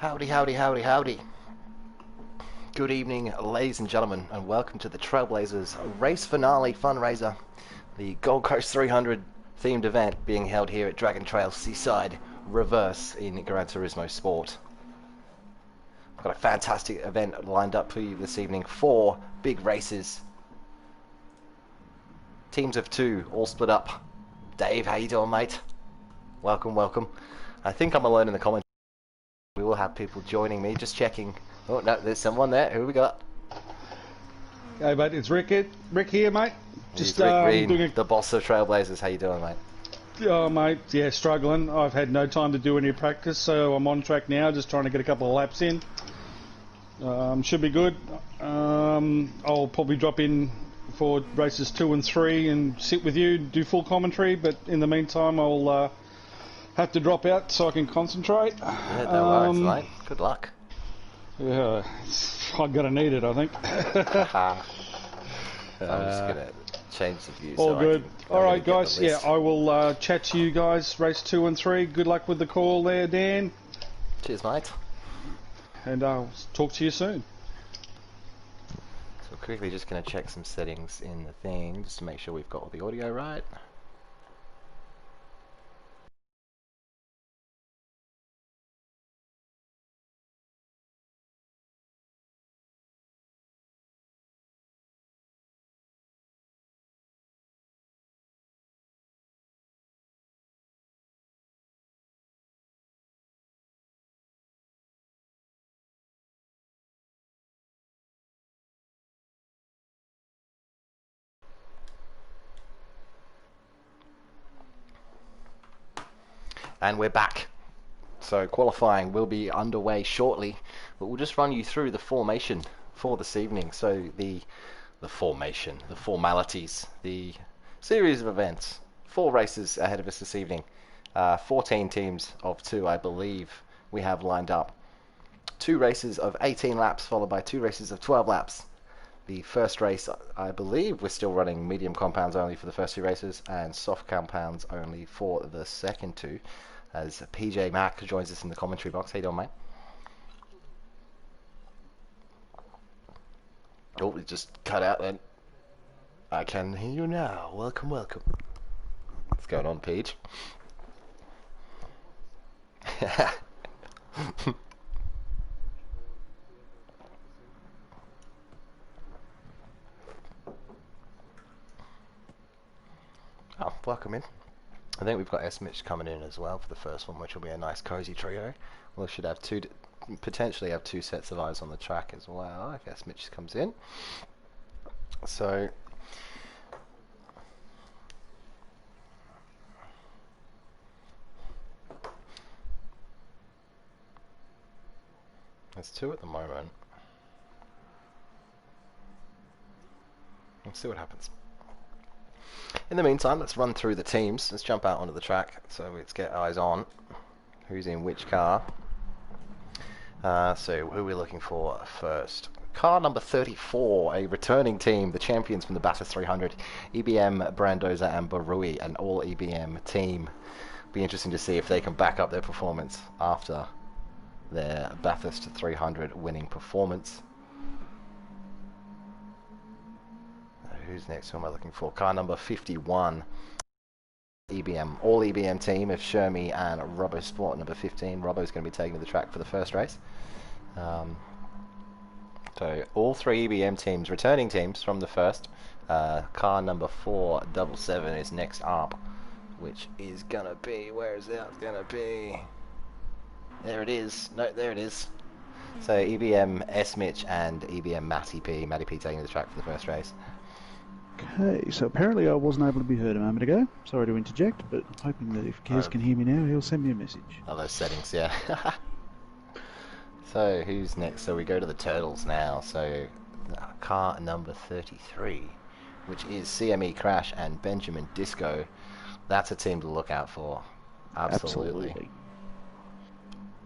Howdy, howdy, howdy, howdy. Good evening, ladies and gentlemen, and welcome to the Trailblazers race finale fundraiser, the Gold Coast 300 themed event being held here at Dragon Trail Seaside Reverse in Gran Turismo Sport. We've got a fantastic event lined up for you this evening. 4 big races. Teams of 2, all split up. Dave, how you doing, mate? Welcome, welcome. I think I'm alone in the comments. We will have people joining me, just checking. Oh, no, there's someone there. Who we got? Hey, mate, it's Rick here, mate. Just Rick Green, the boss of Trailblazers. How you doing, mate? Oh, mate, yeah, struggling. I've had no time to do any practice, so I'm on track now, just trying to get a couple of laps in. Should be good. I'll probably drop in for races 2 and 3 and sit with you, do full commentary, but in the meantime, I'll have to drop out so I can concentrate. Yeah, no worries, mate. Good luck. Yeah, I'm gonna need it, I think. I'm just gonna change the view. All good. Alright, guys, yeah, I will chat to you guys, race 2 and 3. Good luck with the call there, Dan. Cheers, mate. And I'll talk to you soon. So quickly just gonna check some settings in the thing, just to make sure we've got all the audio right. And we're back. So qualifying will be underway shortly, but we'll just run you through the formation for this evening. So the formation, the formalities, the series of events. 4 races ahead of us this evening. 14 teams of 2, I believe, we have lined up. 2 races of 18 laps, followed by 2 races of 12 laps. The first race, I believe, we're still running medium compounds only for the first 2 races, and soft compounds only for the second 2. As PJ Mack joins us in the commentary box. How you doing, mate? Oh, we just cut out then. I can hear you now. Welcome, welcome. What's going on, Peach? Oh, welcome in. I think we've got S-Mitch coming in as well for the first one, which will be a nice cozy trio. We should have potentially have 2 sets of eyes on the track as well if S-Mitch comes in. So there's 2 at the moment. Let's see what happens. In the meantime, let's run through the teams. Let's jump out onto the track. So let's get eyes on who's in which car. So who are we looking for first? Car number 34, a returning team, the champions from the Bathurst 300, EBM, Brandoza and Barui, an all EBM team. Be interesting to see if they can back up their performance after their Bathurst 300 winning performance. Who's next? Who am I looking for? Car number 51. EBM, all EBM team of Shermie and Robbo Sport number 15. Robbo's going to be taking to the track for the first race. So all 3 EBM teams, returning teams from the first. Car number 477 is next up, which is going to be, where is that going to be? There it is. No, there it is. So EBM S-Mitch and EBM Matty P taking to the track for the first race. Okay, so apparently I wasn't able to be heard a moment ago. Sorry to interject, but I'm hoping that if Kez can hear me now, he'll send me a message. Oh, those settings, yeah. So, who's next? So we go to the Turtles now. So, car number 33, which is CME Crash and Benjamin Disco. That's a team to look out for. Absolutely.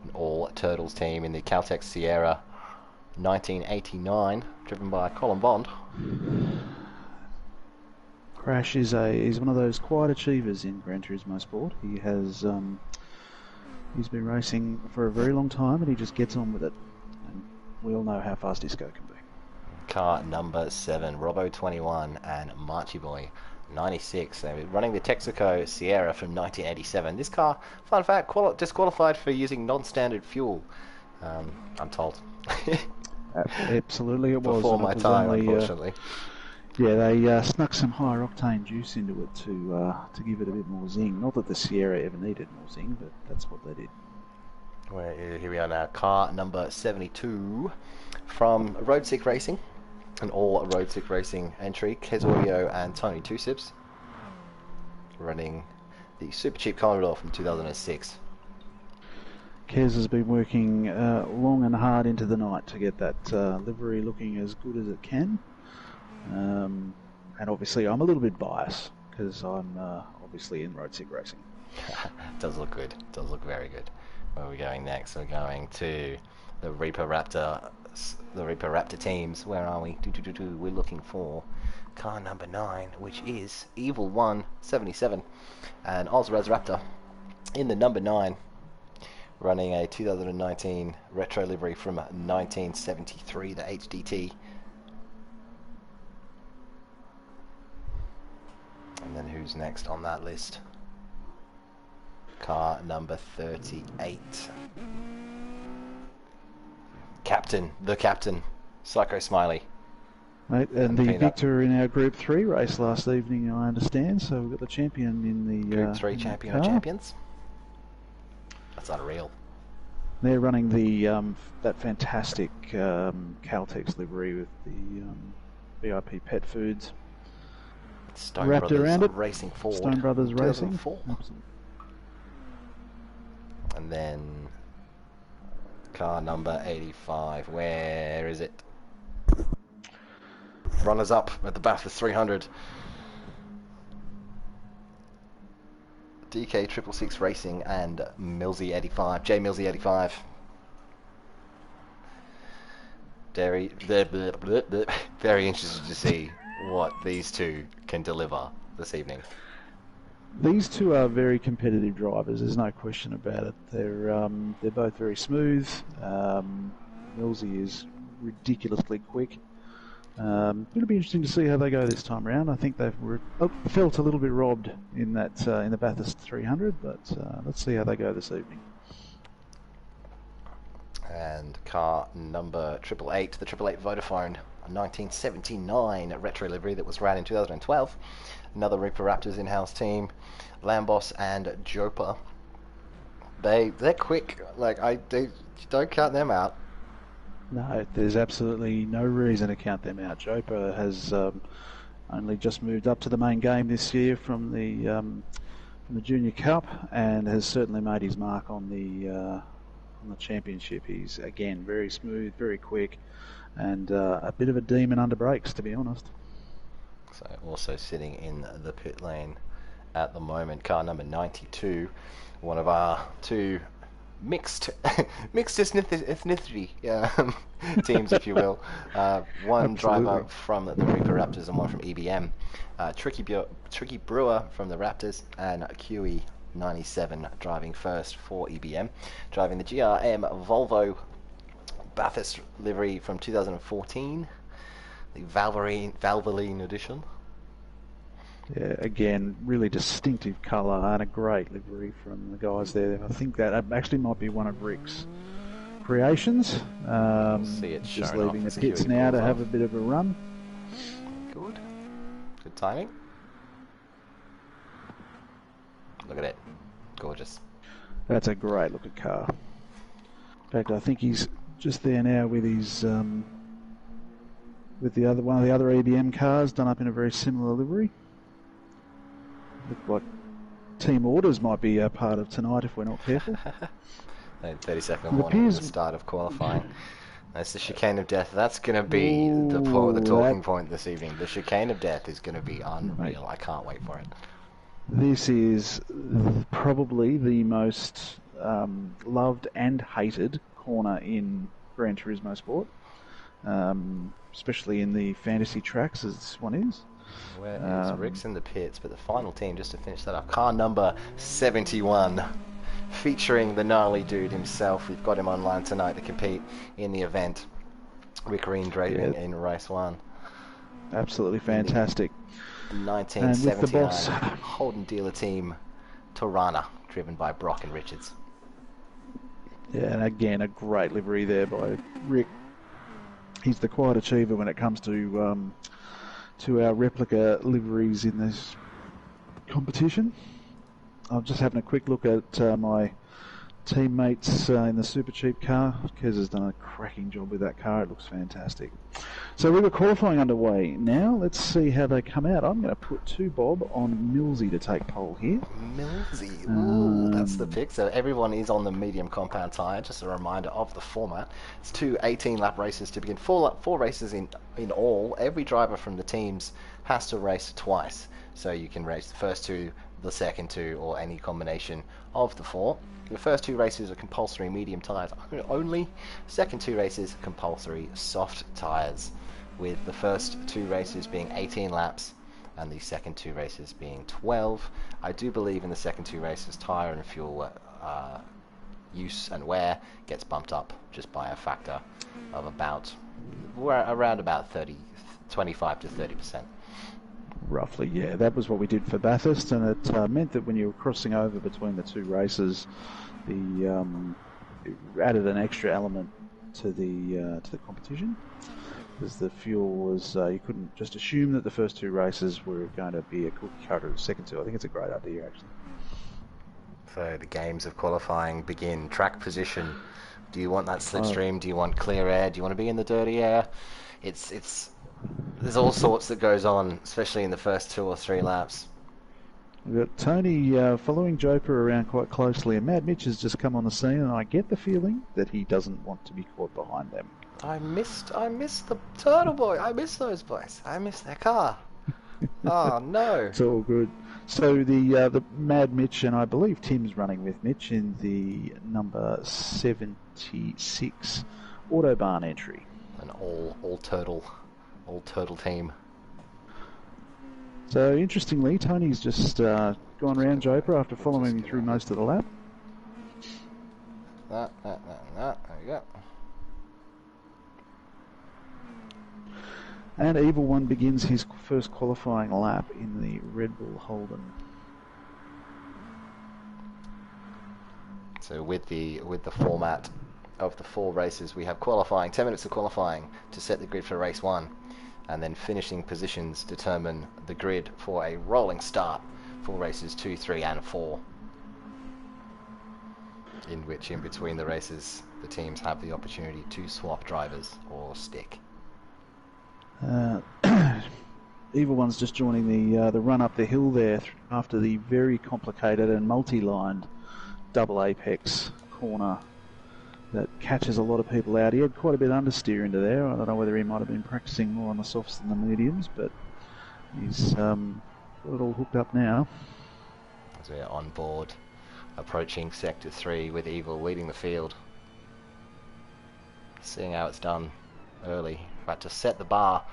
An all Turtles team in the Caltex Sierra 1989, driven by Colin Bond. Crash is one of those quiet achievers in Gran Turismo Sport. He has He's been racing for a very long time, and he just gets on with it. And we all know how fast Disco can be. Car number 7, Robbo 21 and Marchie Boy 96. They're running the Texaco Sierra from 1987. This car, fun fact, disqualified for using non-standard fuel. I'm told. Absolutely, it was. Before my time, unfortunately. Yeah, they snuck some higher octane juice into it to give it a bit more zing. Not that the Sierra ever needed more zing, but that's what they did. Here we are now. Car number 72 from Road Sick Racing. An all Road Sick Racing entry. Kez Audio and Tony Two Sips. Running the Super Cheap Commodore from 2006. Kez has been working long and hard into the night to get that livery looking as good as it can. And obviously I'm a little bit biased because I'm obviously in Road Sick Racing. Does look good. Does look very good. Where are we going next? We're going to the Reaper Raptor teams. Where are we? We're looking for car number 9, which is Evil 177 and Ozraz Raptor in the number 9, running a 2019 retro livery from 1973, the HDT. And then who's next on that list? Car number 38. The captain, Psycho Smiley. Mate, and the victor in our Group 3 race last evening, I understand. So we've got the champion in the Group 3 champion of champions. That's unreal. They're running the that fantastic Caltex livery with the VIP Pet Foods. Stone wrapped Brothers around it. Racing Ford. Stone Brothers Racing. 2004. And then car number 85. Where is it? Runners up at the Bathurst 300. DK 666 Racing and Millsy 85. J Millsy 85. Very interested to see what these two can deliver this evening. These two are very competitive drivers. There's no question about it. They're both very smooth. Millsy is ridiculously quick. It'll be interesting to see how they go this time around. I think they've felt a little bit robbed in that in the Bathurst 300, but let's see how they go this evening. And car number 888, the 888 Vodafone, a 1979 retro livery that was ran in 2012. Another Reaper Raptors in-house team, Lambos and Jopa. They're quick. Like don't count them out. No, there's absolutely no reason to count them out. Jopa has only just moved up to the main game this year from the Junior Cup and has certainly made his mark on the championship. He's again very smooth, very quick, and a bit of a demon under brakes, to be honest. So also sitting in the pit lane at the moment, car number 92, one of our two mixed ethnicity teams, if you will. One driver from the Reaper Raptors and one from EBM. Tricky Brewer from the Raptors and QE 97 driving first for EBM, driving the GRM Volvo Bathurst livery from 2014, the Valvoline edition. Yeah, again, really distinctive colour and a great livery from the guys there. I think that actually might be one of Rick's creations. See it just leaving the pits now to have a bit of a run. Good timing. Look at it, gorgeous. That's a great looking car. In fact, I think he's just there now with his with one of the other EBM cars done up in a very similar livery. Look like team orders might be a part of tonight if we're not careful. 30-second warning at the start of qualifying. That's the chicane of death. That's going to be the talking point this evening. The chicane of death is going to be unreal. I can't wait for it. This is probably the most loved and hated corner in Gran Turismo Sport, especially in the fantasy tracks, as this one is. Where is Rick's in the pits, but the final team, just to finish that up, car number 71 featuring the gnarly dude himself. We've got him online tonight to compete in the event. Rick Green draping in race 1. Absolutely fantastic. The And with the 1979 boss, Holden dealer team Torana, driven by Brock and Richards. yeah, and again, a great livery there by Rick. He's the quiet achiever when it comes to our replica liveries in this competition. I'm just having a quick look at my teammates in the super cheap car. Kez has done a cracking job with that car. It looks fantastic. So we've got qualifying underway now. Let's see how they come out. I'm going to put 2 Bob on Millsy to take pole here. Millsy, ooh, that's the pick. So everyone is on the medium compound tyre. Just a reminder of the format. It's 2 18-lap races to begin. 4 races in all. Every driver from the teams has to race twice. So you can race the first 2, the second 2, or any combination of the 4. The first 2 races are compulsory medium tyres only. Second 2 races, compulsory soft tyres, with the first 2 races being 18 laps and the second 2 races being 12. I do believe in the second 2 races, tyre and fuel use and wear gets bumped up just by a factor of around about 25 to 30%. Roughly, yeah. That was what we did for Bathurst, and it meant that when you were crossing over between the 2 races, it added an extra element to the competition, because the fuel was you couldn't just assume that the first 2 races were going to be a cookie cutter of the second 2. I think it's a great idea, actually. So the games of qualifying begin. Track position. Do you want that slipstream? Do you want clear air? Do you want to be in the dirty air? There's all sorts that goes on, especially in the first 2 or 3 laps. We've got Tony following Joper around quite closely, and Mad Mitch has just come on the scene, and I get the feeling that he doesn't want to be caught behind them. I missed the Turtle Boy. I missed those boys. I missed their car. Oh no! It's all good. So the Mad Mitch, and I believe Tim's running with Mitch in the number 76 Autobahn entry. An all turtle team. So interestingly, Tony's just gone round Joper after following him through most of the lap. There we go. And Evil One begins his first qualifying lap in the Red Bull Holden. So with the format of the 4 races, we have qualifying, 10 minutes of qualifying to set the grid for race 1, and then finishing positions determine the grid for a rolling start for races 2, 3 and 4, in which in between the races the teams have the opportunity to swap drivers or stick. Evil One's just joining the run up the hill there after the very complicated and multi-lined double apex corner that catches a lot of people out. He had quite a bit of understeer into there. I don't know whether he might have been practicing more on the softs than the mediums, but he's got it all hooked up now. As we're on board, approaching Sector 3 with Evil leading the field. Seeing how it's done early. About to set the bar.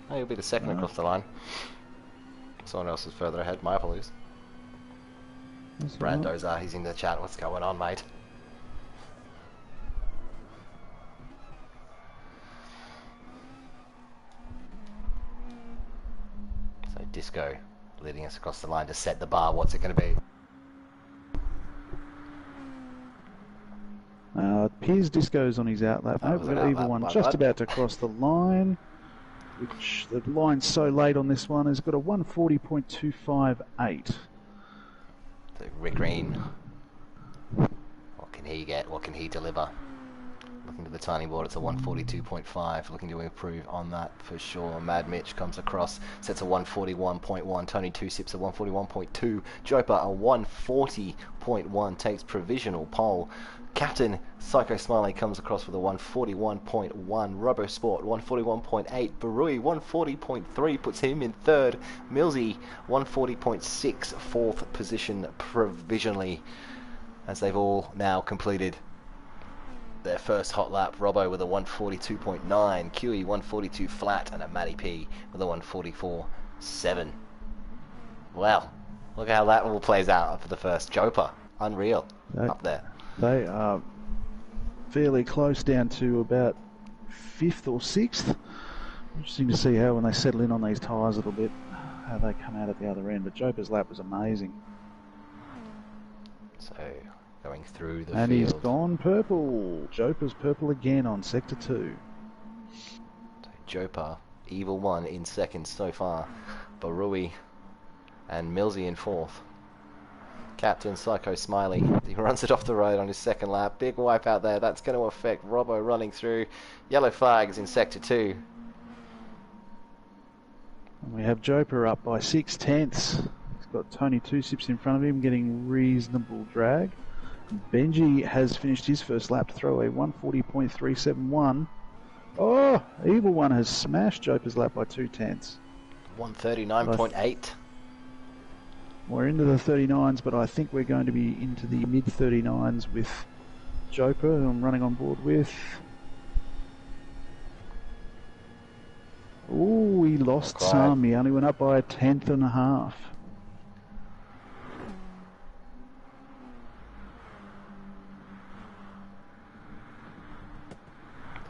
Oh, he'll be the second across the line. Someone else is further ahead. My apologies. Brando's he's in the chat. What's going on, mate? So Disco leading us across the line to set the bar. What's it going to be? Piers Disco's on his outlap. We've got Evil One just about to cross the line, which the line's so late on this one has got a 140.258. So Rick Green, what can he get? What can he deliver? Looking to the tiny board, it's a 142.5. Looking to improve on that for sure. Mad Mitch comes across, sets a 141.1. Tony 2 sips a 141.2. Joper a 140.1, takes provisional pole. Captain Psycho Smiley comes across with a 141.1. Robo Sport 141.8. Barui 140.3 puts him in third. Millsy 140.6, fourth position provisionally, as they've all now completed their first hot lap. Robbo with a 142.9, QE 142 flat, and a Matty P with a 144.7. Well, Look how that all plays out for the first. Joper, unreal, They, up there. they are fairly close down to about 5th or 6th. Interesting to see how when they settle in on these tyres a little bit, how they come out at the other end. But Joper's lap was amazing. So, going through the And field. he's gone purple. Joper's purple again on Sector 2. So Joper, Evil One in second so far. Barui and Millsy in fourth. Captain Psycho Smiley, he runs it off the road on his second lap. Big wipe out there. That's going to affect Robbo running through. Yellow flags in Sector 2. And we have Joper up by 6/10. He's got Tony Two Sips in front of him, getting reasonable drag. Benji has finished his first lap to throw a 140.371. Oh, Evil One has smashed Joper's lap by 2/10. 139.8. We're into the 39s, but I think we're going to be into the mid 39s with Joper, who I'm running on board with. Oh, he lost some. He only went up by 1/10.5.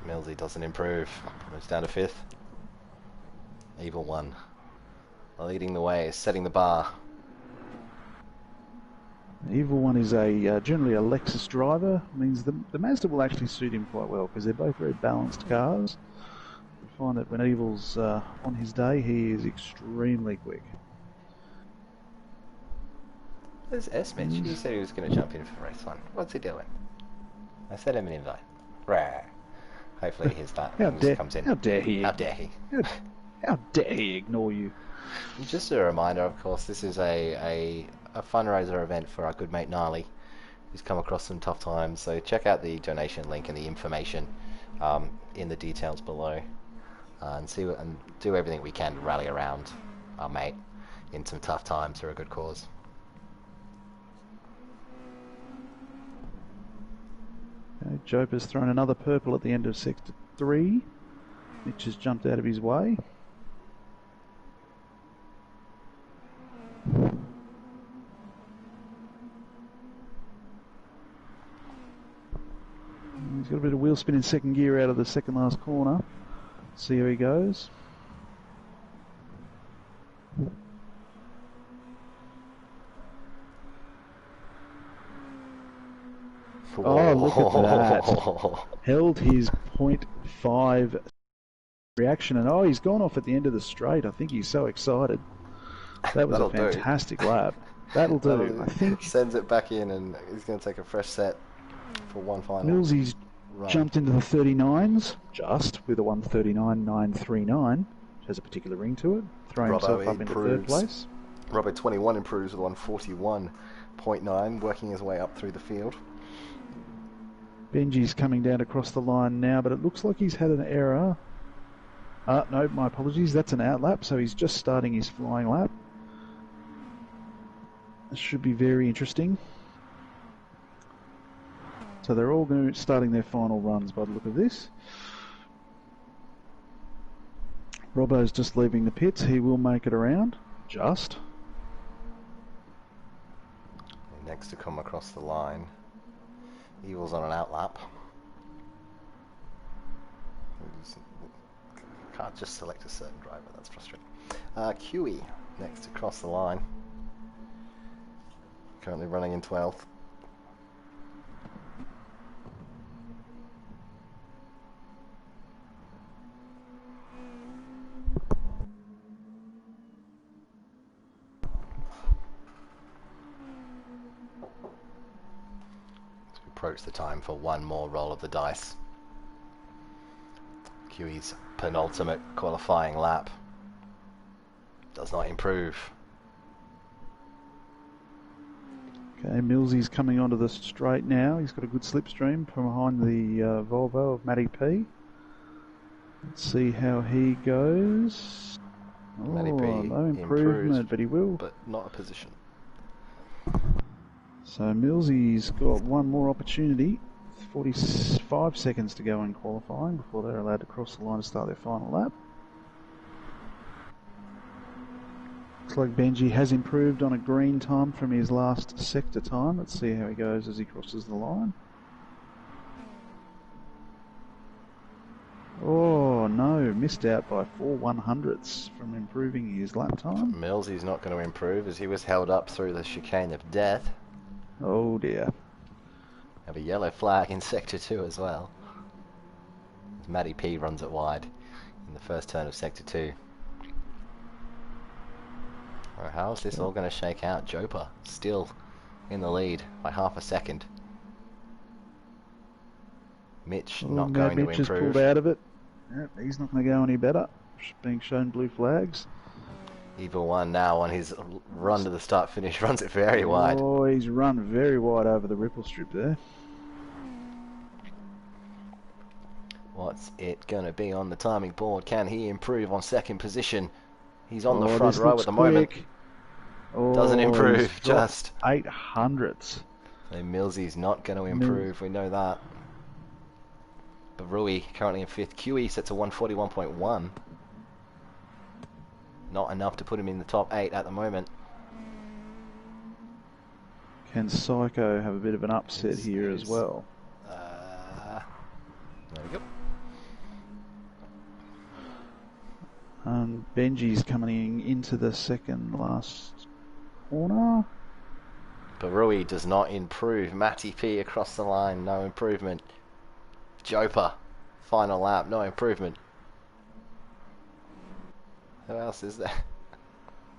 Millsy doesn't improve. Moves down to fifth. Evil One leading the way, setting the bar. Evil One is a generally a Lexus driver. Means the Mazda will actually suit him quite well because they're both very balanced cars. You find that when Evil's on his day, he is extremely quick. There's S-Mitch. He said he was going to jump in for race one. What's he doing? I sent him an invite. Rare. Hopefully his that comes in. How dare he? How dare he? How dare he ignore you? Just a reminder, of course, this is a fundraiser event for our good mate Narly, who's come across some tough times. So check out the donation link and the information in the details below, and do everything we can to rally around our mate in some tough times for a good cause. Okay, Joper's thrown another purple at the end of Sector 3. Mitch has jumped out of his way. He's got a bit of wheel spin in second gear out of the second last corner. See how he goes. Oh, look at that. Held his 0.5 reaction, and oh, he's gone off at the end of the straight. I think he's so excited. That was a fantastic lap. That'll do. I think sends it back in, and he's going to take a fresh set for one final. Millsy's jumped into the 39s, just with a 139.939, which has a particular ring to it, throwing himself up into third place. Robbo 21 improves with 141.9, working his way up through the field. Benji's coming down across the line now, but it looks like he's had an error. No, my apologies, that's an outlap, so he's just starting his flying lap. This should be very interesting. So they're all going to be starting their final runs by the look of this. Robbo's just leaving the pits. He will make it around. Just. Next to come across the line. Evil's on an outlap. Can't just select a certain driver, that's frustrating. QE next to cross the line. Currently running in 12th. Approach the time for one more roll of the dice. QE's penultimate qualifying lap does not improve. Okay, Millsy's coming onto the straight now. He's got a good slipstream from behind the Volvo of Matty P. Let's see how he goes. Matty P no improvement, but he will. But not a position. So Millsy's got one more opportunity. 45 seconds to go in qualifying before they're allowed to cross the line to start their final lap. Looks like Benji has improved on a green time from his last sector time. Let's see how he goes as he crosses the line. Oh no, missed out by 4/100ths from improving his lap time. Millsy's not going to improve as he was held up through the chicane of death. Oh dear. Have a yellow flag in Sector 2 as well. Matty P runs it wide in the first turn of Sector 2. Well, how's this all going to shake out? Jopa still in the lead by half a second. Mitch not going Mitch to improve. has pulled out of it. Yep, he's not going to go any better. Being shown blue flags. Evil One now on his run to the start finish runs it very wide. Oh, he's run very wide over the ripple strip there. What's it going to be on the timing board? Can he improve on second position? He's on the Oh, front this row looks at the moment. quick. Oh, Doesn't improve, he's dropped just 8/100ths. So Millsy's not going to improve, we know that. But Rui currently in 5th. QE sets a 141.1. Not enough to put him in the top 8 at the moment. Can Psycho have a bit of an upset here as well? There we go. Benji's coming into the second last corner. But Rui does not improve. Matty P across the line, no improvement. Jopa, final lap, no improvement. Who else is there?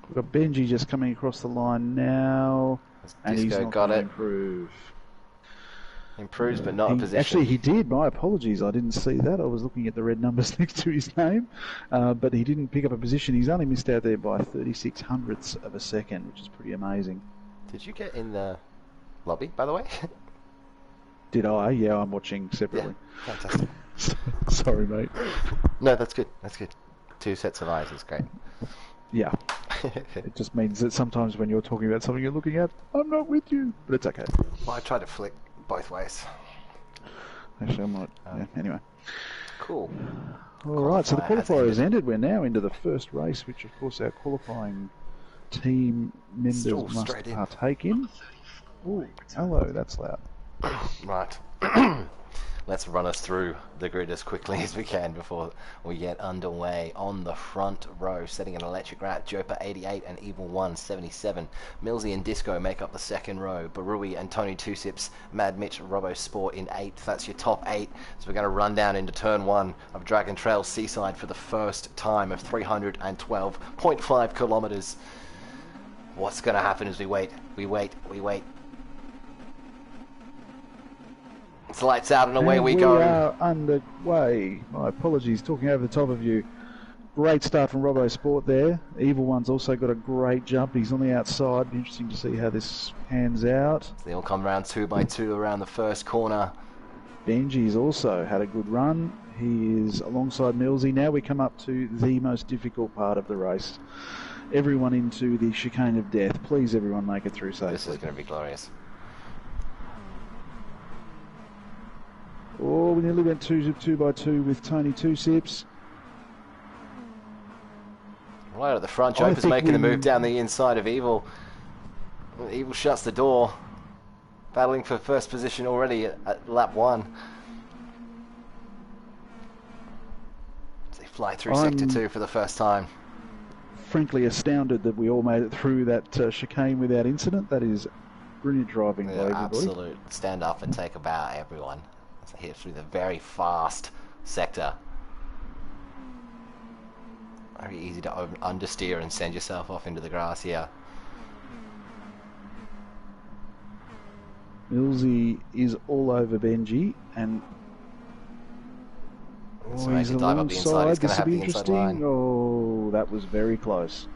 We've got Benji just coming across the line now, and he's not got going to it. improve. Improves but not a position. Actually, he did. My apologies. I didn't see that. I was looking at the red numbers next to his name, but he didn't pick up a position. He's only missed out there by 36/100ths of a second, which is pretty amazing. Did you get in the lobby, by the way? Did I? Yeah, I'm watching separately. Yeah, fantastic. Sorry, mate. No, that's good. That's good. 2 sets of eyes is great. Yeah. It just means that sometimes when you're talking about something you're looking at, I'm not with you, but it's okay. Well, I try to flick both ways. Actually, I might. Yeah, anyway. Cool. All right, so the Qualifier has qualifier has ended. We're now into the first race, which, of course, our qualifying team members Still must straight in. partake in. Oh, hello, that's loud. Right. Let's run us through the grid as quickly as we can before we get underway. On the front row, setting an electric rat, Jopa 88 and Evil One 77. Millsy and Disco make up the second row. Barui and Tony Two Sips, Mad Mitch, Robo Sport in 8th. That's your top 8. So we're going to run down into turn 1 of Dragon Trail Seaside for the first time of 312.5 kilometers. What's going to happen as we wait? We wait. It's lights out and away we go. We are underway. My apologies, talking over the top of you. Great start from Robo Sport there. Evil One's also got a great jump. He's on the outside. Be interesting to see how this pans out. So they all come around 2 by 2 around the first corner. Benji's also had a good run. He is alongside Millsy. Now we come up to the most difficult part of the race. Everyone into the chicane of death. Please, everyone, make it through safely. This is going to be glorious. Oh, we nearly went 2 by 2 with Tony Two Sips. Right at the front, Jopa's making the move down the inside of Evil. Evil shuts the door. Battling for first position already at lap 1. As they fly through Sector 2 for the first time. Frankly astounded that we all made it through that chicane without incident. That is brilliant driving by everybody. Absolute stand up and take a bow, everyone. As they hit through the very fast sector. Very easy to understeer and send yourself off into the grass here. Millsy is all over Benji, and So makes a dive up the inside. He's going to have the inside line. Oh, that was very close.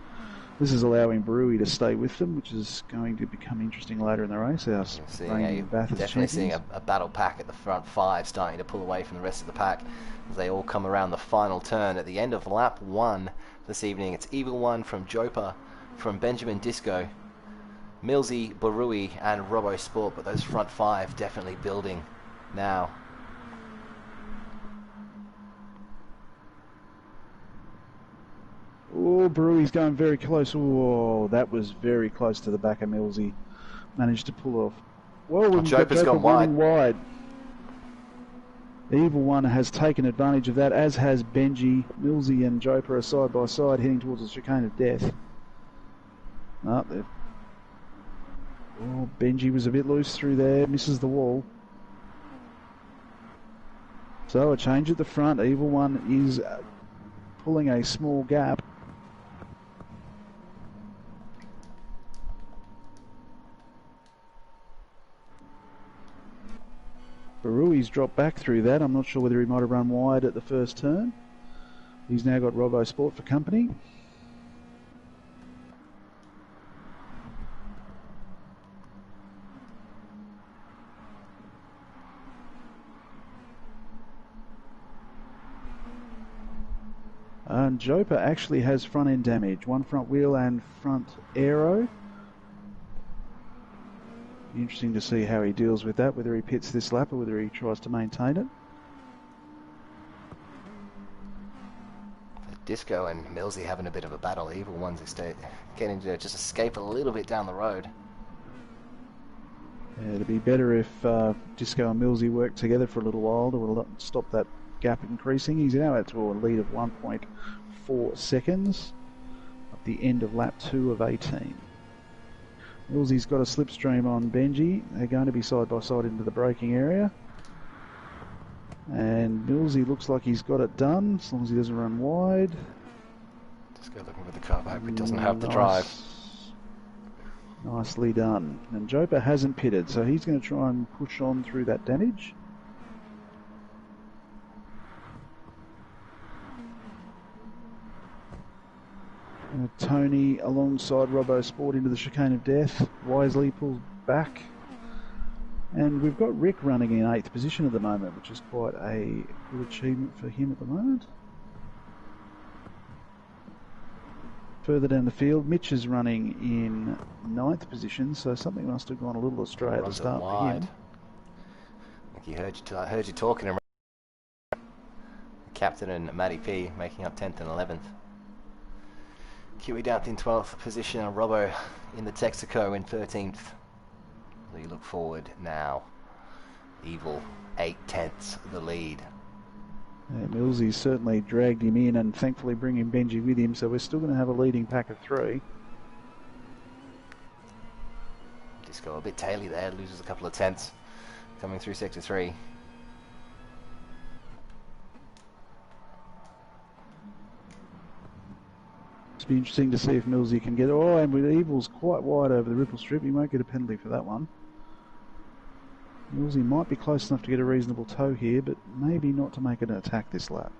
This is allowing Brewery to stay with them, which is going to become interesting later in the race. Definitely seeing a battle pack at the front 5 starting to pull away from the rest of the pack as they all come around the final turn. At the end of lap 1 this evening, it's Evil One from Jopa, from Benjamin Disco, Millsy, Barui and Robo Sport, but those front 5 definitely building now. Oh, Brewy's going very close. Oh, that was very close to the back of Millsy. Managed to pull off. Well, we've got Joper's Joper gone wide. running wide. The Evil One has taken advantage of that, as has Benji. Millsy and Joper are side by side, heading towards the chicane of death. Oh, Benji was a bit loose through there, misses the wall. So a change at the front. Evil One is pulling a small gap. Barui's dropped back through that. I'm not sure whether he might have run wide at the first turn. He's now got Robo Sport for company. And Joper actually has front end damage. One front wheel and front aero. Interesting to see how he deals with that, whether he pits this lap or whether he tries to maintain it. Disco and Millsy having a bit of a battle. Evil One's getting to just escape a little bit down the road. Yeah, it'd be better if Disco and Millsy worked together for a little while to stop that gap increasing. He's now at to a lead of 1.4 seconds at the end of lap 2 of 18. Millsy's got a slipstream on Benji. They're going to be side by side into the braking area. And Millsy looks like he's got it done, as long as he doesn't run wide. Just go looking for the car. Hope he doesn't have the drive. Nicely done. And Joper hasn't pitted, so he's going to try and push on through that damage. Tony alongside Robo Sport into the chicane of death. Wisely pulls back. And we've got Rick running in 8th position at the moment, which is quite a good achievement for him at the moment. Further down the field, Mitch is running in 9th position, so something must have gone a little astray at the start for him. I think I heard you talking around. Captain and Matty P making up 10th and 11th. Kiwi down in 12th position and Robbo in the Texaco in 13th. So you look forward now. Evil 8/10 the lead. Yeah, Millsy's certainly dragged him in and thankfully bringing Benji with him, so we're still going to have a leading pack of 3. Disco a bit taily there, loses a couple of tenths coming through sector 3. It'll be interesting to see if Millsy can get... Oh, and with Evil's quite wide over the ripple strip, he won't get a penalty for that one. Millsy might be close enough to get a reasonable tow here, but maybe not to make an attack this lap.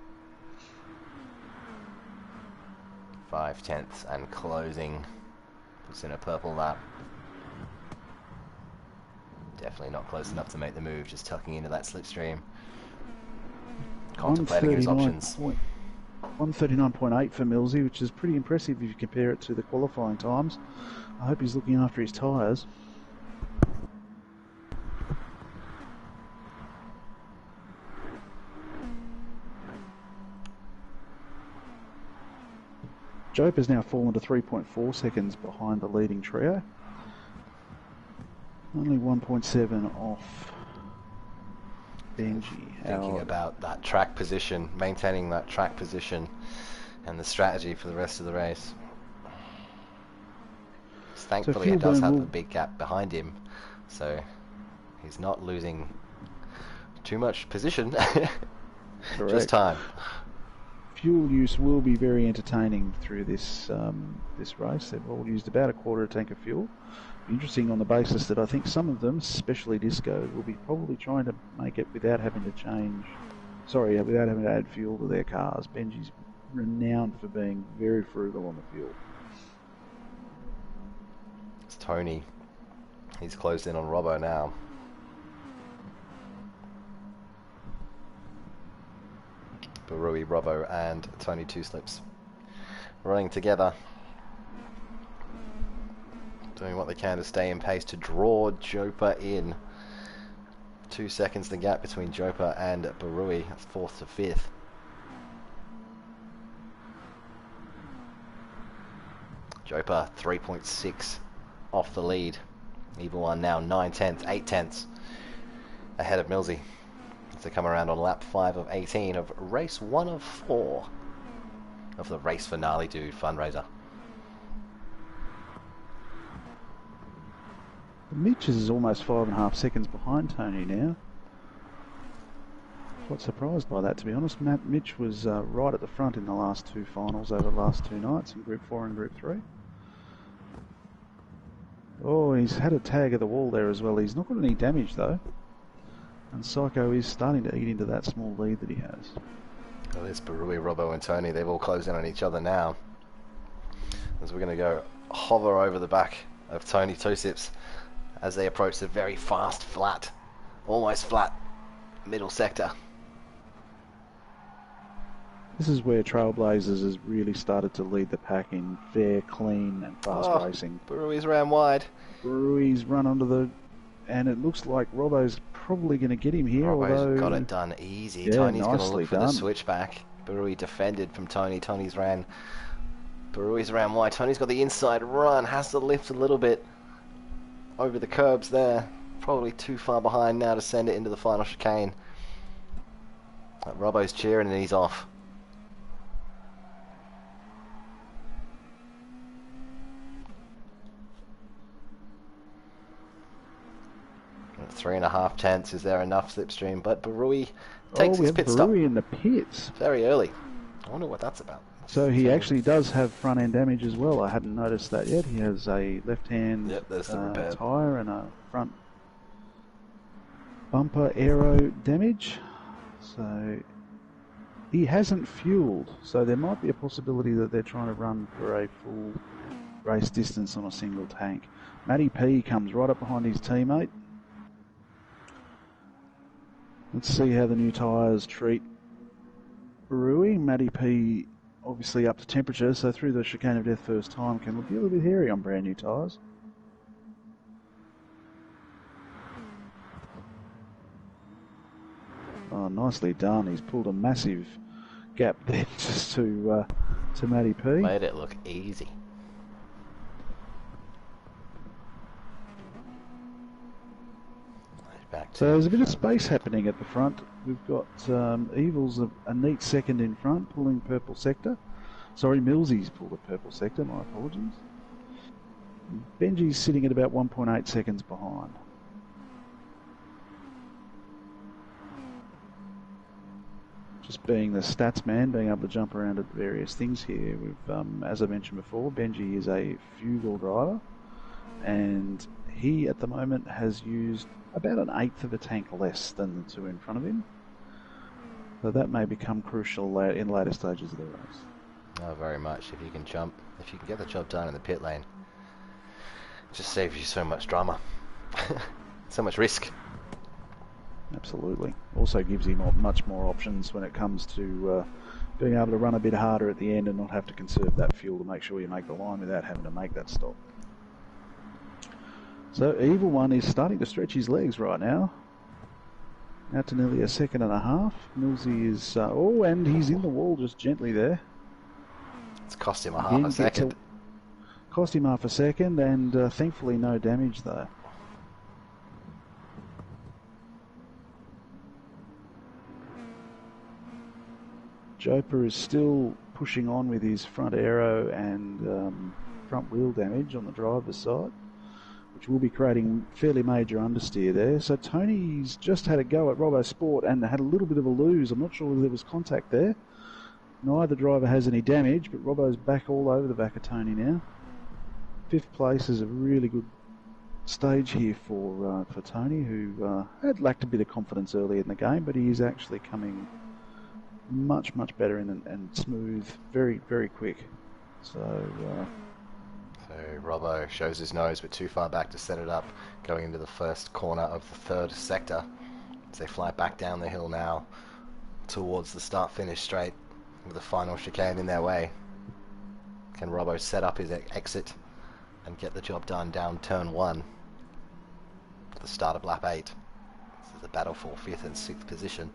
5/10 and closing. Puts in a purple lap. Definitely not close enough to make the move, just tucking into that slipstream. Contemplating his options. 139.8 for Millsy, which is pretty impressive if you compare it to the qualifying times. I hope he's looking after his tyres. Joper's now fallen to 3.4 seconds behind the leading trio. Only 1.7 off Benji. Thinking about that track position, maintaining that track position and the strategy for the rest of the race. Thankfully, it does have a big gap behind him, so he's not losing too much position, just time. Fuel use will be very entertaining through this this race. They've all used about a quarter of a tank of fuel. Interesting on the basis that I think some of them, especially Disco, will be probably trying to make it without having to without having to add fuel to their cars. Benji's renowned for being very frugal on the fuel. It's Tony. He's closed in on Robbo now. Barui, Robbo and Tony Two Slips running together, doing what they can to stay in pace to draw Joper in. 2 seconds the gap between Joper and Barui. That's 4th to 5th. Joper 3.6 off the lead. Evil One now 9 tenths, 8 tenths ahead of Millsy as they come around on lap 5 of 18 of race 1 of 4 of the Race for Gnarly Dude fundraiser. Mitch is almost 5.5 seconds behind Tony now. Quite surprised by that, to be honest. Mitch was right at the front in the last two finals over the last two nights in Group 4 and Group 3. Oh, he's had a tag at the wall there as well. He's not got any damage though. And Psycho is starting to eat into that small lead that he has. Well, there's Barui, Robbo and Tony. They've all closed in on each other now. As we're going to go hover over the back of Tony Two Sips as they approach the very fast, flat, almost flat middle sector. This is where Trailblazers has really started to lead the pack in fair, clean and fast racing. Barui's ran wide. Barui's run onto the... and it looks like Robbo's probably going to get him here. Robbo's got it done easy. Yeah, Tony's going to look for done. the switchback. Barui defended from Tony. Barui's ran wide. Tony's got the inside run. Has to lift a little bit over the curbs there. Probably too far behind now to send it into the final chicane. Robbo's cheering and he's off. At 3.5 tenths, is there enough slipstream? But Barui takes his pit stop. Barui in the pits. Very early. I wonder what that's about. So he actually does have front end damage as well. I hadn't noticed that yet. He has a left hand tyre and a front bumper aero damage. So he hasn't fueled. So there might be a possibility that they're trying to run for a full race distance on a single tank. Matty P comes right up behind his teammate. Let's see how the new tyres treat Barui. Matty P obviously up to temperature, so through the chicane of death first time can look a little bit hairy on brand new tyres. Oh, nicely done. He's pulled a massive gap there just to Matty P. Made it look easy. So there's a bit of space happening at the front. We've got Evil's a neat second in front, pulling purple sector. Sorry, Millsy's pulled a purple sector, my apologies. Benji's sitting at about 1.8 seconds behind. Just being the stats man, being able to jump around at various things here. We've, as I mentioned before, Benji is a fugal driver, and he at the moment has used about an eighth of a tank less than the two in front of him. So that may become crucial in later stages of the race. Oh, very much. If you can jump, if you can get the job done in the pit lane, it just saves you so much drama, so much risk. Absolutely. Also gives him much more options when it comes to being able to run a bit harder at the end and not have to conserve that fuel to make sure you make the line without having to make that stop. So Evil One is starting to stretch his legs right now. Out to nearly a second and a half. Millsy is... oh, and he's in the wall just gently there. It's cost him half a second. Cost him half a second, and thankfully no damage though. Joper is still pushing on with his front aero and front wheel damage on the driver's side, which will be creating fairly major understeer there. So Tony's just had a go at Robbo Sport and had a little bit of a lose. I'm not sure whether there was contact there. Neither driver has any damage, but Robbo's back all over the back of Tony now. 5th place is a really good stage here for Tony, who had lacked a bit of confidence early in the game, but he is actually coming much better in and smooth, very quick. So Robbo shows his nose, but too far back to set it up, going into the first corner of the 3rd sector as they fly back down the hill now towards the start-finish straight with the final chicane in their way. Can Robbo set up his exit and get the job done down turn 1 at the start of lap 8? This is a battle for 5th and 6th position.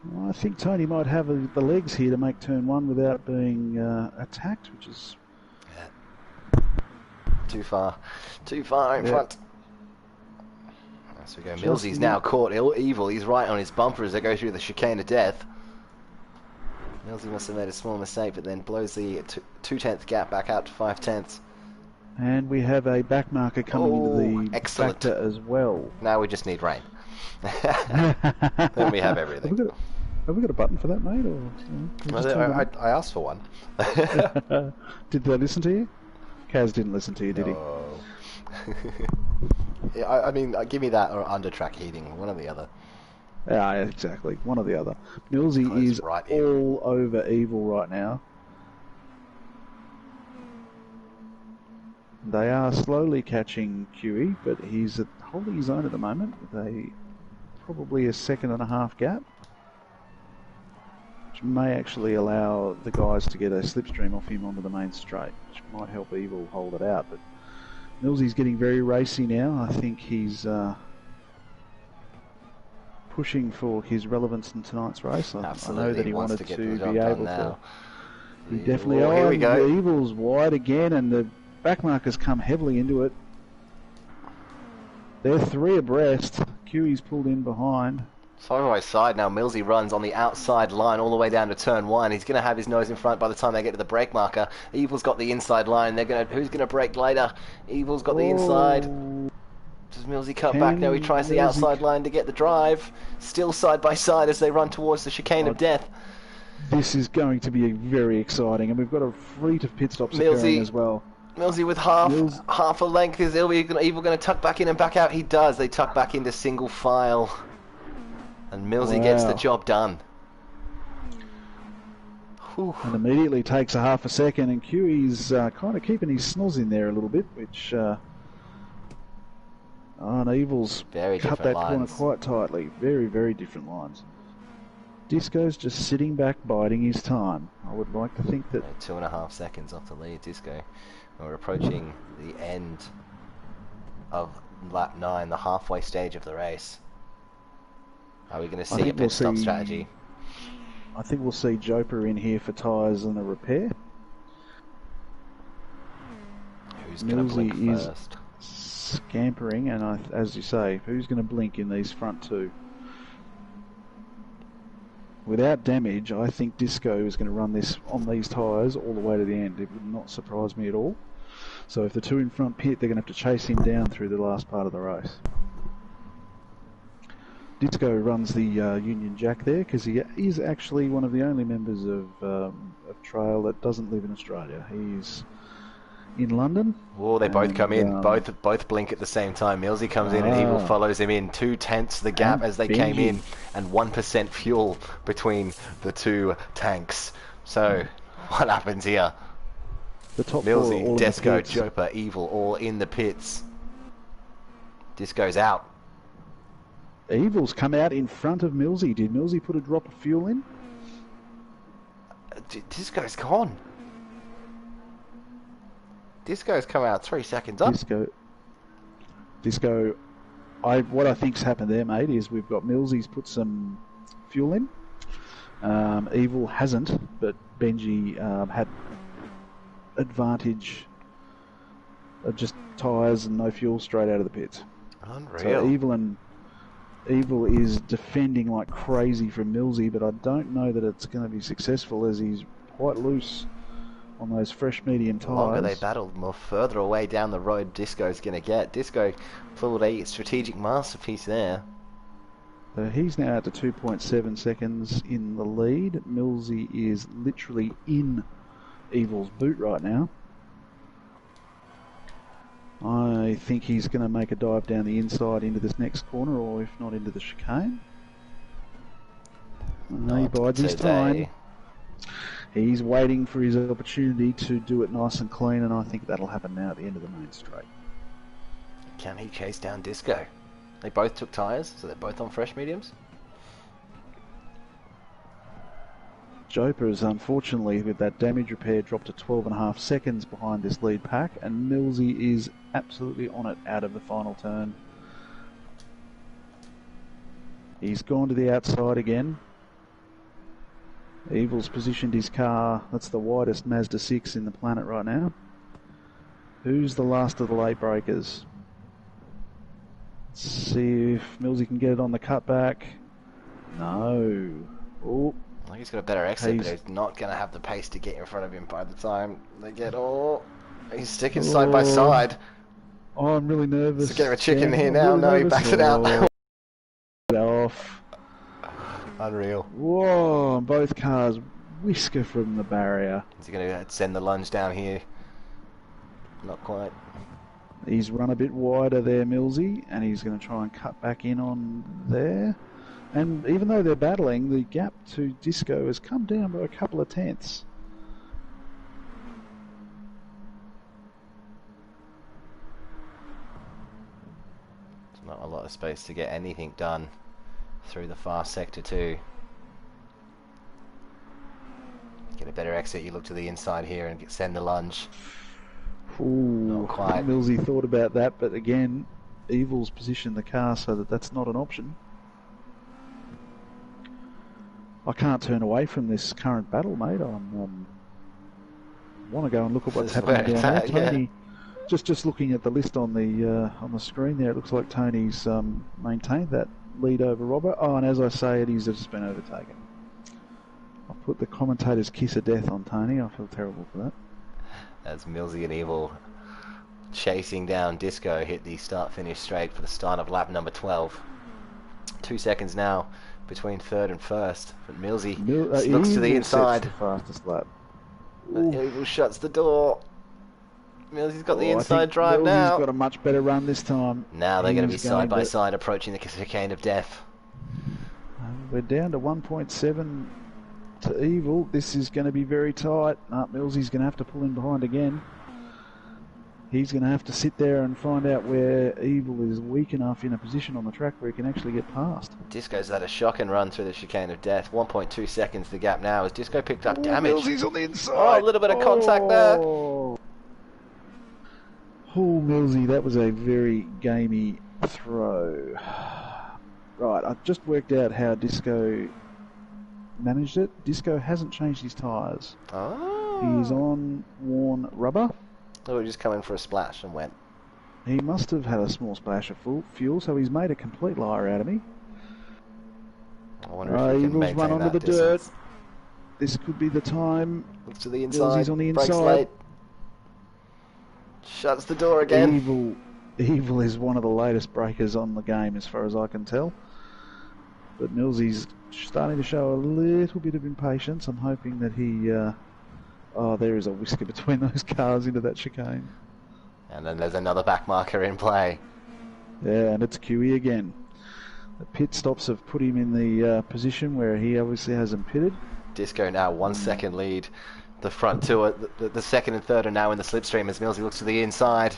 Well, I think Tony might have the legs here to make turn one without being attacked, which is... Yeah. Too far in front. As we go, Millsy's now caught evil. He's right on his bumper as they go through the chicane of death. Millsy must have made a small mistake, but then blows the 2/10 gap back out to 5/10. And we have a back marker coming into the factor as well. Now we just need rain. Then we have everything. Have we got a button for that, mate? Or, I asked for one. Did they listen to you? Kaz didn't listen to you, did he? Yeah, I mean, give me that or under track heating, one or the other. Yeah, exactly, one or the other. Millsy is right all over evil right now. They are slowly catching QE, but he's holding his own at the moment with probably a 1.5 second gap, which may actually allow the guys to get a slipstream off him onto the main straight, which might help Evil hold it out. But Millsy's getting very racy now. I think he's pushing for his relevance in tonight's race. I know that he wanted to be able to. He definitely. Here we go. Evil's wide again, and the back markers come heavily into it. They're 3 abreast. QE's pulled in behind. Side by side now, Millsy runs on the outside line all the way down to turn 1. He's going to have his nose in front by the time they get to the brake marker. Evil's got the inside line. Who's going to brake later? Evil's got the inside. Does Millsy cut back now? He tries the outside line to get the drive. Still side by side as they run towards the chicane of death. This is going to be very exciting, and we've got a fleet of pit stops occurring as well. Millsy with half a length. Is Evil going to tuck back in and back out? He does. They tuck back into single file. And Millsy gets the job done. Whew. And immediately takes a 1/2 second, and QE's kind of keeping his snoz in there a little bit, which... and Evil's cut that corner quite tightly. Very, very different lines. Disco's just sitting back, biding his time. I would like to think that... 2.5 seconds off the lead, Disco. We're approaching the end of lap 9, the halfway stage of the race. Are we going to see a pit stop strategy? I think we'll see Joper in here for tyres and a repair. Who's going to blink first? Scampering, and as you say, who's going to blink in these front 2? Without damage, I think Disco is going to run this on these tyres all the way to the end. It would not surprise me at all. So if the 2 in front pit, they're going to have to chase him down through the last part of the race. Disco runs the Union Jack there because he is actually one of the only members of Trail that doesn't live in Australia. He's in London. Oh, they both come in. Both blink at the same time. Millsy comes in and Evil follows him in. 2/10 the gap as they came in, and 1% fuel between the 2 tanks. So, what happens here? The top Millsy, 4 Disco, Joper, Evil, all in the pits. Disco's out. Evil's come out in front of Millsy. Did Millsy put a drop of fuel in? Disco's gone. Disco's come out 3 seconds up. Disco. What I think's happened there, mate, is we've got Millsy's put some fuel in. Evil hasn't, but Benji had advantage of just tyres and no fuel straight out of the pits. Unreal. So Evil is defending like crazy from Millsy, but I don't know that it's going to be successful as he's quite loose on those fresh medium tyres. The longer they battle, the more further away down the road Disco's going to get. Disco pulled a strategic masterpiece there. So he's now out to 2.7 seconds in the lead. Millsy is literally in Evil's boot right now. I think he's going to make a dive down the inside into this next corner, or if not into the chicane. He bides his time. He's waiting for his opportunity to do it nice and clean, and I think that'll happen now at the end of the main straight. Can he chase down Disco? They both took tyres, so they're both on fresh mediums? Joper is unfortunately, with that damage repair, dropped to 12.5 seconds behind this lead pack, and Millsy is absolutely on it out of the final turn. He's gone to the outside again. Evil's positioned his car. That's the widest Mazda 6 in the planet right now. Who's the last of the late breakers? Let's see if Millsy can get it on the cutback. No. Oh, I think he's got a better exit, but he's not going to have the pace to get in front of him by the time they get... Oh, he's sticking side by side. Oh, I'm really nervous. So get a chicken here now. No, he backs it out. Off. Unreal. Whoa, both cars whisker from the barrier. Is he going to send the lunge down here? Not quite. He's run a bit wider there, Millsy, and he's going to try and cut back in on there. And even though they're battling, the gap to Disco has come down by a couple of tenths. There's not a lot of space to get anything done through the far sector too. Get a better exit, you look to the inside here and send the lunge. Ooh, not quite. Millsy thought about that, but again, Evil's positioned the car so that that's not an option. I can't turn away from this current battle, mate. I want to go and look at what's happening down there. Tony, yeah. Just looking at the list on the screen there, it looks like Tony's maintained that lead over Robert. Oh, and as I say it, he's just been overtaken. I've put the commentator's kiss of death on Tony. I feel terrible for that. As Millsy and Evil chasing down Disco hit the start-finish straight for the start of lap number 12. 2 seconds now between third and first, but Millsy looks to the inside. The fastest lap. Evil shuts the door. Millsy's got the inside drive now. Millsy's got a much better run this time. Now they're going to be side by side approaching the chicane of death. We're down to 1.7 to Evil. This is going to be very tight. Millsy's going to have to pull in behind again. He's going to have to sit there and find out where Evil is weak enough in a position on the track where he can actually get past. Disco's had a shocking run through the chicane of death. 1.2 seconds the gap now as Disco picked up damage. Millsy's on the inside. Oh, a little bit of contact there. Oh, Millsy, that was a very gamey throw. Right, I've just worked out how Disco managed it. Disco hasn't changed his tyres. Oh. He's on worn rubber. Oh, he just come in for a splash and went. He must have had a small splash of fuel, so he's made a complete liar out of me. I wonder if he can maintain run onto that the distance. dirt. This could be the time. Looks to the inside. He's on the Brakes inside. late. Shuts the door again. Evil is one of the latest breakers on the game, as far as I can tell. But Millsy's starting to show a little bit of impatience. I'm hoping that he... oh, there is a whisker between those cars into that chicane. And then there's another back marker in play. Yeah, and it's QE again. The pit stops have put him in the position where he obviously hasn't pitted. Disco now 1 second lead. The front two, the second and third are now in the slipstream as Millsy looks to the inside.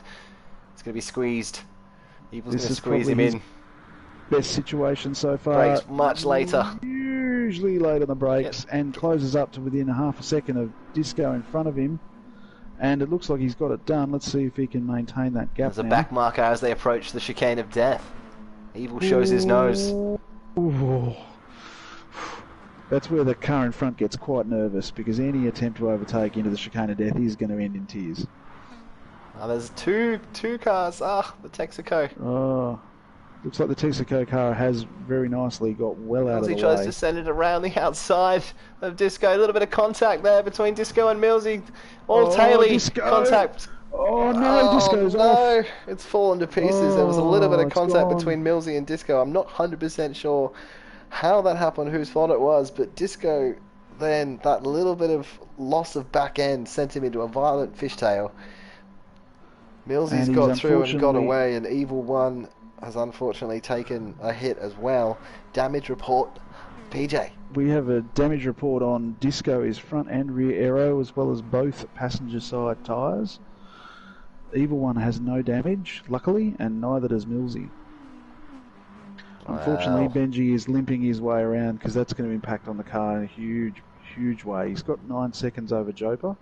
It's going to be squeezed. Evil's going to squeeze him in. Best situation so far. Brakes much later. Usually late on the brakes, and closes up to within a half a second of Disco in front of him. And it looks like he's got it done. Let's see if he can maintain that gap. There's a back marker as they approach the chicane of death. Evil shows his nose. Ooh. That's where the car in front gets quite nervous, because any attempt to overtake into the chicane of death is going to end in tears. Oh, there's two cars. Ah, the Texaco. Oh, looks like the Texaco car has very nicely got well out of the way. Millsy tries to send it around the outside of Disco. A little bit of contact there between Disco and Millsy. Taily contact. Oh no, Disco's off. It's fallen to pieces. There was a little bit of contact between Millsy and Disco. I'm not 100% sure how that happened, whose fault it was, but Disco, then that little bit of loss of back end sent him into a violent fishtail. Millsy's got through and got away, and Evil One has unfortunately taken a hit as well. Damage report, PJ. We have a damage report on Disco, his front and rear aero, as well as both passenger side tyres. Evil One has no damage, luckily, and neither does Millsy. Unfortunately, Benji is limping his way around because that's going to impact on the car in a huge way. He's got 9 seconds over Joper,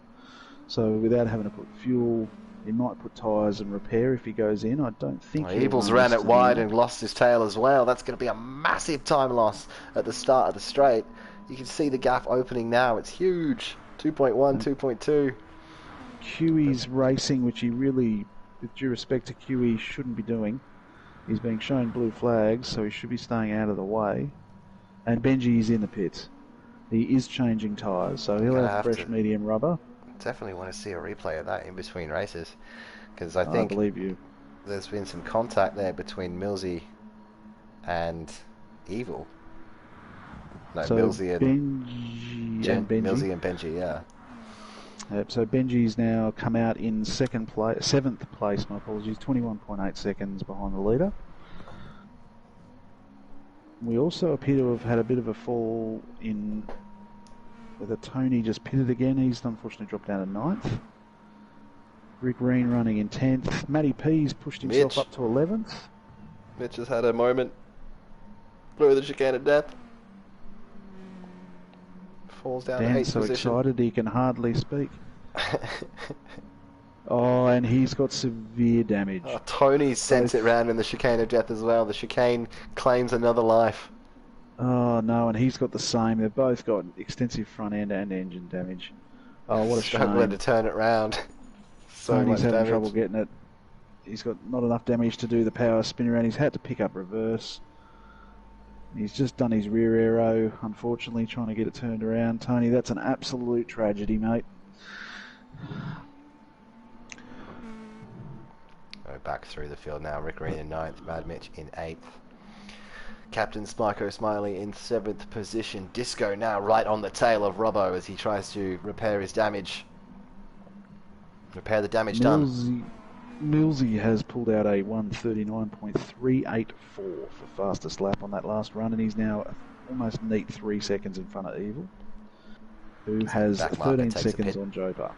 so without having to put fuel, he might put tyres and repair if he goes in. I don't think... Evil's ran it wide and lost his tail as well. That's going to be a massive time loss at the start of the straight. You can see the gap opening now. It's huge. 2.1, 2.2. QE's racing, which he really, with due respect to QE, shouldn't be doing. He's being shown blue flags, so he should be staying out of the way. And Benji is in the pits. He is changing tyres, so he'll have fresh medium rubber. Definitely want to see a replay of that in between races, because I I think believe you. there's been some contact there between Millsy and Evil. No, So Millsy and Benji. Millsy and Benji, yeah. Yep, so Benji's now come out in seventh place, my apologies, 21.8 seconds behind the leader. We also appear to have had a bit of a fall in whether Tony just pitted again. He's unfortunately dropped down to 9th. Rick Green running in 10th. Matty P's pushed himself up to 11th. Mitch has had a moment through the chicane of death. Falls down to 8th so position. Excited he can hardly speak. Oh, and he's got severe damage. Oh, Tony sent it round in the chicane of death as well. The chicane claims another life. Oh no, and he's got the same. They've both got extensive front end and engine damage. Oh, what a shame. Struggling to turn it round. So Tony's much having damage. trouble getting it. He's got not enough damage to do the power spin around. He's had to pick up reverse. He's just done his rear aero, unfortunately, trying to get it turned around. Tony, that's an absolute tragedy, mate. Go back through the field now. Rick Green in 9th, Mad Mitch in 8th. Captain Smiko Smiley in 7th position. Disco now right on the tail of Robbo as he tries to repair his damage. Repair the damage done. Millsy has pulled out a 1:39.384 for fastest lap on that last run, and he's now almost neat 3 seconds in front of Evil, who has 13 seconds on Joper.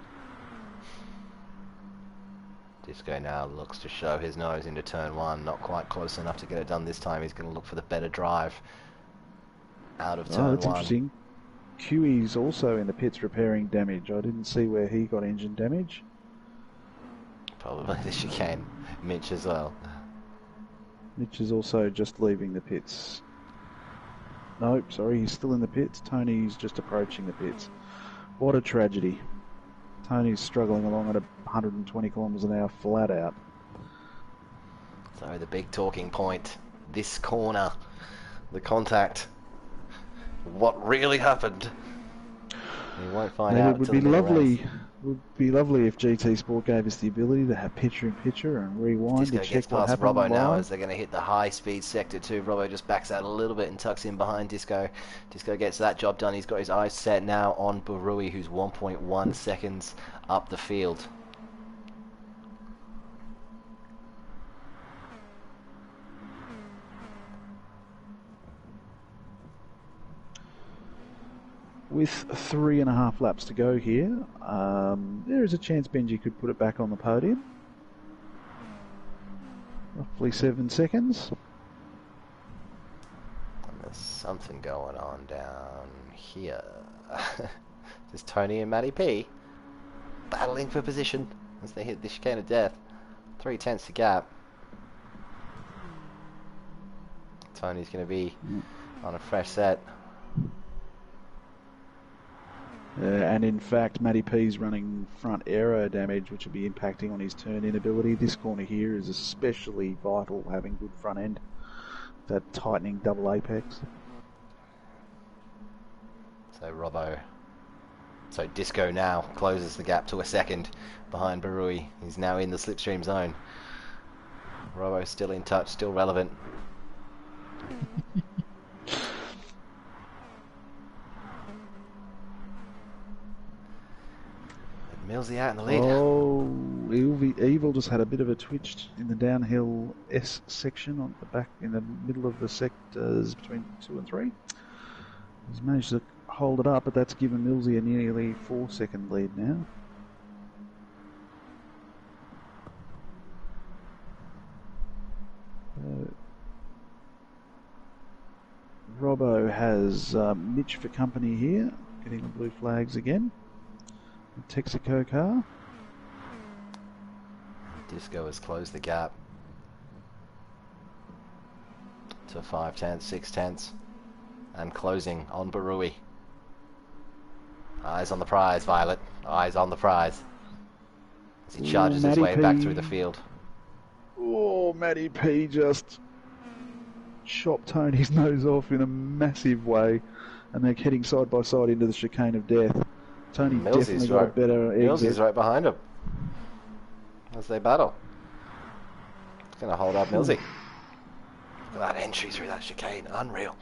Disco now looks to show his nose into turn 1. Not quite close enough to get it done this time. He's going to look for the better drive out of turn 1. That's interesting. QE's also in the pits repairing damage. I didn't see where he got engine damage. Probably the chicane. Mitch as well. Mitch is also just leaving the pits. Nope, sorry, he's still in the pits. Tony's just approaching the pits. What a tragedy. Tony's struggling along at 120 kilometres an hour flat out. So the big talking point, this corner, the contact, what really happened. We won't find out. It would be lovely if GT Sport gave us the ability to have picture-in-picture and rewind Disco to check gets what past happened Robbo now live. as they're going to hit the high-speed sector 2. Robbo just backs out a little bit and tucks in behind Disco. Disco gets that job done. He's got his eyes set now on Barui, who's 1.1 seconds up the field. With 3.5 laps to go here, there is a chance Benji could put it back on the podium. Roughly 7 seconds. And there's something going on down here. There's Tony and Matty P battling for position as they hit the chicane of death. 3/10 to gap. Tony's going to be on a fresh set. And in fact, Matty P's running front aero damage, which will be impacting on his turn inability. This corner here is especially vital, having good front end. That tightening double apex. So Disco now closes the gap to a second behind Barui. He's now in the slipstream zone. Robbo's still in touch, still relevant. Millsy out in the lead. Oh, Evil just had a bit of a twitch in the downhill S section on the back, in the middle of the sectors between 2 and 3. He's managed to hold it up, but that's given Millsy a nearly 4-second lead now. Robbo has Mitch for company here, getting the blue flags again. The Texaco car. Disco has closed the gap to 5/10, 6/10, and closing on Barui. Eyes on the prize, Violet. Eyes on the prize. As he charges his Matty way P. back through the field. Oh, Matty P just chopped Tony's nose off in a massive way, and they're heading side by side into the chicane of death. Tony definitely got a better exit. Millsy's right behind him as they battle. He's going to hold up Millsy. That entry through that chicane, unreal.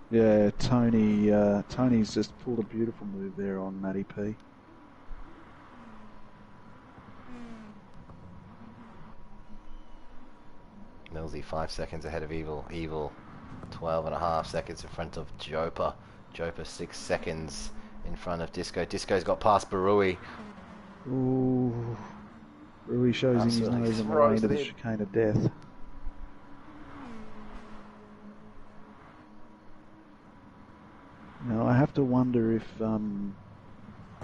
Yeah, Tony's just pulled a beautiful move there on Matty P. Millsy 5 seconds ahead of Evil. Evil 12.5 seconds in front of Jopa. Jopa 6 seconds in front of Disco. Disco's got past Barui. Ooh, Barui shows him his nose on the way into the chicane of death. Now I have to wonder if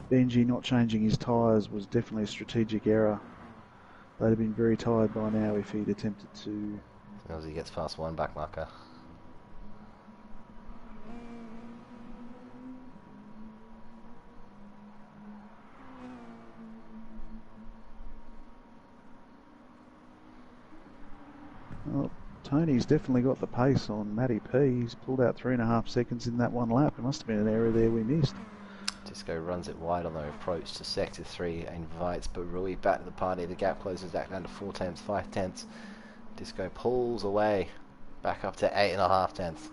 Benji not changing his tyres was definitely a strategic error. They'd have been very tired by now if he'd attempted to. As he gets past one back marker. Well, Tony's definitely got the pace on Matty P. He's pulled out 3.5 seconds in that one lap. There must have been an error there we missed. Disco runs it wide on the approach to sector 3, invites Barui back to the party. The gap closes back down to 4 tenths, 5 tenths. Disco pulls away, back up to 8.5 tenths.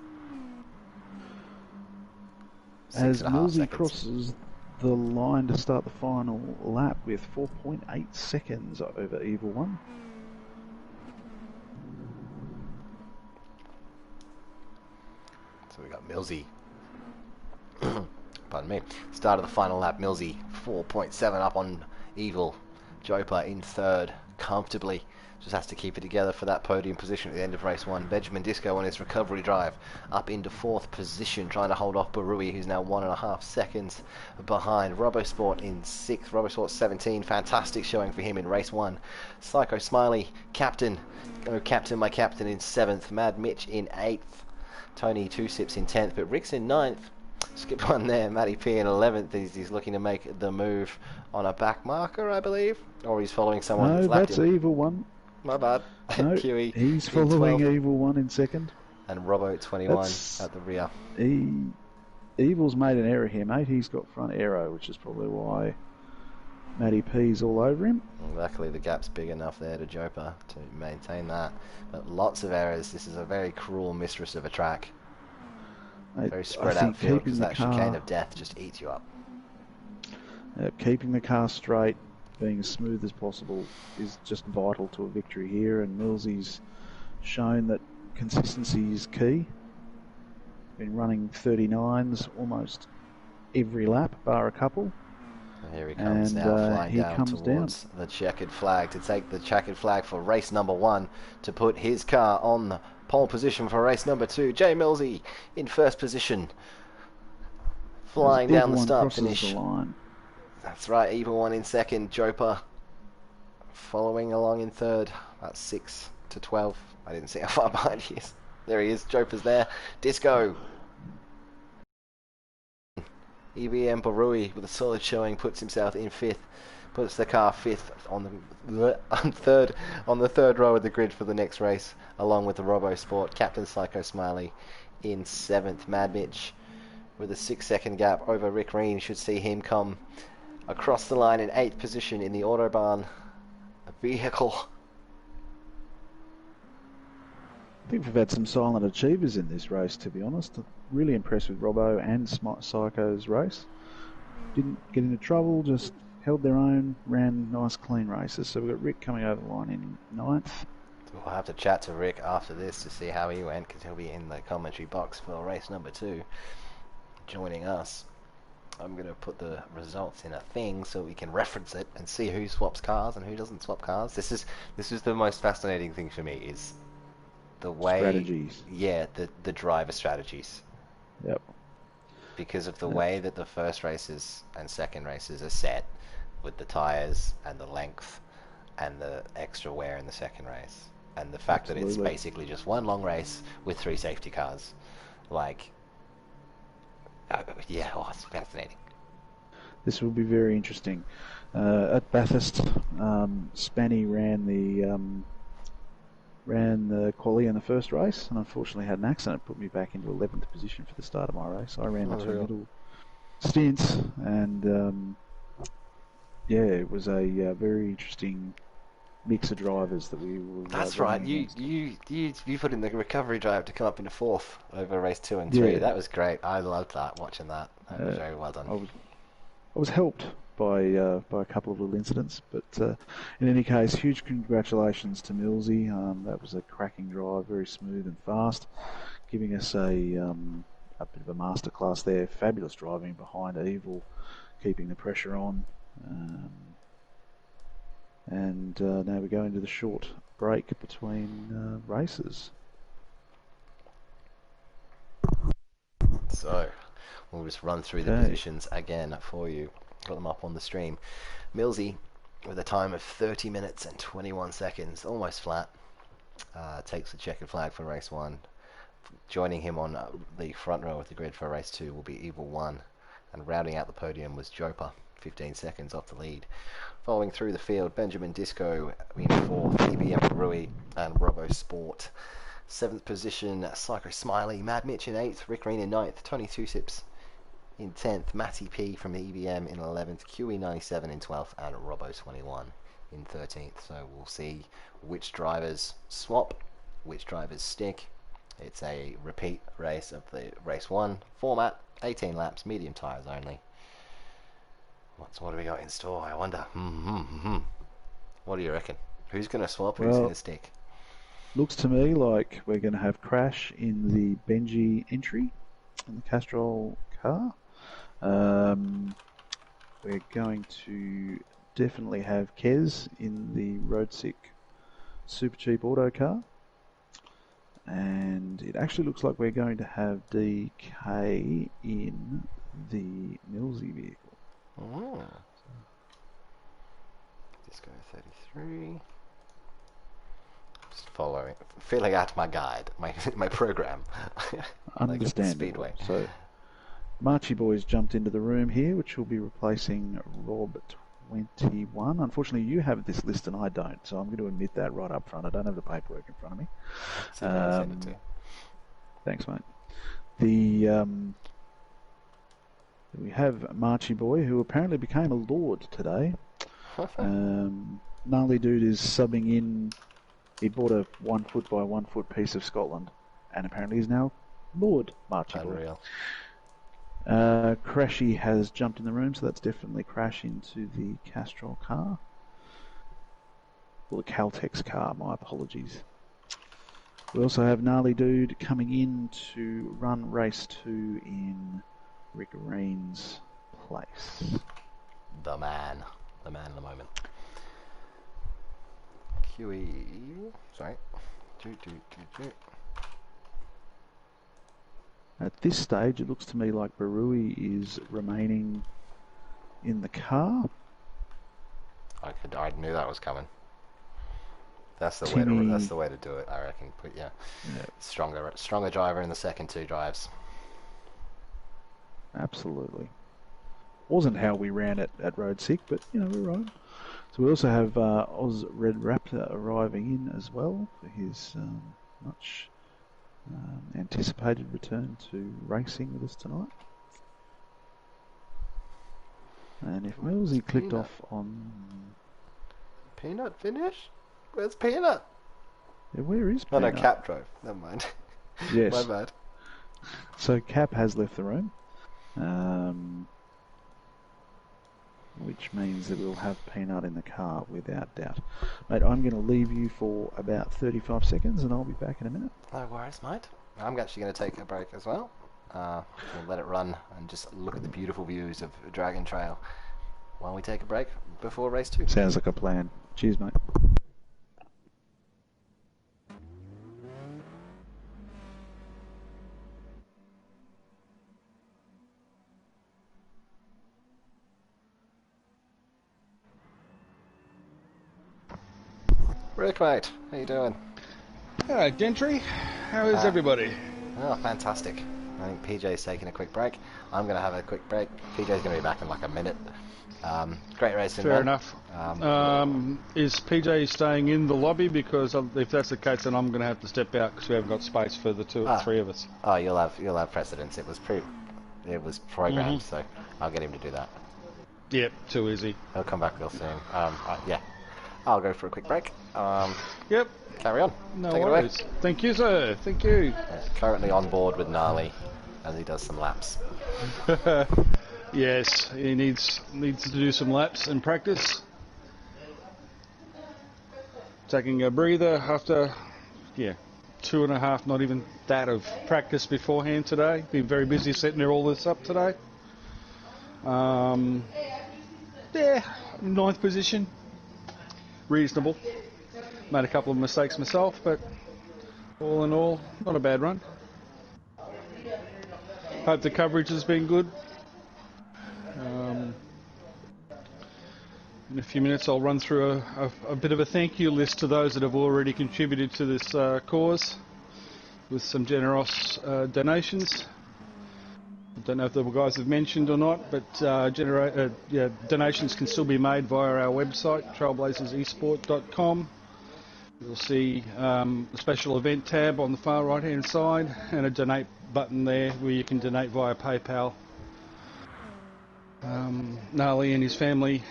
As Millsy crosses the line to start the final lap with 4.8 seconds over Evil One. So we got Millsy. Pardon me. Start of the final lap, Millsy 4.7 up on Evil. Jopa in third, comfortably. Just has to keep it together for that podium position at the end of race 1. Benjamin Disco on his recovery drive, up into 4th position, trying to hold off Barui, who's now 1.5 seconds behind. Robosport in 6th, Robosport 17, fantastic showing for him in race 1. Psycho Smiley, captain, my captain in 7th. Mad Mitch in 8th. Tony 2 sips in 10th, but Rick's in 9th. Skip one there, Matty P in 11th. He's looking to make the move on a back marker, I believe. Or he's following someone No, that's that's Evil One. My bad. No, QE he's following 12th. Evil One in 2nd. And Robbo 21 at the rear. Evil's made an error here, mate. He's got front aero, which is probably why Matty P's all over him. Luckily, the gap's big enough there to Jopa to maintain that. But lots of errors. This is a very cruel mistress of a track. Very spread out field because that chicane of death just eats you up. Keeping the car straight, being as smooth as possible is just vital to a victory here, and Millsy's shown that consistency is key. Been running 39s almost every lap, bar a couple. And here he comes now, flying down towards the checkered flag, to take the checkered flag for race number 1, to put his car on the pole position for race number 2. Jay Millsy in 1st position, flying down the start finish. That's right, Evil One in 2nd, Jopa following along in 3rd, about 6 to 12. I didn't see how far behind he is. There he is, Jopa's there. Disco. EBM Barui with a solid showing puts himself in 5th, puts the car 5th on the third row of the grid for the next race, along with the Robosport. Captain Psycho Smiley in 7th. Mad Mitch with a 6-second gap over Rick Reen should see him come across the line in 8th position in the Autobahn vehicle. I think we've had some silent achievers in this race, to be honest. Really impressed with Robbo and Psycho's race. Didn't get into trouble, just held their own, ran nice clean races. So we've got Rick coming over the line in 9th. We'll have to chat to Rick after this to see how he went, because he'll be in the commentary box for race number 2, joining us. I'm going to put the results in a thing so we can reference it and see who swaps cars and who doesn't swap cars. This is the most fascinating thing for me, is the way strategies. Yeah, the driver strategies. Yep. Because of the way that the first races and second races are set, with the tyres and the length and the extra wear in the second race, and the fact that it's basically just one long race with 3 safety cars. Like, yeah, it's fascinating. this will be very interesting. At Bathurst, Spanny ran the quali in the first race, and unfortunately had an accident, put me back into 11th position for the start of my race. I ran the two middle stints, and it was a very interesting mix of drivers that we were. That's right. You put in the recovery drive to come up into 4th over race 2 and 3. That was great. I loved that. Watching that. That was very well done. I was helped by a couple of little incidents, but in any case, huge congratulations to Millsy. That was a cracking drive, very smooth and fast, giving us a bit of a masterclass there. Fabulous driving behind Evil, keeping the pressure on. And now we go into the short break between races. So, we'll just run through the positions again for you. Got them up on the stream. Millsy, with a time of 30 minutes and 21 seconds, almost flat, takes the checkered flag for race 1. Joining him on the front row of the grid for race 2 will be Evil 1. And rounding out the podium was Joper, 15 seconds off the lead. Following through the field, Benjamin Disco in 4th, EBM Rui and Robo Sport. 7th position, Psycho Smiley, Mad Mitch in 8th, Rick Green in 9th, Tony Two Sips in 10th, Matty P from EBM in 11th, QE97 in 12th, and Robo 21 in 13th. So we'll see which drivers swap, which drivers stick. It's a repeat race of the race 1 format, 18 laps, medium tyres only. What do we got in store? I wonder. What do you reckon? Who's going to swap? Who's going to stick? Looks to me like we're going to have Crash in the Benji entry in the Castrol car. We're going to definitely have Kez in the Road Sick Super Cheap Auto car. And it actually looks like we're going to have DK in the Millsy vehicle. Oh. Disco 33. Just filling out my guide, my program. Understandable. So, Marchie Boy's jumped into the room here, which will be replacing Rob 21. Unfortunately, you have this list and I don't, so I'm going to admit that right up front. I don't have the paperwork in front of me. Send it to you. Thanks, mate. We have Marchie Boy, who apparently became a lord today. Gnarly Dude is subbing in. He bought a 1 foot by 1 foot piece of Scotland, and apparently is now Lord Marchie Unreal. Boy. Crashy has jumped in the room, so that's definitely Crash into the Castrol car. Or the Caltex car, my apologies. We also have Gnarly Dude coming in to run race 2 in Rick Green's place. The man of the moment. QE. Sorry. At this stage, it looks to me like Barui is remaining in the car. I knew that was coming. That's the way to do it, I reckon. But yeah. Stronger driver in the second 2 drives. Absolutely. Wasn't how we ran it at Road Sick, but we're right. So we also have Oz Red Raptor arriving in as well for his much anticipated return to racing with us tonight. And if Millsy clicked off on... Peanut finish? Where's Peanut? Yeah, where is Peanut? Oh no, Cap drove. Never mind. Yes. My bad. So Cap has left the room. Which means that we'll have Peanut in the car without doubt. Mate, I'm going to leave you for about 35 seconds and I'll be back in a minute. No worries, mate. I'm actually going to take a break as well. We'll let it run and just look at the beautiful views of Dragon Trail while we take a break before race 2. Sounds like a plan. Cheers, mate. Rick, mate, how you doing? Hello, Gentry. How is everybody? Oh, fantastic. I think PJ's taking a quick break. I'm going to have a quick break. PJ's going to be back in like a minute. Great racing, Fair man. enough. Is PJ staying in the lobby? Because if that's the case, then I'm going to have to step out because we haven't got space for the three of us. Oh, you'll have precedence. It was programmed, so I'll get him to do that. Yep, too easy. He'll come back real soon. Yeah, I'll go for a quick break. Yep. Carry on. No Take worries. it away. Thank you, sir. Thank you. Currently on board with Narly as he does some laps. Yes, he needs to do some laps and practice. Taking a breather after, 2.5, not even that, of practice beforehand today. Been very busy setting all this up today. Ninth position. Reasonable. Made a couple of mistakes myself, but all in all, not a bad run. Hope the coverage has been good. In a few minutes I'll run through a bit of a thank you list to those that have already contributed to this cause with some generous donations. I don't know if the guys have mentioned or not, but donations can still be made via our website, trailblazeresport.com. You'll see a special event tab on the far right hand side and a donate button there where you can donate via PayPal. Narly and his family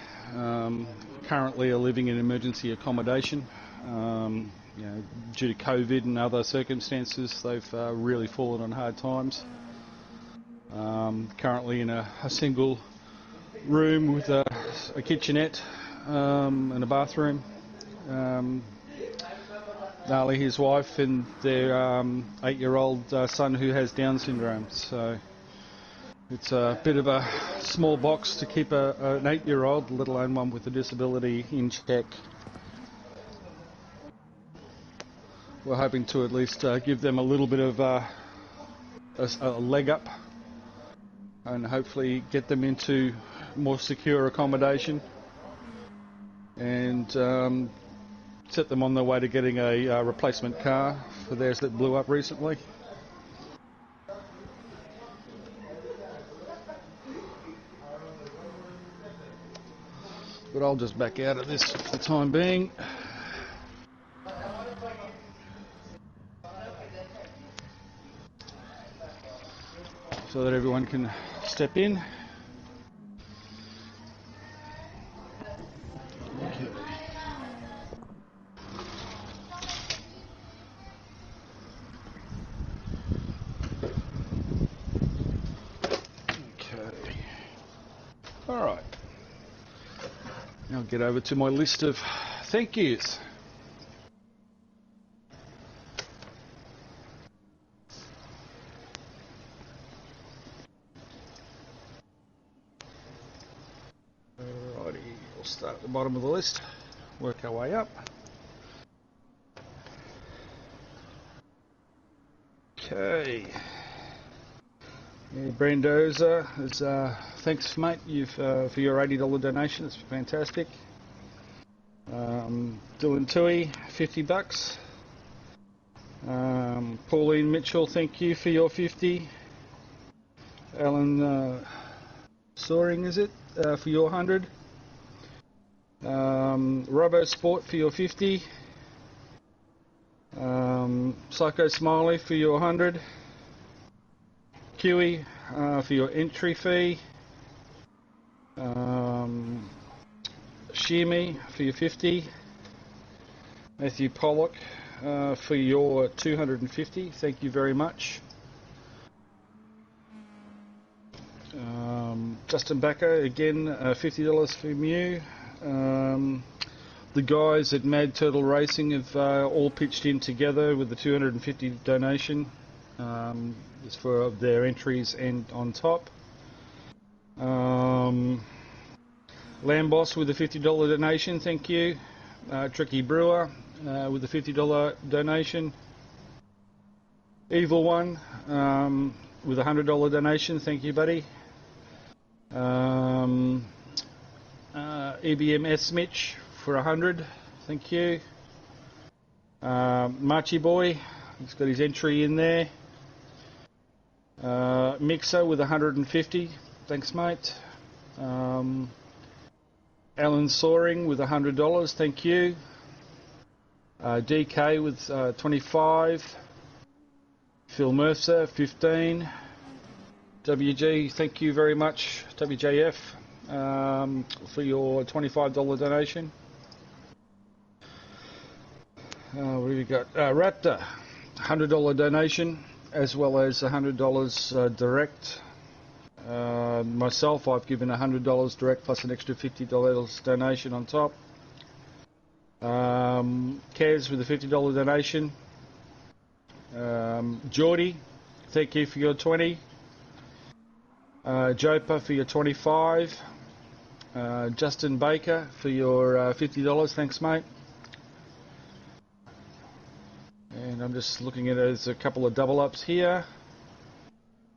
currently are living in emergency accommodation. Due to COVID and other circumstances, they've really fallen on hard times. Currently in a single room with a kitchenette and a bathroom. Narly, his wife, and their 8-year-old son who has Down syndrome. So it's a bit of a small box to keep an 8-year-old, let alone one with a disability, in check. We're hoping to at least give them a little bit of a leg up and hopefully get them into more secure accommodation and set them on their way to getting a replacement car for theirs that blew up recently. But I'll just back out of this for the time being. So that everyone can step in. Okay. All right. Now I'll get over to my list of thank yous. Alrighty, we'll start at the bottom of the list, work our way up. Okay. Yeah, Brandoza, thanks mate, for your $80 donation, it's fantastic. Dylan Tui, $50. Pauline Mitchell, thank you for your 50. Alan Soaring, is it, for your 100. Robo Sport for your 50. Psycho Smiley for your 100. Kiwi for your entry fee. Shimi for your 50. Matthew Pollock for your 250. Thank you very much. Justin Backer, again, $50 from you. The guys at Mad Turtle Racing have all pitched in together with the 250 donation. It's for their entries and on top. Lamboss with a $50 donation, thank you. Tricky Brewer with a $50 donation. Evil One with a $100 donation, thank you, buddy. EBMS Mitch for 100, thank you. Marchie Boy, he's got his entry in there. Mixer with 150. Thanks, mate. Alan Soaring with $100. Thank you. DK with 25. Phil Mercer, 15. WG, thank you very much, WJF, for your $25 donation. What have we got? Raptor, $100 donation, as well as $100 direct. Myself, I've given $100 direct plus an extra $50 donation on top. Kez with a $50 donation. Geordie, thank you for your 20. Jopa for your 25. Justin Baker for your $50. Thanks, mate. And I'm just looking at it, there's a couple of double ups here.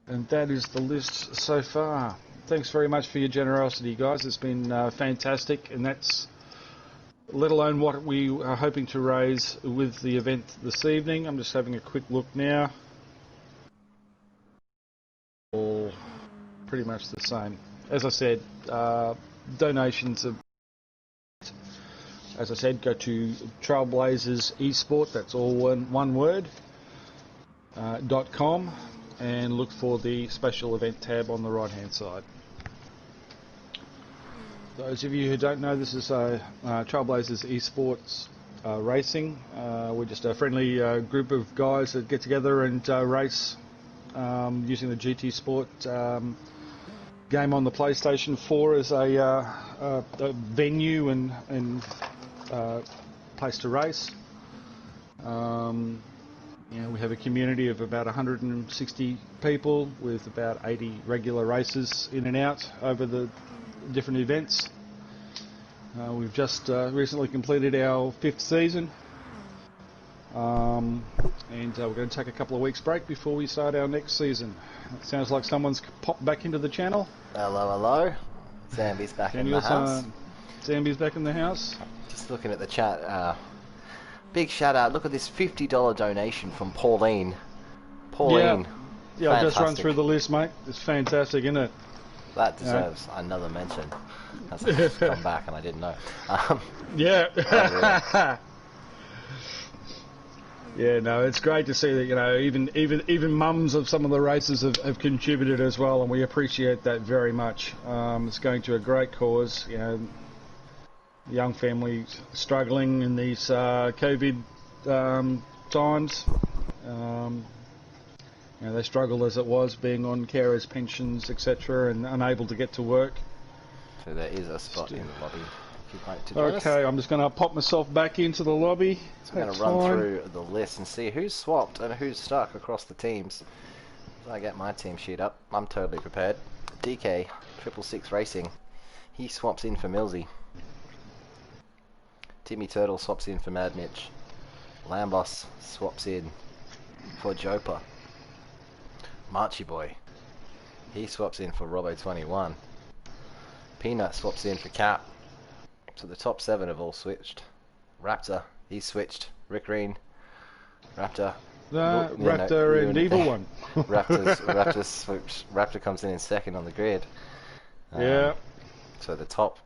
And that is the list so far. Thanks very much for your generosity, guys. It's been fantastic, and that's let alone what we are hoping to raise with the event this evening. I'm just having a quick look now. All pretty much the same. As I said, donations are, as I said, go to Trailblazers Esport, that's all one word, .com, and look for the special event tab on the right hand side. Those of you who don't know, this is Trailblazers Esports Racing. We're just a friendly group of guys that get together and race using the GT Sport game on the PlayStation 4 as a venue and place to race. We have a community of about 160 people with about 80 regular races in and out over the different events. We've just recently completed our 5th season, and we're going to take a couple of weeks break before we start our next season. It sounds like someone's popped back into the channel. Hello, hello. Zambi's back in the house. Zambi's back in the house. Just looking at the chat. Big shout out. Look at this $50 donation from Pauline. Pauline. Yeah, I've just run through the list, mate. It's fantastic, isn't it? That deserves another mention. That's just come back and I didn't know. Yeah. Yeah, no, it's great to see that, even mums of some of the races have contributed as well, and we appreciate that very much. It's going to a great cause, young families struggling in these COVID times. They struggle as it was, being on carers' pensions, etc., and unable to get to work. So there is a spot in the lobby if you'd like to join us. Okay, I'm just going to pop myself back into the lobby. So I'm going to run through the list and see who's swapped and who's stuck across the teams. As I get my team sheet up, I'm totally prepared. DK, 666 Racing, he swaps in for Millsy. Timmy Turtle swaps in for Mad Mitch. Lambos swaps in for Jopa. Marchy Boy, he swaps in for Robo21. Peanut swaps in for Cap. So the top 7 have all switched. Raptor, he's switched. Rick Green, Raptor. Raptor and Evil One. Raptor switched. Raptor comes in second on the grid. Yeah. So the top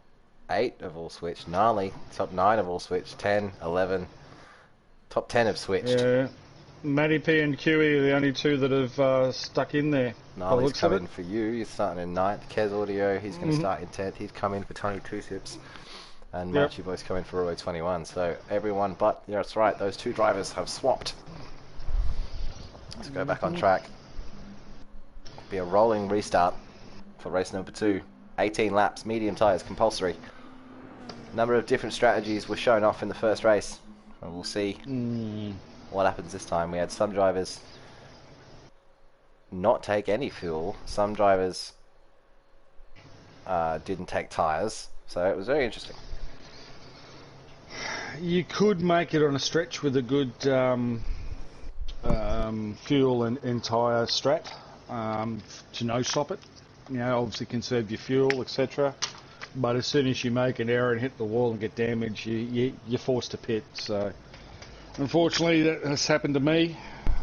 8 have all switched. Narly, top 9 have all switched. 10, 11. Top 10 have switched. Yeah. Matty P and QE are the only 2 that have stuck in there. Narly's coming for you. He's starting in 9th. Kez Audio, he's going to start in 10th. He's come in for Tony Two Sips. And Marchy Boy's coming for Robo 21. So everyone but, yeah, that's right, those 2 drivers have swapped. Let's go back on track. Be a rolling restart for race number 2. 18 laps, medium tyres, compulsory. A number of different strategies were shown off in the first race. And we'll see what happens this time. We had some drivers not take any fuel. Some drivers didn't take tyres. So it was very interesting. You could make it on a stretch with a good fuel and tyre strat to no-stop it. Obviously conserve your fuel, etc. But as soon as you make an error and hit the wall and get damaged, you're forced to pit. So unfortunately, that has happened to me.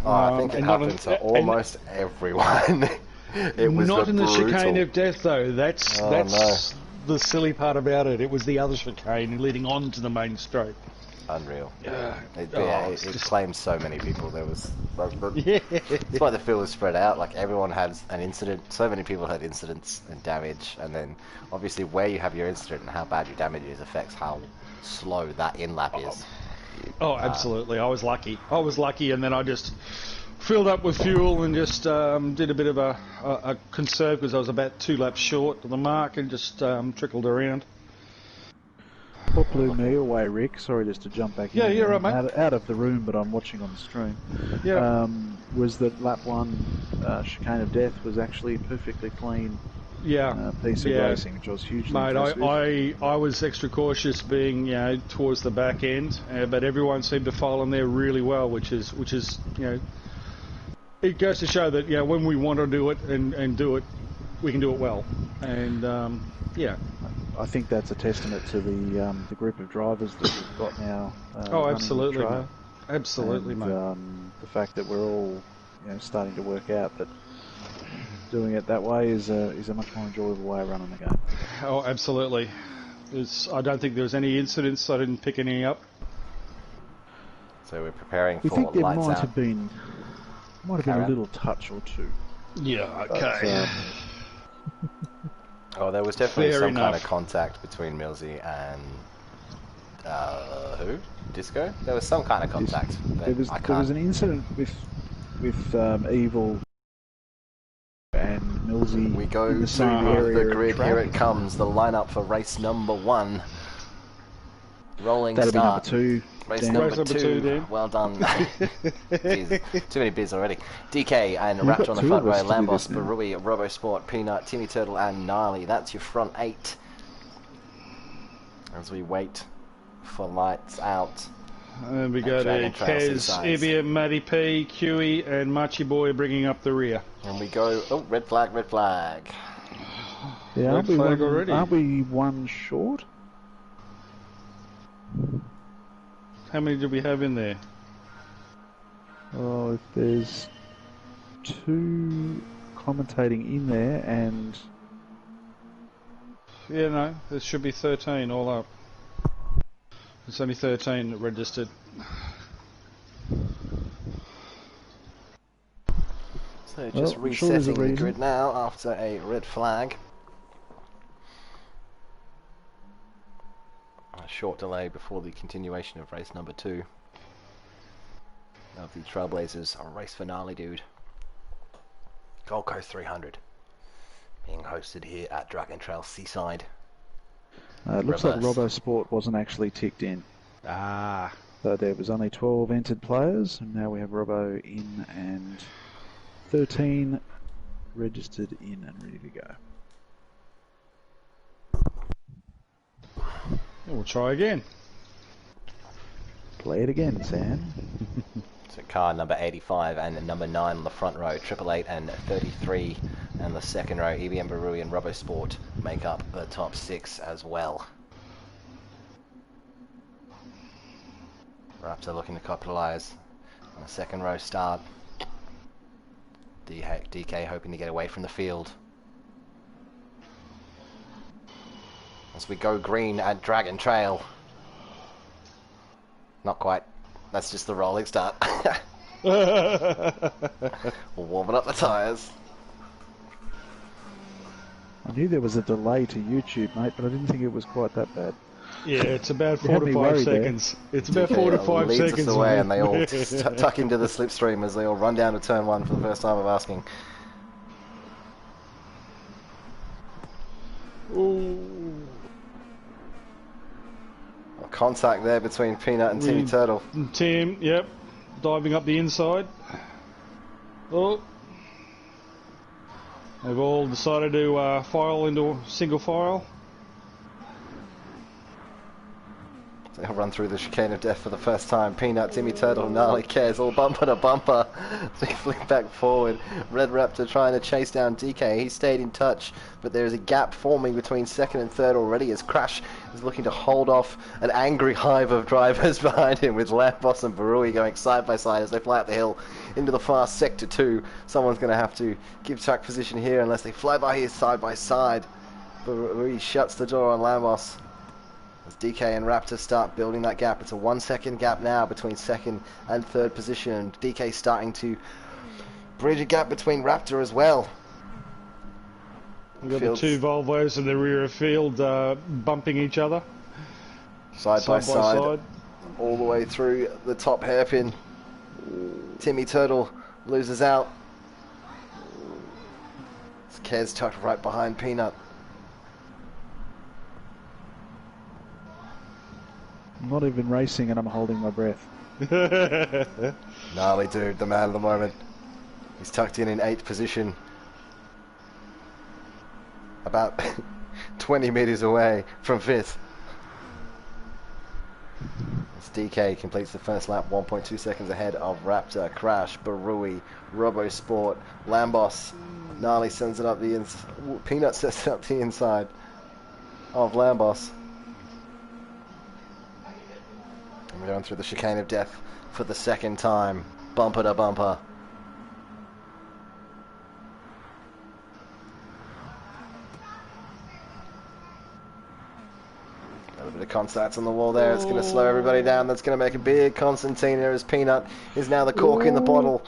Oh, I think it and not happened to in, and almost everyone. It was not in the brutal. chicane of death though. That's Oh, no. the silly part about it. It was the other chicane leading on to the main straight. Unreal. Yeah. It It's just just- claimed so many people. There was. Yeah. It's why the field was spread out. Like everyone had an incident. So many people had incidents and damage, and then obviously where you have your incident and how bad your damage is affects how slow that in lap is. Oh, absolutely. I was lucky, and then I just filled up with fuel and just did a bit of a conserve because I was about 2 laps short of the mark and just trickled around. What blew me away, Rick, sorry just to jump back in. Yeah, you're right, mate. Out of the room, but I'm watching on the stream. Yeah. Was that lap 1 chicane of death was actually a perfectly clean piece of racing, which I was hugely Mate, impressed with. I was extra cautious being towards the back end, but everyone seemed to file in there really well, which is it goes to show that when we want to do it and do it, we can do it well, and I think that's a testament to the group of drivers that we've got now. Oh, absolutely, running the mate. Absolutely, and, mate. the fact that we're all starting to work out that doing it that way is a much more enjoyable way of running the game. Oh, absolutely. I don't think there was any incidents. I didn't pick any up. So we're preparing We for think there lights might out. have been a little touch or two. Yeah. But, Okay. Oh, there was definitely Fair some kind enough. of contact between Millsy and who? Disco? There was some kind of contact. But There was I there was can't. an incident with Evil and Millsy We go in the to same area the of grid. track. Here it comes. The lineup for race number 1. Rolling That'll be start. number 2. Race Dan. number Race number 2. two, Dan. Well done. Jeez, too many beers already. DK and You've wrapped got on the 2 front of row. us to do Lambos, this now. Barui, Robosport, Peanut, Timmy Turtle, and Narly. That's your front 8. As we wait for lights out. And we go to Dragon Trail Kez, Seasides. Ibia, Matty P, Qe, and Machi Boy bringing up the rear. And we go. Oh, red flag, red flag. Yeah, Red flag already. Aren't we 1 short? How many did we have in there? Oh, if there's 2 commentating in there, and Yeah, no, there should be 13 all up. It's only 13 that registered. So just Well, I'm sure there's a resetting the reason. grid now after a red flag. A short delay before the continuation of race number 2 of the Trailblazers, a race finale, dude. Gold Coast 300 being hosted here at Dragon Trail Seaside. it looks like Reverse. Robosport wasn't actually ticked in. Ah. So there was only 12 entered players, and now we have Robo in and 13 registered in and ready to go. We'll try again. Play it again, Sam. So car number 85 and number 9 on the front row, 888 and 33, and the second row, EBM Barui and Robosport make up the top 6 as well. Raptor looking to capitalise on the second row start. DK hoping to get away from the field. As we go green at Dragon Trail. Not quite. That's just the rolling start. Warming up the tyres. I knew there was a delay to YouTube, mate, but I didn't think it was quite that bad. Yeah, it's about You 4 had to me 5 worried there. seconds. It's about DK 4 to 5 leads seconds. us away, man. and they all tuck into the slipstream as they all run down to turn 1 for the first time of asking. Ooh. Contact there between Peanut and Timmy Turtle. Tim, yep, diving up the inside. Oh. They've all decided to file into single file. They'll run through the chicane of death for the first time. Peanut, Timmy Turtle, Narly, Cares, all bumper to bumper. They flick back forward. Red Raptor trying to chase down DK. He stayed in touch, but there is a gap forming between second and third already as Crash is looking to hold off an angry hive of drivers behind him, with Lambos and Barui going side by side as they fly up the hill into the far sector 2. Someone's going to have to give track position here unless they fly by here side by side. Barui shuts the door on Lambos. As DK and Raptor start building that gap. It's a 1 second gap now between second and third position. And DK starting to bridge a gap between Raptor as well. We've got the two Volvos in the rear of field bumping each other. Side by side. All the way through the top hairpin. Timmy Turtle loses out. Kez tucked right behind Peanut. I'm not even racing and I'm holding my breath. Gnarly dude, the man of the moment. He's tucked in 8th position. About 20 metres away from 5th. As DK completes the first lap, 1.2 seconds ahead of Raptor, Crash, Barui, Robo Sport, Lambos. Gnarly sends it up the inside. Peanut sets it up the inside of Lambos. And we're going through the chicane of death for the second time. Bumper to bumper. A little bit of contact on the wall there. It's going to slow everybody down. That's going to make a big concertina as Peanut is now the cork in the bottle.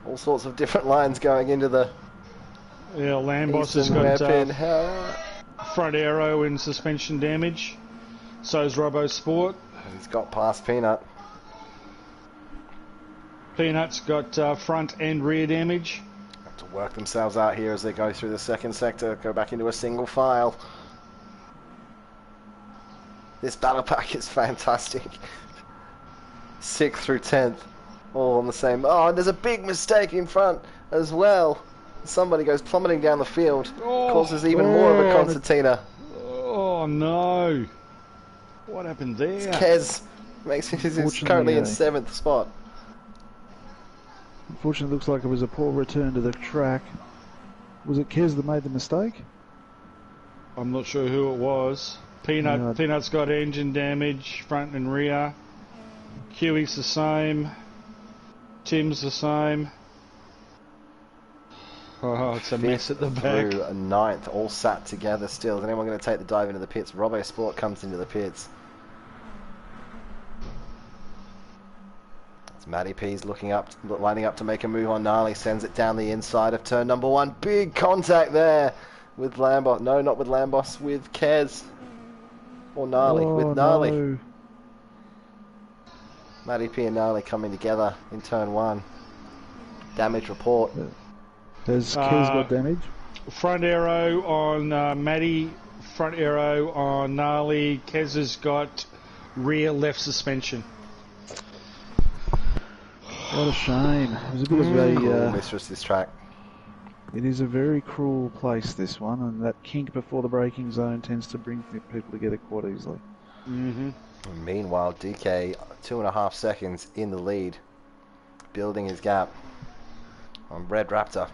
All sorts of different lines going into the Lambos has got front aero and suspension damage. So's Robo Sport. He's got past Peanut. Peanut's got front and rear damage. Have to work themselves out here as they go through the second sector, go back into a single file. This battle pack is fantastic. 6th through 10th, all on the same. Oh, and there's a big mistake in front as well. Somebody goes plummeting down the field, causes even more of a concertina. Oh no! What happened there? Kez is currently in 7th spot. Unfortunately, it looks like it was a poor return to the track. Was it Kez that made the mistake? I'm not sure who it was. Peanut's got engine damage, front and rear. Huey's the same. Tim's the same. Oh, it's a mess at the back. Through a 9th, all sat together still. Is anyone going to take the dive into the pits? Robo Sport comes into the pits. It's Matty P's lining up to make a move on Narly. Sends it down the inside of turn number 1. Big contact there with Lambos. No, not with Lambos, with Kez. Or Narly, with Narly. No. Matty P and Narly coming together in turn 1. Damage report. Has Kez got damage? Front aero on Matty, front aero on Narly. Kez has got rear left suspension. What a shame. It was a bit of a mistress this track. It is a very cruel place, this one, and that kink before the braking zone tends to bring people together quite easily. Meanwhile, DK 2.5 seconds in the lead, building his gap on Red Raptor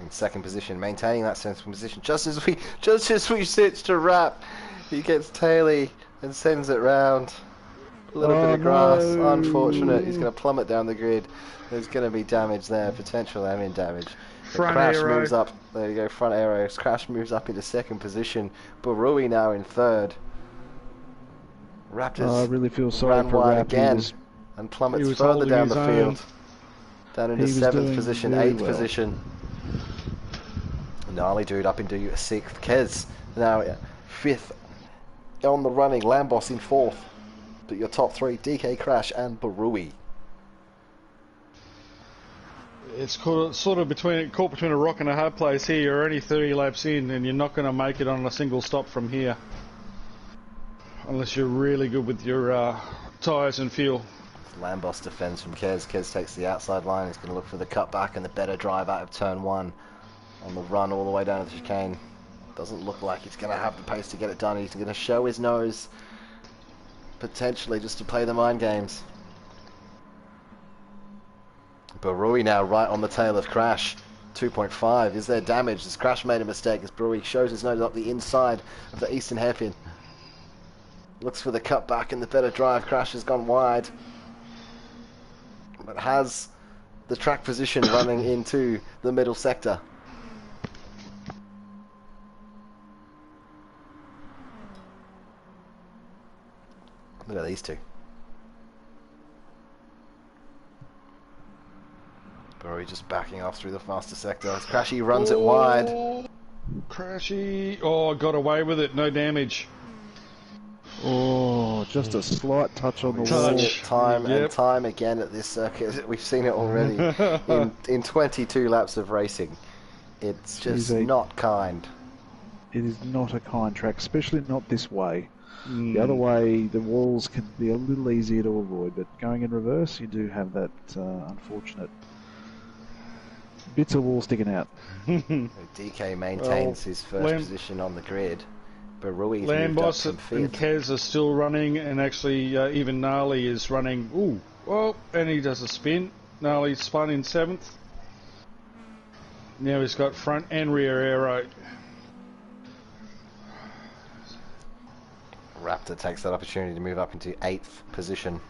in 2nd position, maintaining that second position. Just as we switch to Rap, he gets taily and sends it round. A little bit of grass, unfortunate. He's going to plummet down the grid. There's going to be damage there, potential damage. Crash aero. moves up. There you go, front aero. Crash moves up into 2nd position. Barui now in 3rd. Raptors I really feel sorry ran for wide Rap. again and plummets further down the field. Down into 7th position, 8th position. Gnarly dude up into 6th. Kez now 5th on the running. Lambos in 4th. But your top 3, DK, Crash and Barui. It's caught between a rock and a hard place here. You're only 30 laps in and you're not going to make it on a single stop from here. Unless you're really good with your tyres and fuel. Lambos defends from Kez. Kez takes the outside line. He's going to look for the cutback and the better drive out of turn 1 on the run all the way down to the chicane. Doesn't look like he's going to have the pace to get it done. He's going to show his nose potentially just to play the mind games. Barui now right on the tail of Crash. 2.5. Is there damage? Has Crash made a mistake as Barui shows his nose up the inside of the eastern hairpin? Looks for the cut back and the better drive. Crash has gone wide, but has the track position running into the middle sector. Look at these two. Barui just backing off through the faster sector as Crashy runs it wide. Crashy. Oh, got away with it. No damage. Oh, just a slight touch on the We've wall. seen it time and Yep. time again at this circuit. We've seen it already in 22 laps of racing. It's just not kind. It is not a kind track, especially not this way. The other way, the walls can be a little easier to avoid, but going in reverse, you do have that unfortunate bits of wall sticking out. DK maintains his first position on the grid. Barui's moved up Lambos from and fifth. Kez are still running, and actually even Narly is running. Ooh, well, and he does a spin. Narly spun in 7th. Now he's got front and rear aero. Raptor takes that opportunity to move up into 8th position.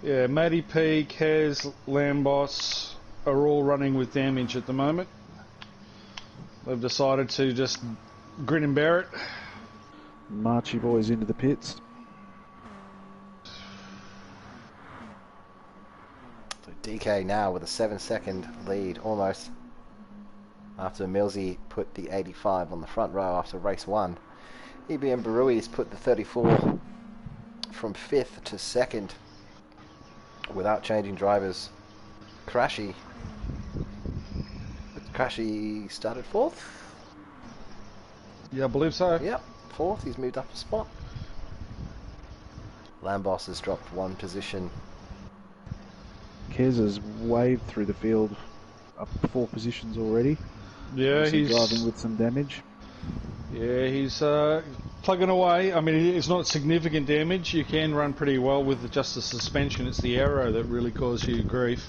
Yeah, Matty P, Kez, Lambos are all running with damage at the moment. They've decided to just grin and bear it. Marchy boys into the pits. So DK now with a 7-second lead almost. After Millsy put the 85 on the front row after race 1. EBM Barui's put the 34 from 5th to 2nd without changing drivers. Crashy started 4th? Yeah, I believe so. Yep, 4th. He's moved up a spot. Lambos has dropped 1 position. Kez has waved through the field up 4 positions already. Yeah, Obviously he's driving with some damage. Yeah, he's plugging away. I mean, it's not significant damage. You can run pretty well with just the suspension. It's the aero that really causes you grief.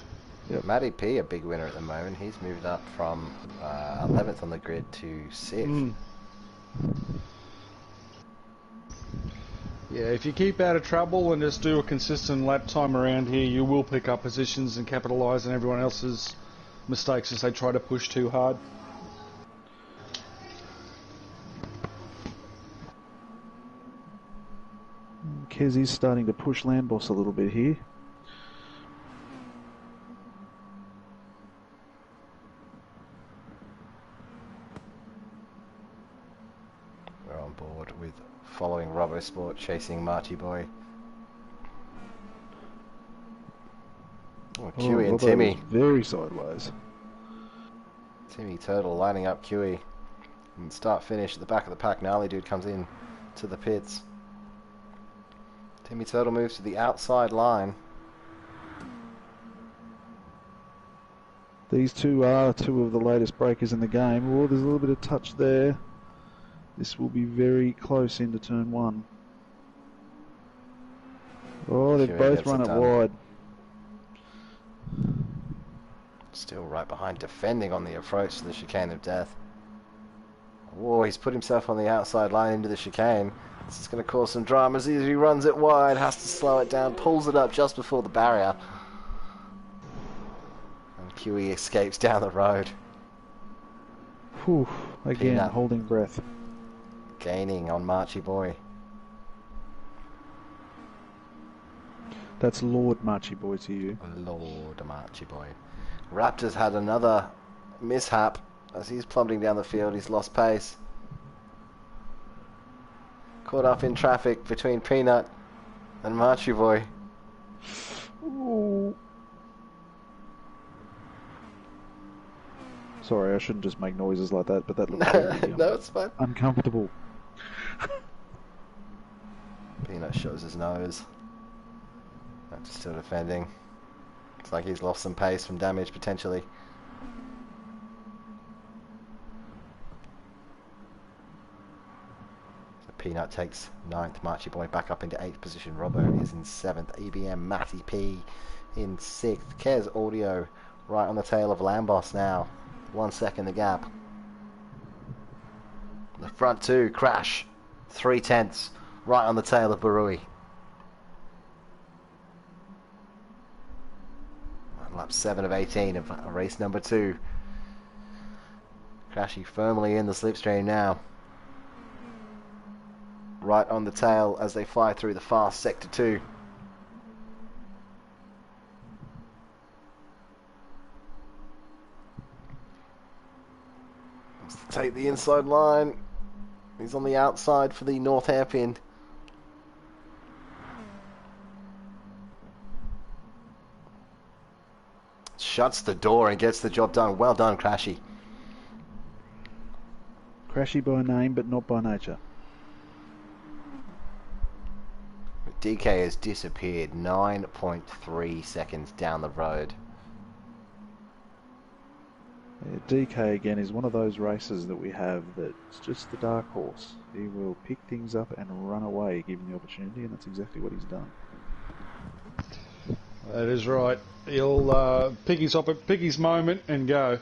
Yep. Matty P, a big winner at the moment. He's moved up from 11th on the grid to 6th. Yeah, if you keep out of trouble and just do a consistent lap time around here, you will pick up positions and capitalise on everyone else's mistakes as they try to push too hard. Kez is starting to push Lambos a little bit here. We're on board with following Robosport, chasing Marty Boy. Oh, Kiwi and Robbo Timmy. is very sideways. Timmy Turtle lining up Kiwi. And start finish at the back of the pack. Narly dude comes in to the pits. Timmy Turtle moves to the outside line. These two are 2 of the latest breakers in the game. Oh, there's a little bit of touch there. This will be very close into turn 1. Oh, they've Kiwi both gets run it it done. wide. Still right behind, defending on the approach to the chicane of death. Whoa, he's put himself on the outside line into the chicane. This is going to cause some drama as he runs it wide, has to slow it down, pulls it up just before the barrier. And QE escapes down the road. Whew, again, Peanut. holding breath. Gaining on Marchy Boy. That's Lord Marchy Boy to you. Lord Marchy Boy. Raptor's had another mishap as he's plummeting down the field. He's lost pace. Caught up in traffic between Peanut and Marchy Boy. Ooh. Sorry, I shouldn't just make noises like that, but that looked really, No, it's fine. uncomfortable. Peanut shows his nose. Raptor's still defending. It's like he's lost some pace from damage potentially. So Peanut takes 9th. Marchie Boy back up into 8th position. Robbo is in 7th. EBM Matty P in 6th. Kez Audio right on the tail of Lambos now. 1 second the gap. The front two, Crash. 3/10 right on the tail of Barui. Lap 7 of 18 of race number 2. Crashy firmly in the slipstream now. Right on the tail as they fly through the fast sector 2. Wants to take the inside line. He's on the outside for the north hairpin. Shuts the door and gets the job done. Well done, Crashy. Crashy by name, but not by nature. DK has disappeared 9.3 seconds down the road. Yeah, DK again is one of those races that we have that's just the dark horse. He will pick things up and run away given the opportunity, and that's exactly what he's done. That is right. He'll pick his moment and go.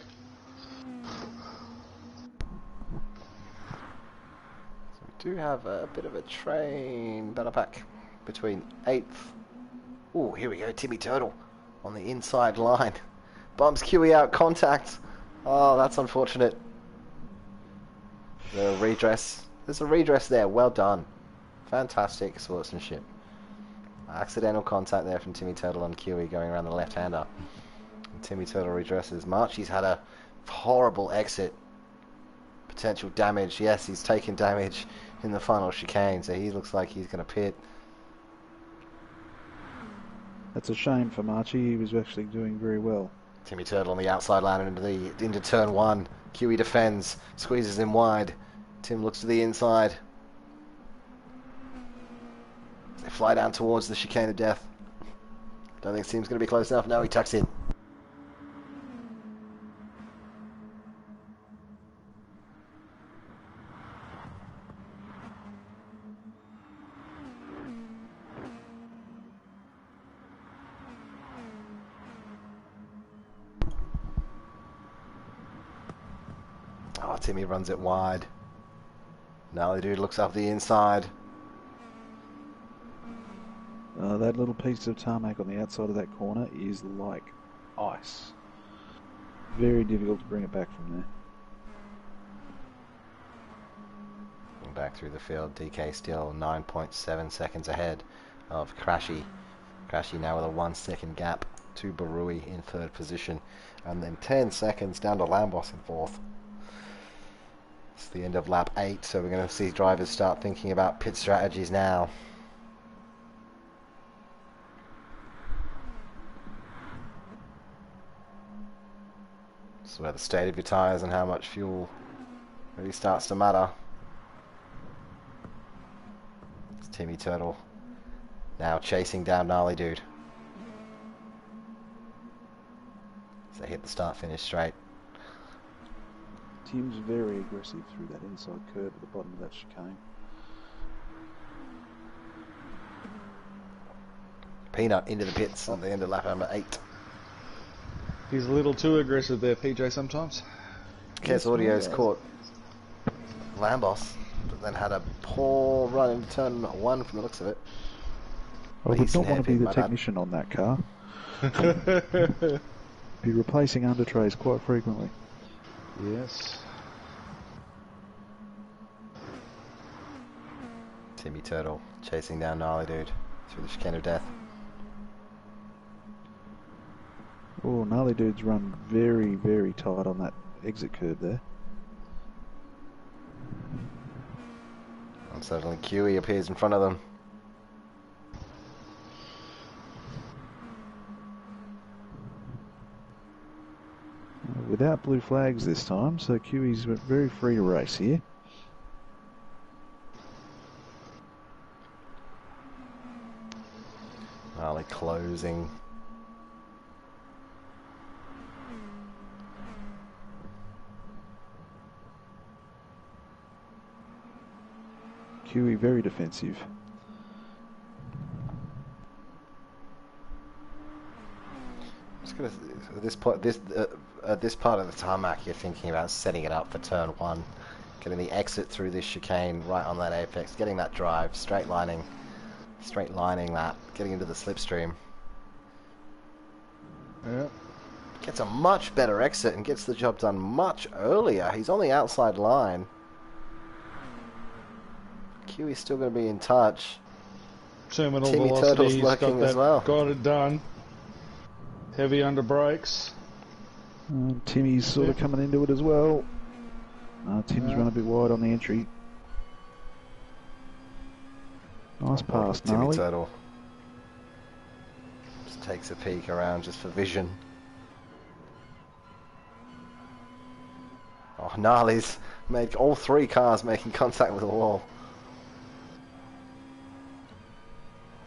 So we do have a bit of a train battle pack between 8th. Oh, here we go. Timmy Turtle on the inside line. Bumps QE out contact. Oh, that's unfortunate. There's a redress. There's a redress there. Well done. Fantastic sportsmanship. Accidental contact there from Timmy Turtle on QE going around the left-hander. And Timmy Turtle redresses. Marchie's had a horrible exit. Potential damage. Yes, he's taken damage in the final chicane, so he looks like he's going to pit. That's a shame for Marchie. He was actually doing very well. Timmy Turtle on the outside line into turn 1. QE defends, squeezes him wide. Tim looks to the inside. They fly down towards the chicane of death. Don't think Tim's going to be close enough. No, he tucks in. Oh, Timmy runs it wide. Narly dude looks up the inside. That little piece of tarmac on the outside of that corner is like ice. Very difficult to bring it back from there. Back through the field, DK still 9.7 seconds ahead of Crashy. Crashy now with a 1 second gap to Barui in 3rd position. And then 10 seconds down to Lambos in 4th. It's the end of lap 8, so we're going to see drivers start thinking about pit strategies now. This is where the state of your tyres and how much fuel really starts to matter. It's Timmy Turtle now chasing down Gnarly Dude. So they hit the start-finish straight. Tim's very aggressive through that inside curve at the bottom of that chicane. Peanut into the pits at the end of lap number 8. He's a little too aggressive there, PJ, sometimes. Kes Audio's caught Lambos, but then had a poor run into turn 1 from the looks of it. I would not want to be the technician on that car. Be replacing under trays quite frequently. Yes. Timmy Turtle chasing down Gnarly Dude through the chicane of death. Oh, Gnarly Dude's run very, very tight on that exit curve there. And suddenly QE appears in front of them. Without blue flags this time, so QE's very free to race here. Gnarly closing. Huey very defensive. Just gonna, at this part of the tarmac, you're thinking about setting it up for turn 1, getting the exit through this chicane right on that apex, getting that drive, straight lining that, getting into the slipstream. Yeah. Gets a much better exit and gets the job done much earlier. He's on the outside line. Kiwi's still going to be in touch. Terminal Timmy velocity, Turtle's he's lurking got that, as well. got it done. Heavy under brakes. Timmy's sort of coming into it as well. Tim's run a bit wide on the entry. Nice pass, Timmy Narly. Turtle. Just takes a peek around just for vision. Oh, Narly's made all 3 cars making contact with the wall.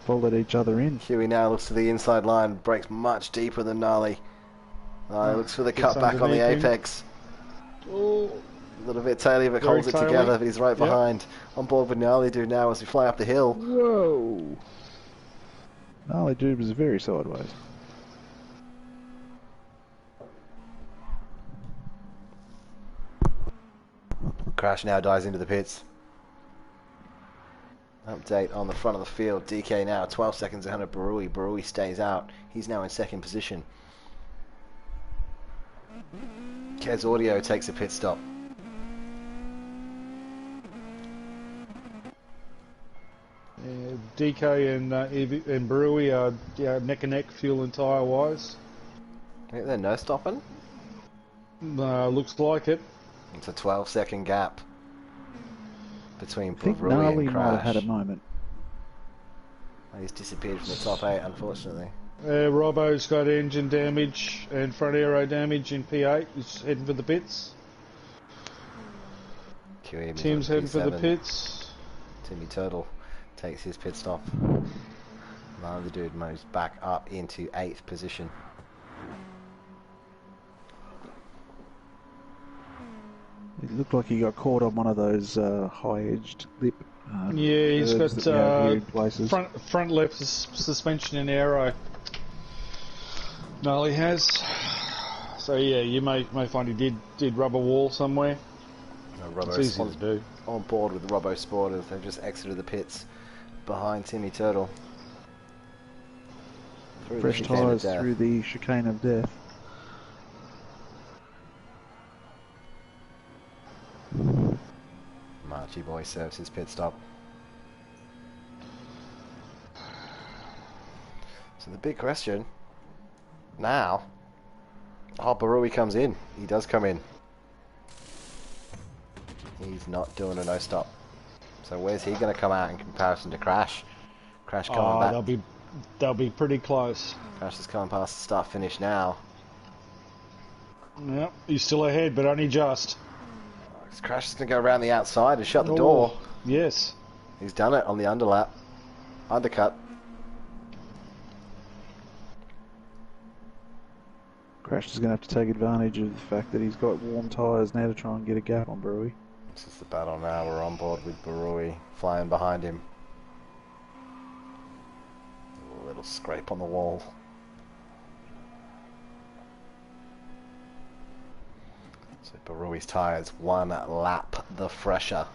Followed each other in. Huey now looks to the inside line, breaks much deeper than Narly. He looks for the cut back on the apex. Oh. A little bit taily, but Very holds it taily. together, but he's right behind. On board with Narly do now as we fly up the hill. Whoa! Narly dude was very sideways. Crash now dives into the pits. Update on the front of the field. DK now 12 seconds ahead of Barui. Barui stays out. He's now in 2nd position. Kez Audio takes a pit stop. DK and Brewery are neck and neck, fuel and tyre wise. I think they're no stopping. Looks like it. It's a 12-second gap between I think Barui Narly and might have Crash. had a moment. He's disappeared from the top 8, unfortunately. Robbo's got engine damage and front aero damage in P8. He's heading for the pits. QE Tim's heading for the P7. pits. Timmy Turtle takes his pit stop. Now the dude moves back up into 8th position. It looked like he got caught on one of those high-edged lip. Yeah, he's got that we have here in places. front left suspension and aero. Narly has. So yeah, you may find he did rubber wall somewhere. It's easy to do. On board with the Robbo Sporters. They've just exited the pits behind Timmy Turtle. Through Fresh the chicane of tyres death. through the chicane of death. Marchie Boy serves his pit stop. So the big question now, Barui comes in. He does come in. He's not doing a no stop. So where's he going to come out in comparison to Crash? Crash coming back. They'll be pretty close. Crash is coming past the start finish now. Yep, he's still ahead, but only just. Crash is going to go around the outside and shut the door. Yes. He's done it on the underlap. Undercut. Crash is going to have to take advantage of the fact that he's got warm tyres now to try and get a gap on Brewery. This is the battle now. We're on board with Barui flying behind him. A little scrape on the wall. So Barui's tyres 1 lap the fresher.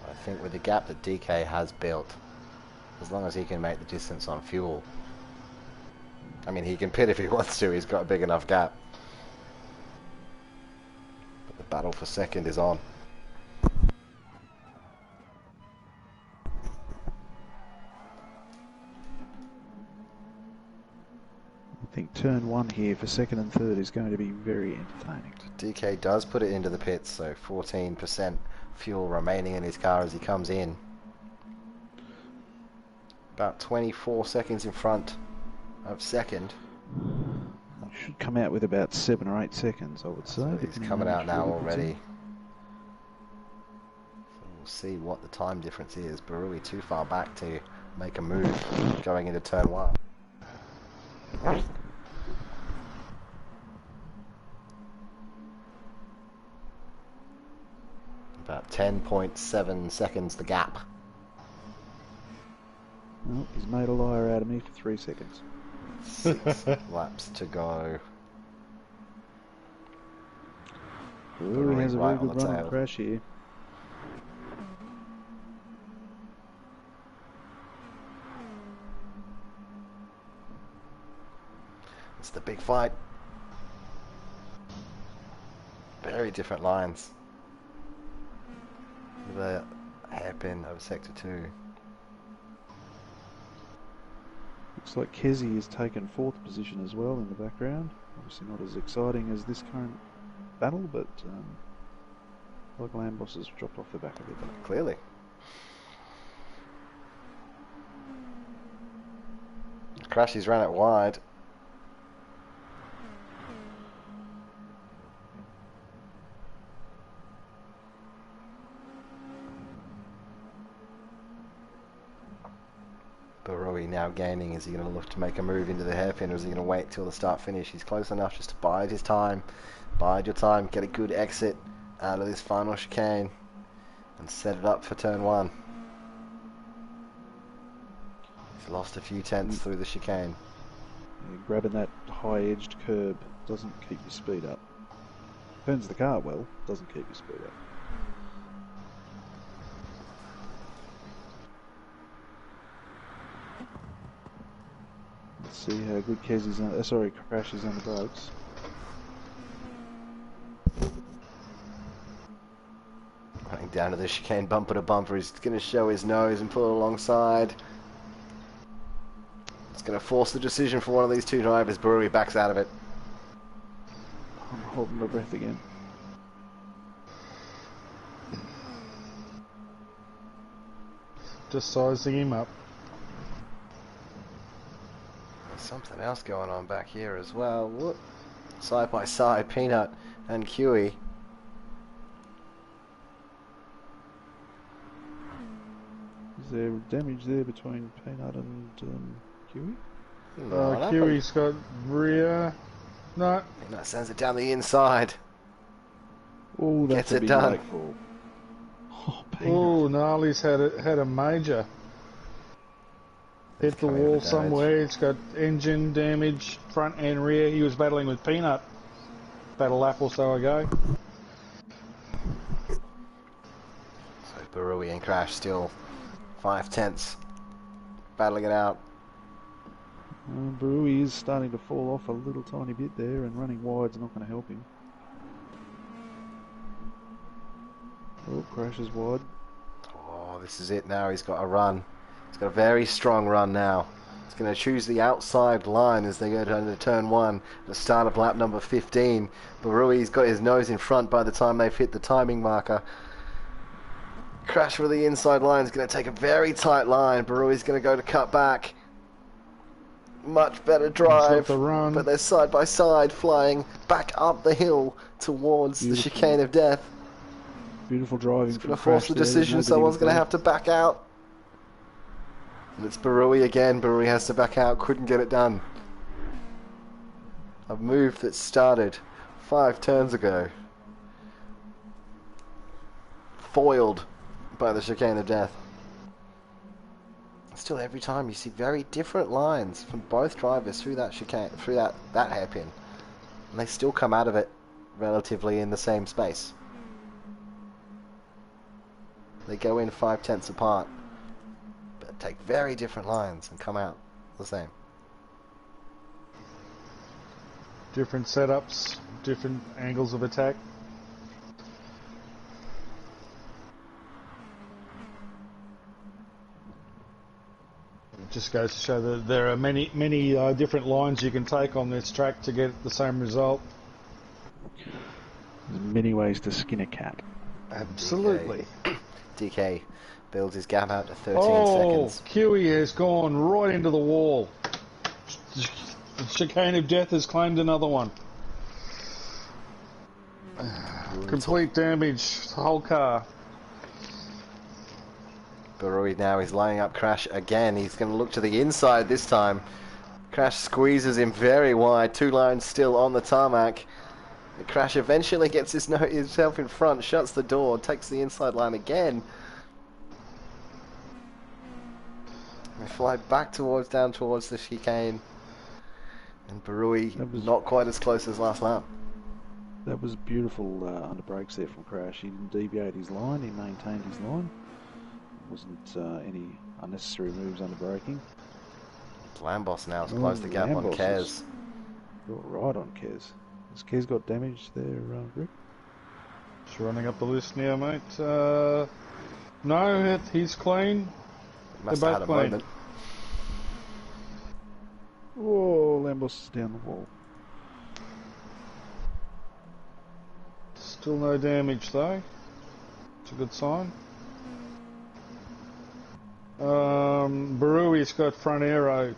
I think with the gap that DK has built, as long as he can make the distance on fuel, I mean, he can pit if he wants to, he's got a big enough gap. But the battle for second is on. I think turn 1 here for second and third is going to be very entertaining. DK does put it into the pits, so 14% fuel remaining in his car as he comes in. About 24 seconds in front of second. Should come out with about 7 or 8 seconds, I would say. So he's coming out now already. So we'll see what the time difference is. Barui too far back to make a move going into turn 1. About 10.7 seconds the gap. Well, he's made a liar out of me for 3 seconds. 6 laps to go. Ooh, he has a very right on good the run tail. on Crash here. It's the big fight. Very different lines. The hairpin over sector 2. Looks like Kezi has taken 4th position as well in the background. Obviously not as exciting as this current battle, but like Lambos has dropped off the back of it. Clearly. Crashy's ran it wide. Barui now gaining. Is he going to look to make a move into the hairpin, or is he going to wait till the start finish? He's close enough just to bide his time. Bide your time, get a good exit out of this final chicane and set it up for turn 1. He's lost a few tenths through the chicane. Yeah, grabbing that high-edged curb doesn't keep your speed up. Turns the car well, doesn't keep your speed up. Let's see how good Kezi's on. Crash is on the brakes. Running down to the chicane, bumper to bumper. He's going to show his nose and pull it alongside. It's going to force the decision for one of these two drivers. Barui backs out of it. I'm holding my breath again. Just sizing him up. There's something else going on back here as well. Whoop. Side by side, Peanut and Huey. Is there damage there between Peanut and Huey? Kiwi's got rear. No. Peanut sends it down the inside. Oh, that's Gets a it big done. late fall. Oh, Peanut. Oh, Narly's had a major. Hit the Coming wall over damage. somewhere. It's got engine damage, front and rear. He was battling with Peanut about a lap or so ago. So Barui and Crash still 5 tenths. Battling it out. Barui is starting to fall off a little tiny bit there, and running wide's not going to help him. Oh, Crash is wide. Oh, this is it now. He's got a run. He's got a very strong run now. He's going to choose the outside line as they go to turn 1, the start of lap number 15. Barui's got his nose in front by the time they've hit the timing marker. Crash for the inside line is going to take a very tight line. Barui's going to go to cut back. Much better drive, the run. but they're side by side, flying back up the hill towards the chicane of death. Beautiful driving. It's going to force the decision. So Someone's going to have to back out. And it's Barui again. Barui has to back out. Couldn't get it done. A move that started 5 turns ago. Foiled by the chicane of death. Still, every time you see very different lines from both drivers through that chicane, through that hairpin, and they still come out of it relatively in the same space. They go in 5 tenths apart, but take very different lines and come out the same. Different setups, different angles of attack. It just goes to show that there are many different lines you can take on this track to get the same result. There's many ways to skin a cat. Absolutely. DK builds his gap out to 13 Oh, seconds. Kiwi has gone right into the wall. The chicane of death has claimed another one. Complete damage, the whole car. Barui now is lining up Crash again. He's going to look to the inside this time. Crash squeezes him very wide. 2 lines still on the tarmac. Crash eventually gets himself in front, shuts the door, takes the inside line again. They fly back down towards the chicane. And Barui not quite as close as last lap. That was beautiful under brakes there from Crash. He didn't deviate his line, he maintained his line. Wasn't any unnecessary moves under braking. Lambos now has closed the gap on Kez. Got right on Kez. Has Kez got damage there, Rick? Just running up the list now, mate. No, he's clean. Must They're have had both a clean. moment. Whoa, Lambos is down the wall. Still no damage though. It's a good sign. Barui's got front aero.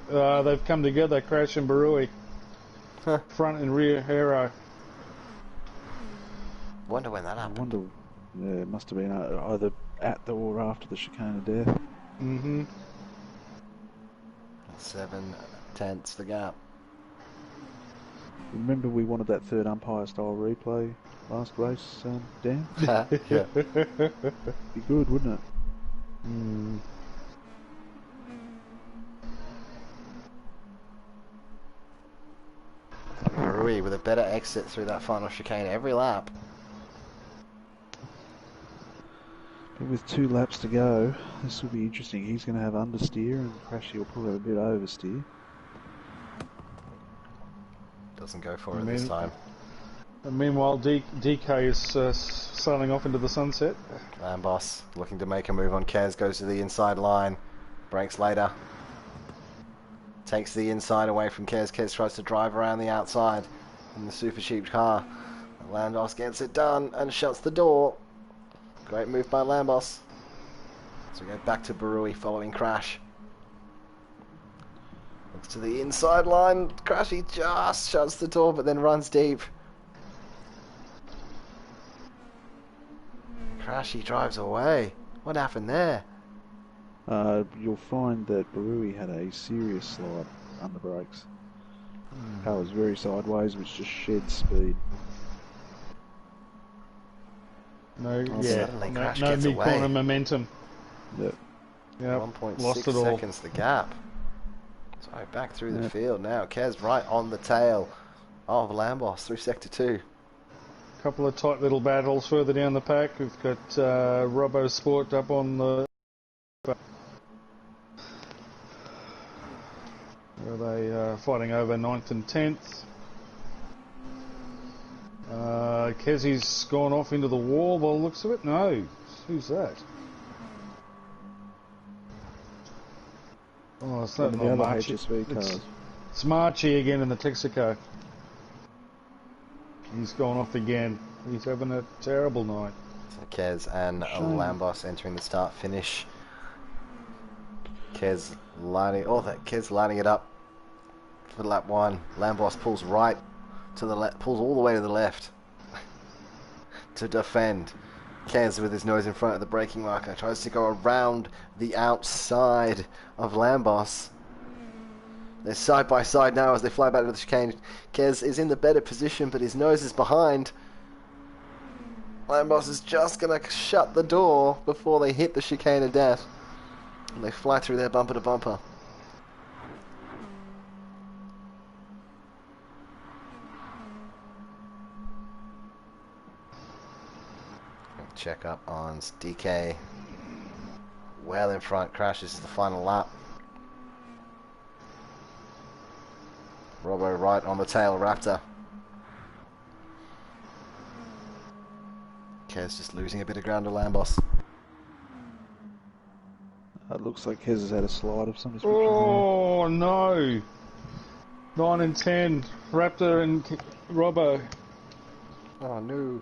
They've come together, Crash and Barui. Huh. Front and rear aero. Wonder when that I happened. wonder, yeah, it must have been either at the or after the chicane of death. Mm-hmm. 7/10 the gap. Remember we wanted that third umpire style replay last race, Dan? Yeah. Be good, wouldn't it? Mm. Barui with a better exit through that final chicane every lap. But with 2 laps to go, this will be interesting. He's going to have understeer and Crashy will probably have a bit oversteer. Doesn't go for it this time. And meanwhile, DK is sailing off into the sunset. Lambos looking to make a move on Kez, goes to the inside line, brakes later. Takes the inside away from Kez. Kez tries to drive around the outside in the super cheap car. Lambos gets it done and shuts the door. Great move by Lambos. So we go back to Barui following Crash. Looks to the inside line. Crashy just shuts the door but then runs deep. Crashy drives away. What happened there? You'll find that Barui had a serious slide under brakes. Car was very sideways, which just shed speed. No, Suddenly Crash no gets away. mid-corner momentum. Yep. Yep, 1.6 lost it all. seconds the gap. So back through the field now. Kez right on the tail of Lambos through sector 2. Couple of tight little battles further down the pack. We've got Robbo Sport up on the... Where they fighting over 9th and 10th. Kezi's gone off into the wall by the looks of it. No, who's that? Oh, it's not One of the other Marchi. HSV cars. It's Marchi again in the Texaco. He's gone off again. He's having a terrible night. So Kez and Lambos entering the start finish. Kez lining it up for lap 1. Lambos pulls right to the left, pulls all the way to the left to defend. Kez with his nose in front of the braking marker tries to go around the outside of Lambos. They're side by side now as they fly back to the chicane. Kez is in the better position, but his nose is behind. Lambos is just going to shut the door before they hit the chicane of death. And they fly through there bumper to bumper. Check up on DK. Well in front. Crash. This is the final lap. Robbo right on the tail. Raptor. Kez just losing a bit of ground to Lambos. It looks like Kez has had a slide of some description. Oh no! 9 and 10. Raptor and Robbo. Oh no.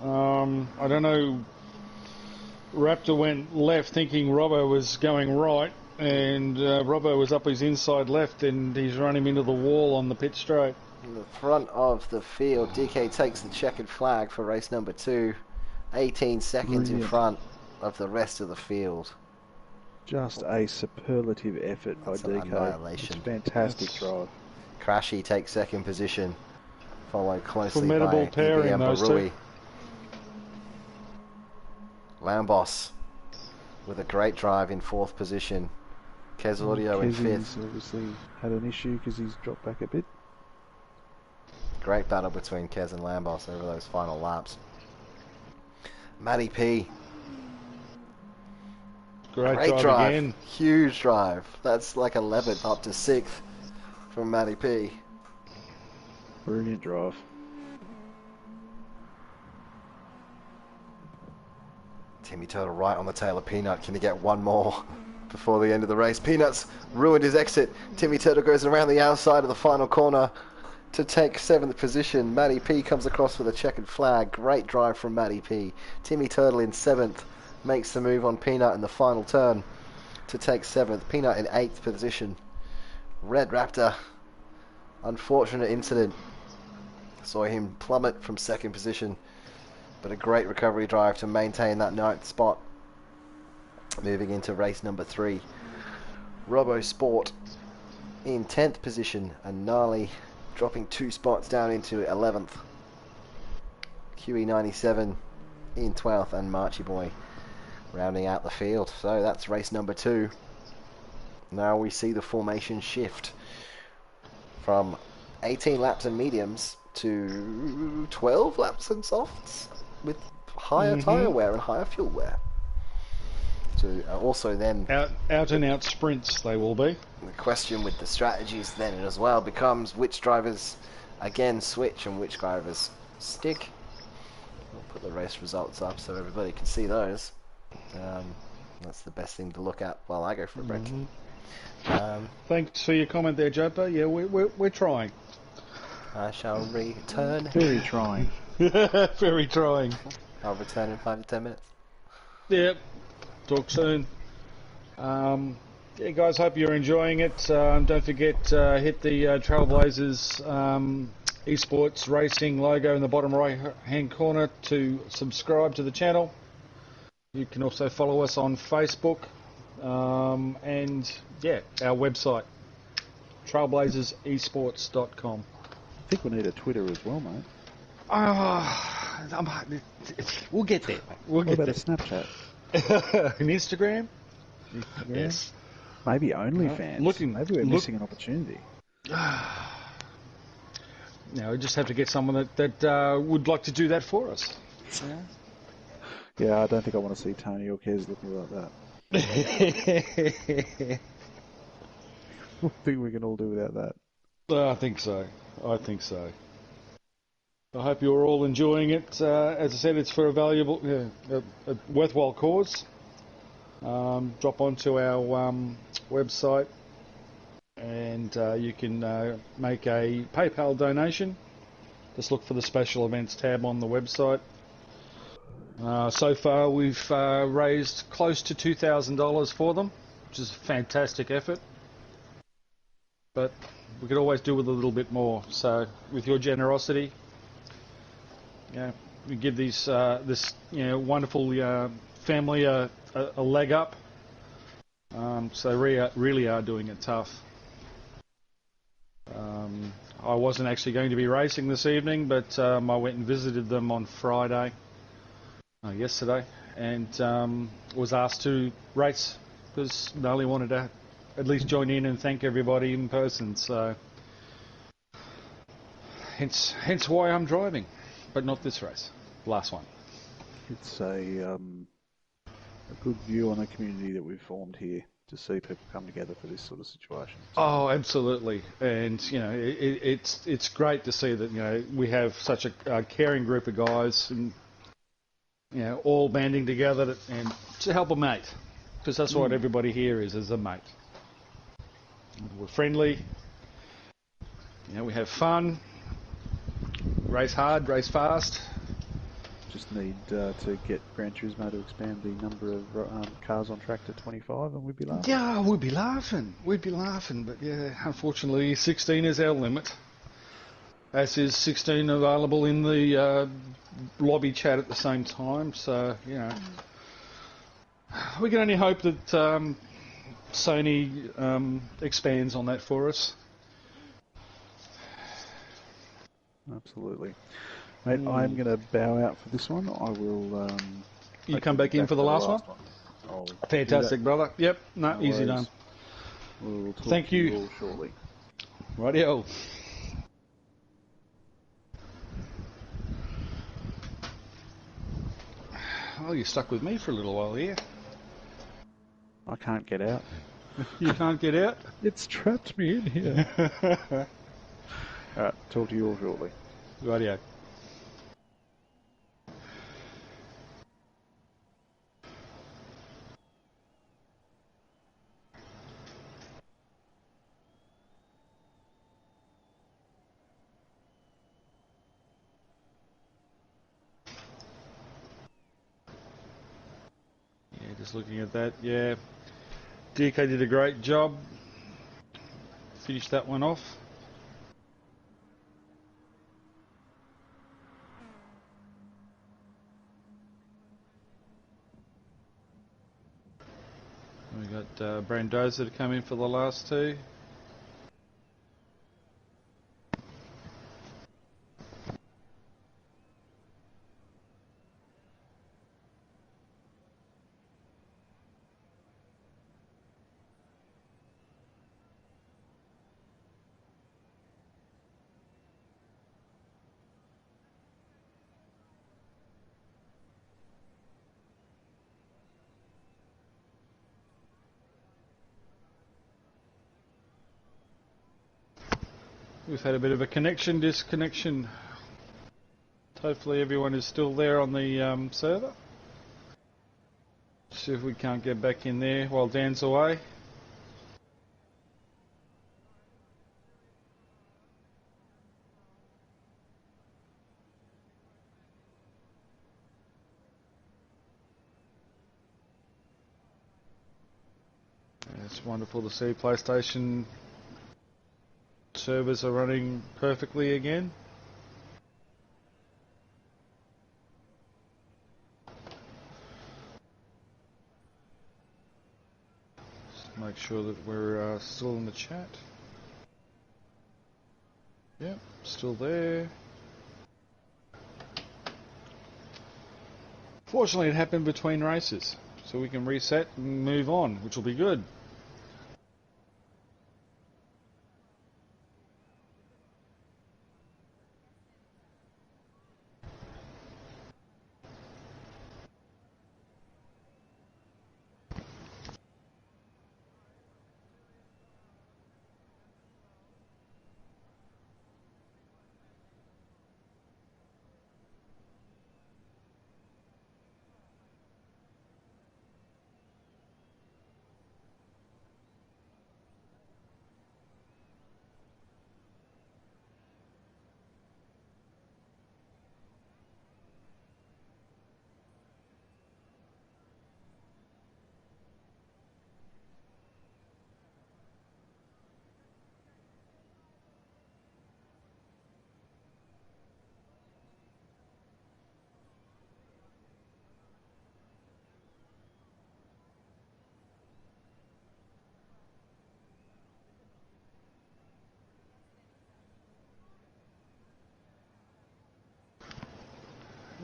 I don't know. Raptor went left thinking Robbo was going right, and Robbo was up his inside left, and he's run him into the wall on the pit straight. In the front of the field, DK takes the checkered flag for race number 2. 18 seconds in front. of the rest of the field. Just a superlative effort That's by an DK. annihilation. It's fantastic drive. Crashy takes second position, followed closely Formidable by pairing, EBM those Barui. two. Lambos with a great drive in 4th position. Kez Audio in 5th. Kezi's obviously had an issue because he's dropped back a bit. Great battle between Kez and Lambos over those final laps. Matty P. Great drive again. Huge drive. That's like 11th up to 6th from Matty P. Brilliant drive. Timmy Turtle right on the tail of Peanut. Can he get one more before the end of the race? Peanut's ruined his exit. Timmy Turtle goes around the outside of the final corner to take 7th position. Matty P comes across with a checkered flag. Great drive from Matty P. Timmy Turtle in 7th makes the move on Peanut in the final turn to take 7th. Peanut in 8th position. Red Raptor, unfortunate incident, saw him plummet from 2nd position, but a great recovery drive to maintain that 9th spot. Moving into race number 3. Robo Sport in 10th position, and Narly dropping 2 spots down into 11th. QE97 in 12th, and Marchie Boy rounding out the field. So that's race number 2. Now we see the formation shift from 18 laps and mediums to 12 laps and softs with higher tyre wear and higher fuel wear. So also then out and out sprints they will be. the question with the strategies then as well becomes which drivers again switch and which drivers stick. We'll put the race results up so everybody can see those. That's the best thing to look at while I go for a break. Thanks for your comment there, Joper. Yeah, we're trying. I shall return. Very trying. Very trying. I'll return in 5 to 10 minutes. Yep. Talk soon. Yeah, guys, hope you're enjoying it. Don't forget, hit the Trailblazers esports racing logo in the bottom right-hand corner to subscribe to the channel. You can also follow us on Facebook. And, yeah, our website, trailblazersesports.com. I think we need a Twitter as well, mate. We'll get there, mate. We'll What get about a there. Snapchat? An Instagram? Yeah. Yes. Maybe OnlyFans. Maybe we're missing an opportunity. Now, we just have to get someone that would like to do that for us. Yeah, I don't think I want to see Tony or Kez looking like that. I think we can all do without that. I think so. I hope you're all enjoying it. As I said, it's for a valuable, a worthwhile cause. Drop onto our website and you can make a PayPal donation. Just look for the special events tab on the website. So far we've raised close to $2,000 for them, which is a fantastic effort. But we could always do with a little bit more. So with your generosity, we give these this wonderful family a leg up. So they really are doing it tough. I wasn't actually going to be racing this evening, but I went and visited them on Friday, yesterday, and was asked to race because Narly wanted to at least join in and thank everybody in person. So hence why I'm driving, but not this race, last one. It's a good view on the community that we've formed here to see people come together for this sort of situation. Oh, absolutely, and it's great to see that we have such a caring group of guys and all banding together and to help a mate, because that's what everybody here is a mate. We're friendly, we have fun, race hard, race fast. Just need to get Gran Turismo to expand the number of cars on track to 25 and we'd be laughing. Yeah, we'd be laughing, but unfortunately 16 is our limit. As is 16 available in the lobby chat at the same time, so, We can only hope that Sony expands on that for us. Absolutely. Mate, I'm going to bow out for this one. I will... you come back in for the last one? Fantastic, brother. Yep, no easy worries. done. We'll talk Thank to you. all shortly. Rightio. Oh, you're stuck with me for a little while here. I can't get out. You can't get out? It's trapped me in here. Alright, talk to you all shortly. Rightio. Yeah, just looking at that, yeah. DK did a great job. Finished that one off. We got Brandoza to come in for the last two. We've had a bit of a connection disconnection. Hopefully everyone is still there on the server. See if we can't get back in there while Dan's away. It's wonderful to see PlayStation servers are running perfectly again. Just make sure that we're still in the chat. Yep, still there. Fortunately, it happened between races, so we can reset and move on, which will be good.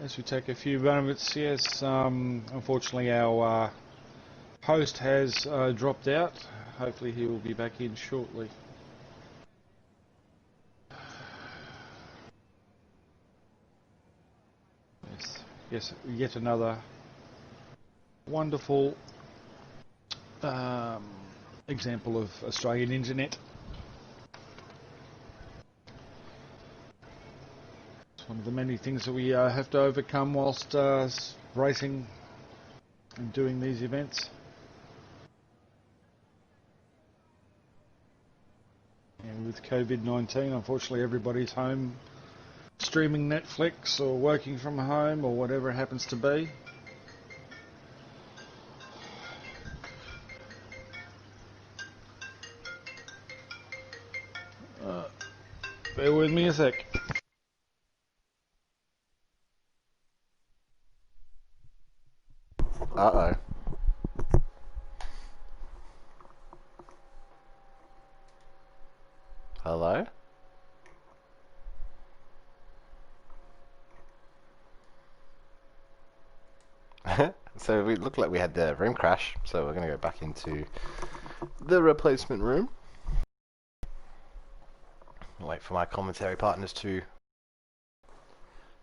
As we take a few moments, yes, unfortunately our host has dropped out. Hopefully he will be back in shortly. Yes, yet another wonderful example of Australian internet. One of the many things that we have to overcome whilst racing and doing these events. And with COVID-19, unfortunately everybody's home streaming Netflix or working from home or whatever it happens to be. Bear with me a sec. Uh-oh. Hello? So we looked like we had the room crash, so we're going to go back into the replacement room. Wait for my commentary partners to...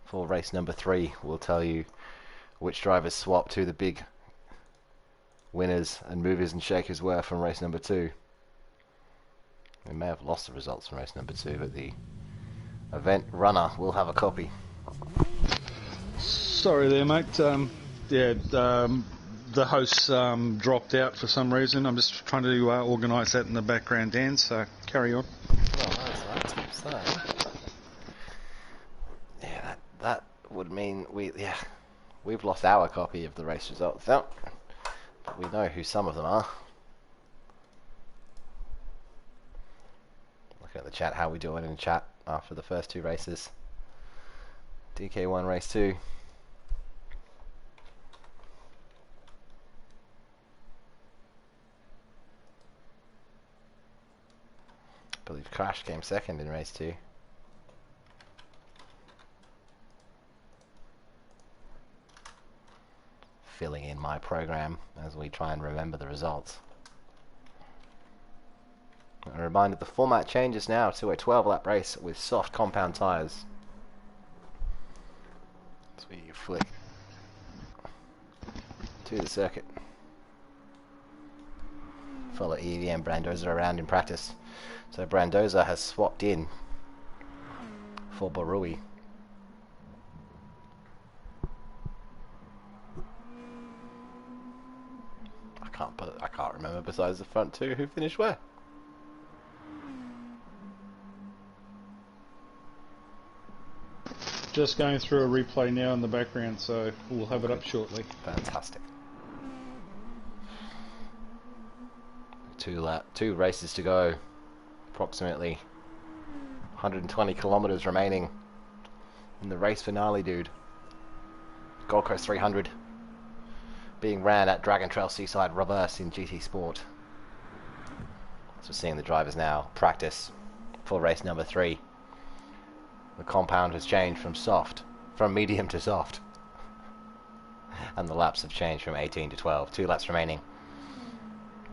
For race number 3, we'll tell you which drivers swapped, who the big winners and movers and shakers were from race number 2. We may have lost the results from race number 2, but the event runner will have a copy. Sorry there, mate. The host dropped out for some reason. I'm just trying to organise that in the background, Dan, so carry on. Well, so yeah, that would mean we've lost our copy of the race results out, but we know who some of them are. Look at the chat, how we doing in the chat after the first 2 races. DK1 race 2. I believe Crash came second in race 2. Filling in my program as we try and remember the results. A reminder, the format changes now to a 12-lap race with soft compound tyres. So you flick to the circuit. Follow Evie and Brandoza around in practice. So Brandoza has swapped in for Barui. I can't remember besides the front 2 who finished where. Just going through a replay now in the background, so we'll have it up shortly. Fantastic. 2 races to go. Approximately 120 kilometers remaining in the race for Narly, dude. Gold Coast 300 being ran at Dragon Trail Seaside Reverse in GT Sport. So we're seeing the drivers now practice for race number 3. The compound has changed from medium to soft. And the laps have changed from 18 to 12. 2 laps remaining.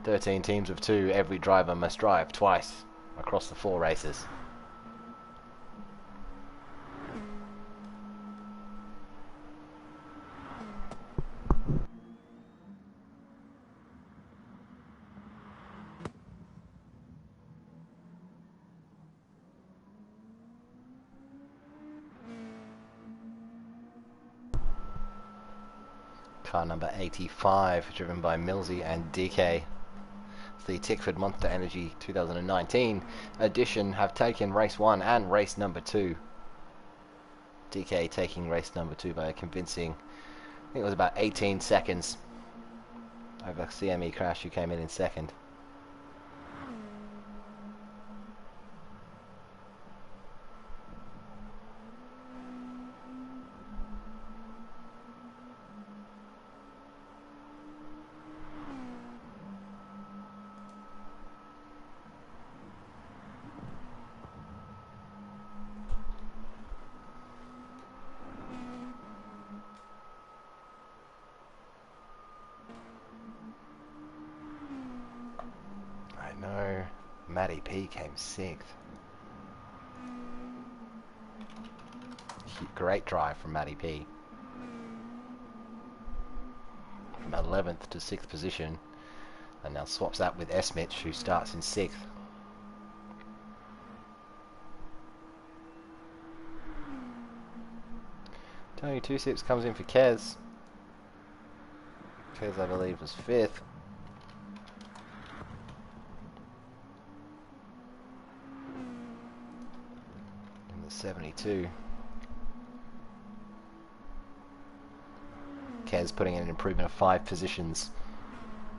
13 teams of 2. Every driver must drive twice across the 4 races. Car number 85, driven by Millsy and DK. The Tickford Monster Energy 2019 edition have taken race 1 and race number 2. DK taking race number 2 by a convincing, I think it was about 18 seconds over CME Crash, who came in second. No, Matty P came 6th. Great drive from Matty P. From 11th to 6th position. And now swaps that with Esmich, who starts in 6th. Tony 26 comes in for Kez. Kez, I believe, was 5th. In the 72. Kez putting in an improvement of 5 positions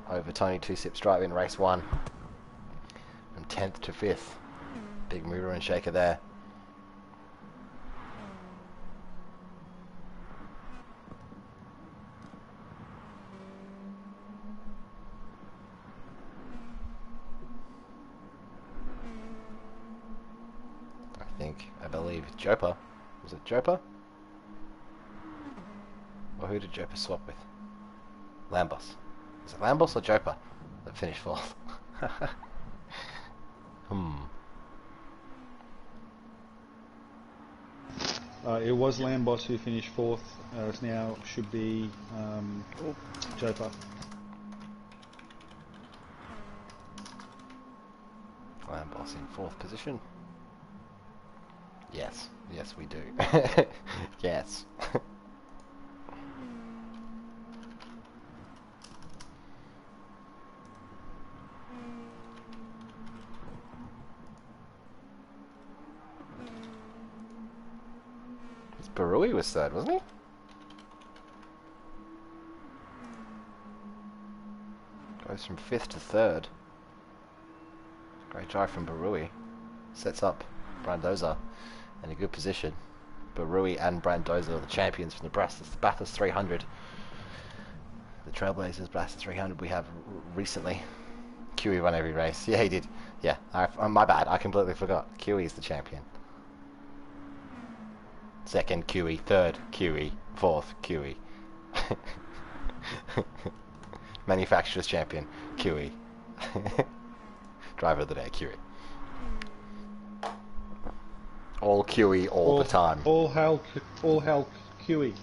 over Tony 26's drive in race 1. From 10th to 5th. Big mover and shaker there. I believe Jopa. Was it Jopa? Or who did Jopa swap with? Lambos. Is it Lambos or Jopa that finished fourth? It was Lambos who finished fourth. It now should be Jopa. Lambos in fourth position. Yes, yes we do. Yes. Barui was third, wasn't he? Goes from fifth to third. Great drive from Barui. Sets up Brandoza in a good position. Barui and Brandoza are the champions from the Bathurst 300. The Trailblazers Bathurst 300 we have recently. QE won every race. Yeah, he did. Yeah, my bad. I completely forgot. QE is the champion. Second QE, third QE, fourth QE. Manufacturer's champion, QE. Driver of the day, QE. All QE all the time. All hail QE.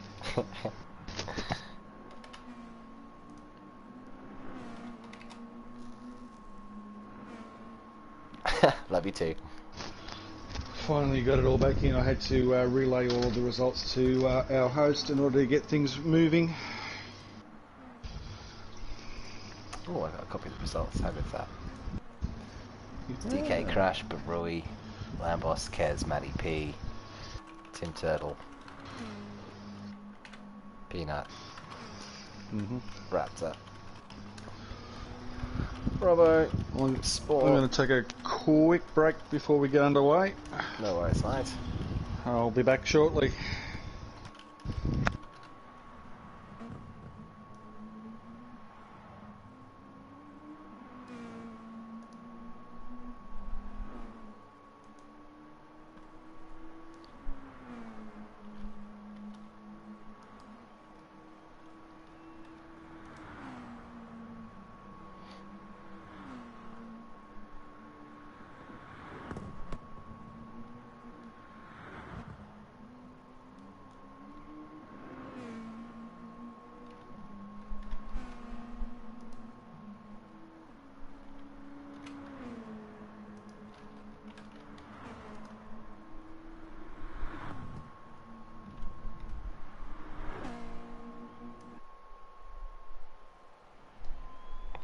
Love you too. Finally got it all back in. I had to relay all of the results to our host in order to get things moving. Oh, I got a copy of the results. How good's that? DK Crash, Barui, Lambos, Kez, Matty P, Tim Turtle, Peanut, Raptor, Bravo, Sport. I'm going to take a quick break before we get underway. No worries, mate. I'll be back shortly.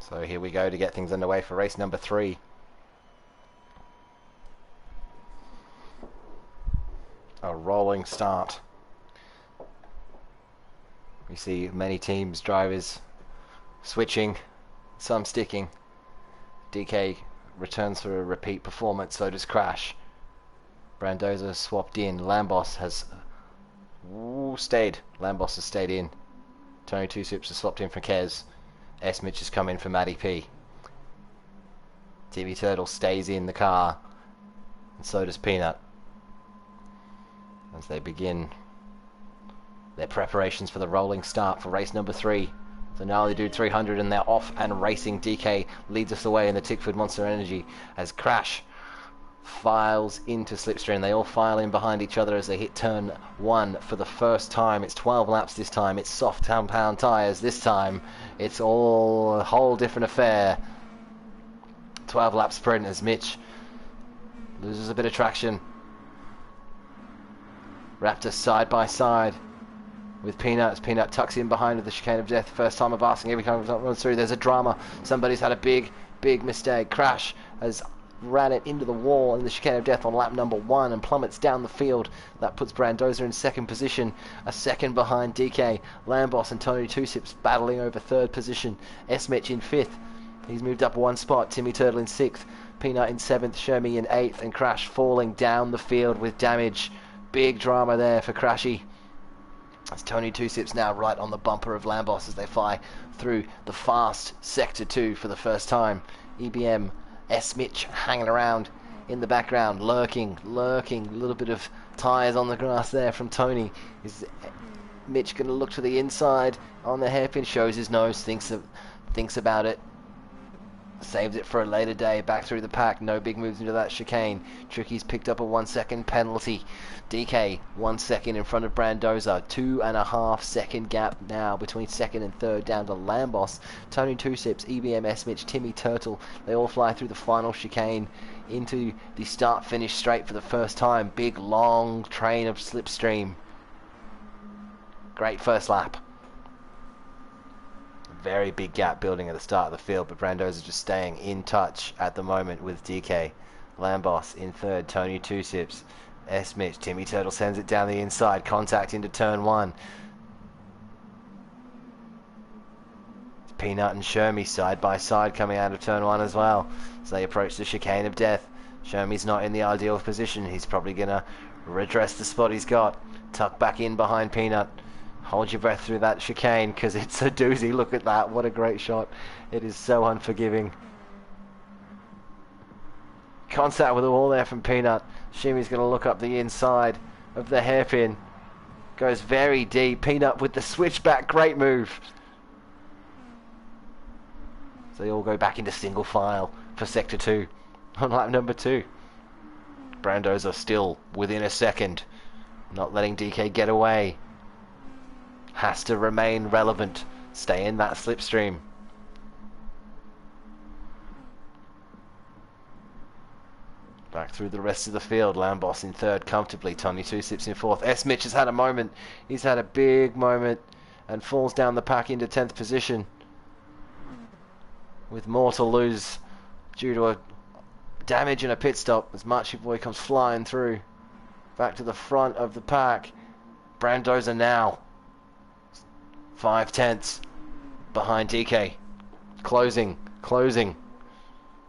So here we go to get things underway for race number 3. A rolling start. We see many teams, drivers switching, some sticking. DK returns for a repeat performance, so does Crash. Brandoza swapped in. Lambos has stayed. Lambos has stayed in. Tony Two Sips has swapped in for Kez. S. Mitch has come in for Matty P. Timmy Turtle stays in the car, and so does Peanut, as they begin their preparations for the rolling start for race number 3. So Narly do 300 and they're off and racing. DK leads us away in the Tickford Monster Energy as Crash files into slipstream. They all file in behind each other as they hit turn 1 for the first time. It's 12 laps this time. It's soft compound tyres this time. It's all a whole different affair. 12 lap sprint as Mitch loses a bit of traction. Raptor side by side with Peanut as Peanut tucks in behind with the chicane of death. First time of asking every time it runs through. There's a drama. Somebody's had a big mistake. Crash has ran it into the wall in the chicane of death on lap number 1 and plummets down the field. That puts Brandoza in second position, a second behind DK. Lambos and Tony Two Sips battling over third position. S-Mitch in 5th. He's moved up 1 spot. Timmy Turtle in 6th. Peanut in 7th. Shermy in 8th. And Crash falling down the field with damage. Big drama there for Crashy. As Tony Two Sips now right on the bumper of Lambos as they fly through the fast Sector 2 for the first time. EBM S. Mitch hanging around in the background, lurking. A little bit of tyres on the grass there from Tony. Is Mitch going to look to the inside on the hairpin? Shows his nose, thinks about it. Saves it for a later day. Back through the pack. No big moves into that chicane. Tricky's picked up a 1 second penalty. DK 1 second in front of Brandoza. 2.5 second gap now between second and third down to Lambos. Tony Two Sips, EBMS Mitch, Timmy Turtle. They all fly through the final chicane into the start finish straight for the first time. Big long train of slipstream. Great first lap. Very big gap building at the start of the field, but Brando's is just staying in touch at the moment with DK. Lambos in third, Tony Two Sips, S. Mitch, Timmy Turtle sends it down the inside, contact into turn one. It's Peanut and Shermie side by side coming out of turn one as well. So they approach the chicane of death. Shermie's not in the ideal position. He's probably going to redress the spot he's got. Tuck back in behind Peanut. Hold your breath through that chicane because it's a doozy. Look at that. What a great shot. It is so unforgiving. Contact with the wall there from Peanut. Shimi's going to look up the inside of the hairpin. Goes very deep. Peanut with the switchback. Great move. So they all go back into single file for Sector 2 on lap number 2. Brandos are still within a second. Not letting DK get away. Has to remain relevant. Stay in that slipstream. Back through the rest of the field. Lambos in third comfortably. Tony Two Sips in fourth. S. Mitch has had a moment. He's had a big moment and falls down the pack into 10th position. With more to lose due to a damage and a pit stop as Machi Boy comes flying through. Back to the front of the pack. Brandoza now 5/10 behind DK. Closing.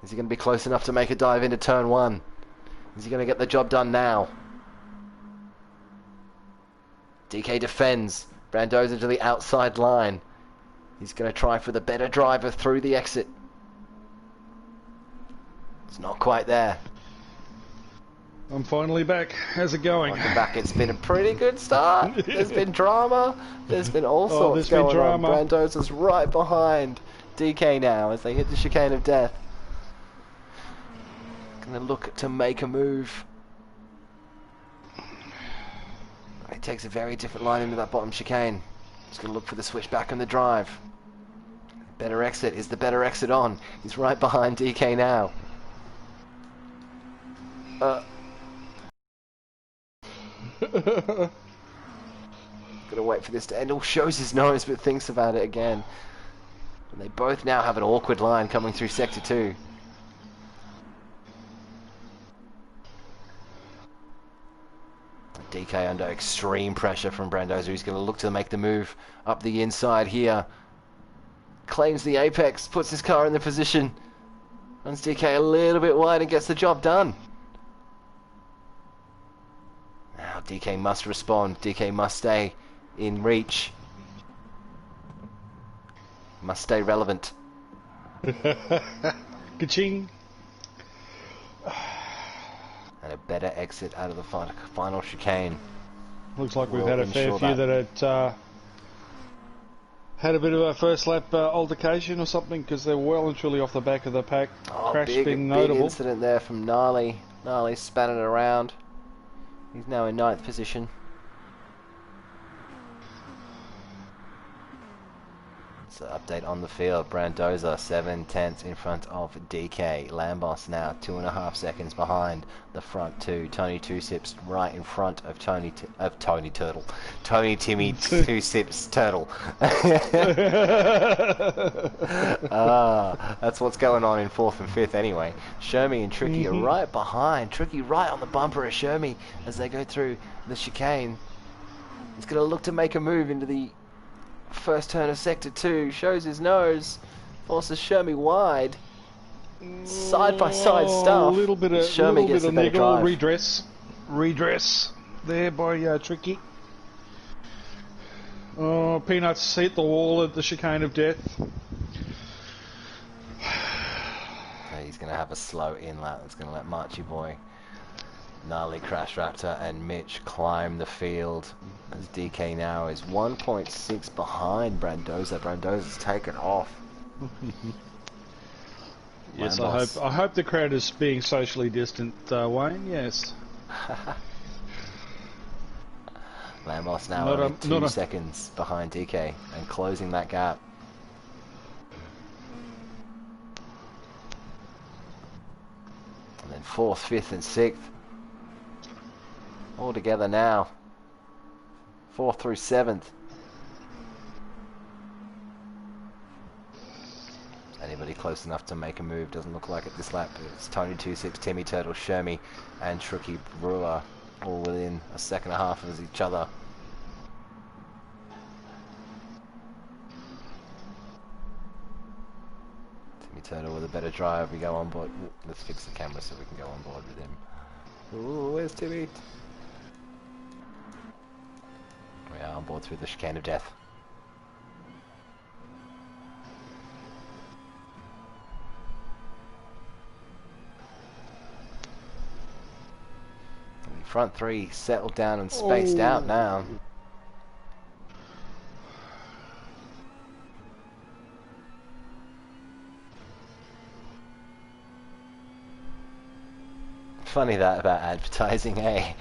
Is he going to be close enough to make a dive into turn one? Is he going to get the job done now? DK defends. Brandoza to the outside line. He's going to try for the better driver through the exit. It's not quite there. I'm finally back. How's it going? Welcome back. It's been a pretty good start. There's been drama. There's been all sorts going on. Brandoza's right behind DK now as they hit the chicane of death. Gonna look to make a move. He takes a very different line into that bottom chicane. He's gonna look for the switchback and the drive. Better exit. Is the better exit on? He's right behind DK now. Gotta wait for this to end. Oh, shows his nose but thinks about it again. And they both now have an awkward line coming through Sector 2. DK under extreme pressure from Brandoza. He's going to look to make the move up the inside here. Claims the apex, puts his car in the position. Runs DK a little bit wide and gets the job done. Now DK must respond. DK must stay in reach. Must stay relevant. Ka-ching. And a better exit out of the final chicane. Looks like we've had a fair few that had a bit of a first lap altercation or something because they're well and truly off the back of the pack. Crash being notable. Big incident there from Narly. Narly spanning around. He's now in 9th position. So update on the field. Brandoza 7/10 in front of DK. Lambos now 2.5 seconds behind the front two. Tony Two Sips right in front of Tony Turtle. Tony Timmy Two Sips Turtle. That's what's going on in 4th and 5th anyway. Shermie and Tricky are right behind. Tricky right on the bumper of Shermie as they go through the chicane. He's going to look to make a move into the first turn of Sector 2, shows his nose, forces Shermie wide. Side by side stuff. A little bit of Shermie gets a better drive. Redress there by Tricky. Oh, Peanuts hit the wall at the chicane of death. he's going to have a slow inlet. That's going to let Marchie Boy, Narly, Crash Raptor, and Mitch climb the field. As DK now is 1.6 behind Brandoza. Brandoza's taken off. Yes, I hope the crowd is being socially distant, Wayne. Yes. Lambos now only 2 seconds behind DK and closing that gap. And then 4th, 5th, and 6th all together now. 4th through 7th. Anybody close enough to make a move? Doesn't look like it this lap. It's Tony 26, Timmy Turtle, Shermie, and Tricky Brewer all within a second and a half of each other. Timmy Turtle with a better drive. We go on board. Ooh, let's fix the camera so we can go on board with him. Ooh, where's Timmy? We are on board through the chicane of death. Front 3 settled down and spaced out now. Funny that about advertising, eh?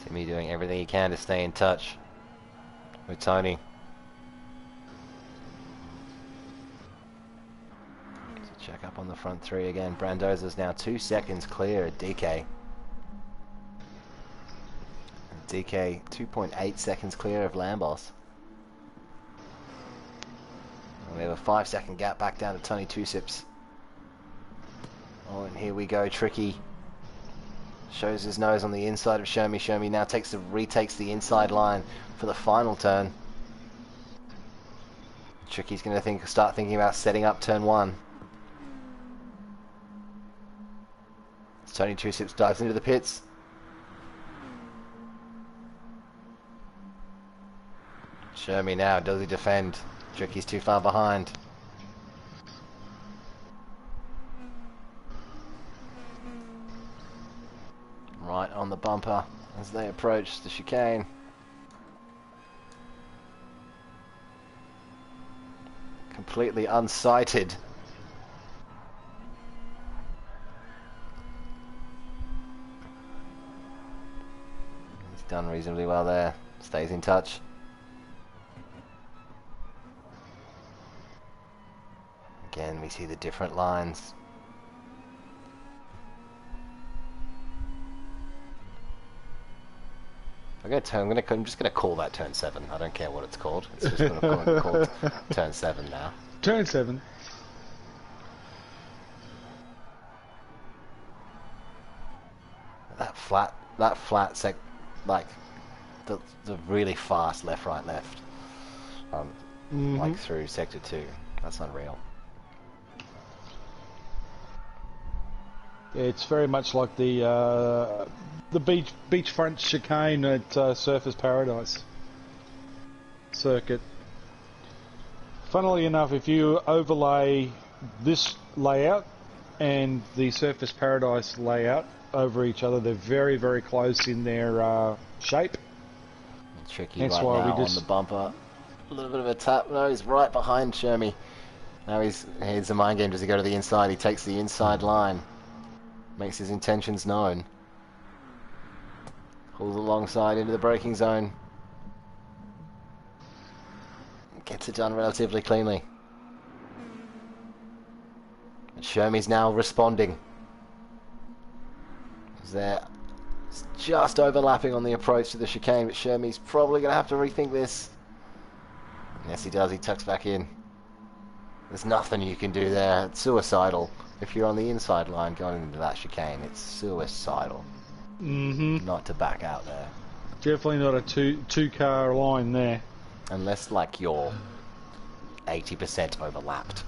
Timmy doing everything he can to stay in touch with Tony. Check up on the front 3 again. Brandoza's now 2 seconds clear at DK. And DK 2.8 seconds clear of Lambos. And we have a 5-second gap back down to Tony 2sips. Oh, and here we go. Tricky shows his nose on the inside of Shermie. Shermie now retakes the inside line for the final turn. Tricky's going to start thinking about setting up turn 1. Tony 2sips dives into the pits. Shermie now, does he defend? Tricky's too far behind. Right on the bumper as they approach the chicane. Completely unsighted. Done reasonably well there. Stays in touch. Again, we see the different lines. I'm just gonna call that turn 7. I don't care what it's called. It's just gonna called turn 7 now. Turn 7. That flat sec. Like the really fast left, right, left, like through sector 2. That's unreal. Yeah, it's very much like the beachfront chicane at Surfers Paradise circuit. Funnily enough, if you overlay this layout and the Surfers Paradise layout over each other, they're very, very close in their shape. Tricky right now on the bumper. A little bit of a tap. No, he's right behind Shermie. Now here's the mind game. Does he go to the inside? He takes the inside line. Makes his intentions known. Pulls alongside into the braking zone. Gets it done relatively cleanly. And Shermie's now responding. They're just overlapping on the approach to the chicane, but Shermie's probably going to have to rethink this. Yes, he does. He tucks back in. There's nothing you can do there. It's suicidal. If you're on the inside line going into that chicane, it's suicidal. Not to back out there. Definitely not a two-car line there. Unless, like, you're 80% overlapped.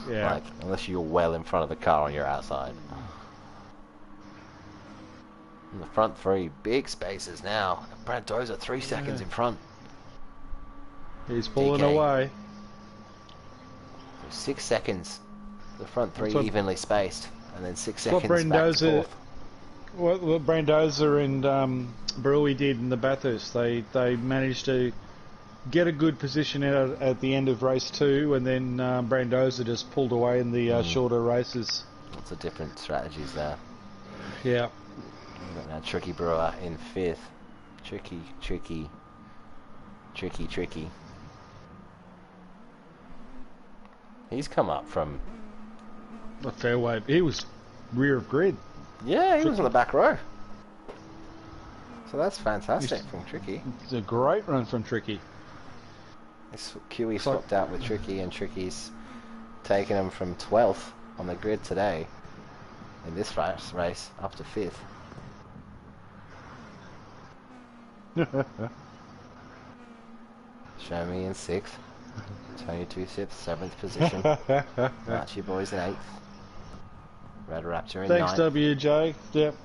Yeah. Like, unless you're well in front of the car on your outside. In the front three, big spaces now. Brad Dozer 3 seconds in front. He's pulling DK. away. 6 seconds. The front three That's what- evenly spaced, and then 6 What seconds back to fourth. what Brandoza and Brewy did in the Bathurst, they managed to get a good position out at the end of race 2, and then Brandoza just pulled away in the shorter races. Lots of different strategies there. Yeah. We've got now Tricky Brewer in 5th. Tricky. He's come up from... A fairway. He was rear of grid. Yeah, he was on the back row. So that's fantastic from Tricky. It's a great run from Tricky. This QE swapped out with Tricky, and Tricky's taken him from 12th on the grid today in this race up to 5th. Show me in 6th. Tony 2-6, 7th position. Archie Boys in 8th. Red Raptor in Thanks, 9th. WJ. Yep.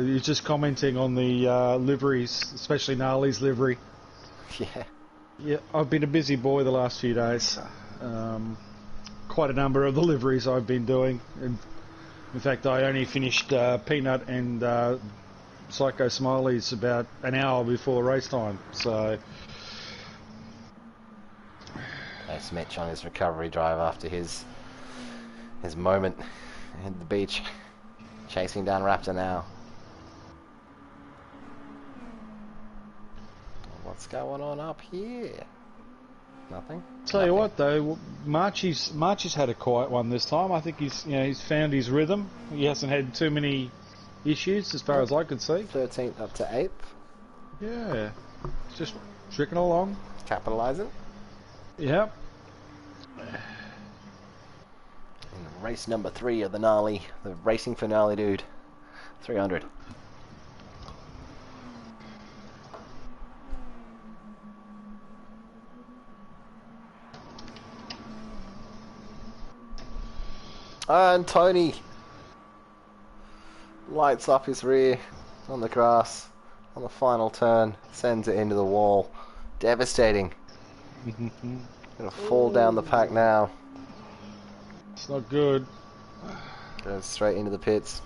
He's just commenting on the liveries, especially Narly's livery. Yeah. Yeah, I've been a busy boy the last few days. Quite a number of the liveries I've been doing. And in fact, I only finished Peanut and Psycho Smiley's about an hour before race time. So, There's Mitch on his recovery drive after his moment at the beach. Chasing down Raptor now. What's going on up here? Nothing? tell you Nothing. what though, Marchie's had a quiet one this time. I think he's found his rhythm. He hasn't had too many issues as far as I could see. 13th up to 8th. Yeah, it's just tricking along. Capitalising. Yep. In race number 3 of the Narly, the Racing for Narly dude. 300. And Tony lights up his rear on the grass on the final turn, sends it into the wall. Devastating. Gonna fall down the pack now. It's not good. Goes straight into the pits.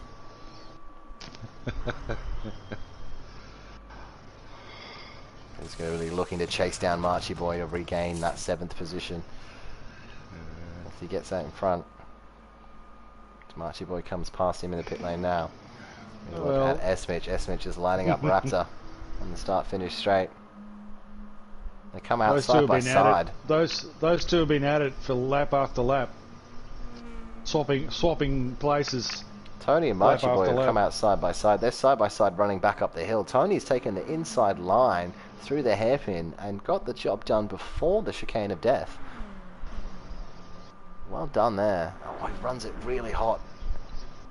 He's going to be looking to chase down Marchie Boy to regain that 7th position. If he gets that in front. Marchie Boy comes past him in the pit lane now. We look Well. at Esmich. Esmich is lining up Raptor on the start-finish straight. They come out Those two side have by been side. at it. Those two have been at it for lap after lap, swapping places. Tony and Marchie Lap Boy after have lap. come out side by side. They're side by side running back up the hill. Tony's taken the inside line through the hairpin and got the job done before the chicane of death. Well done there. Oh, he runs it really hot.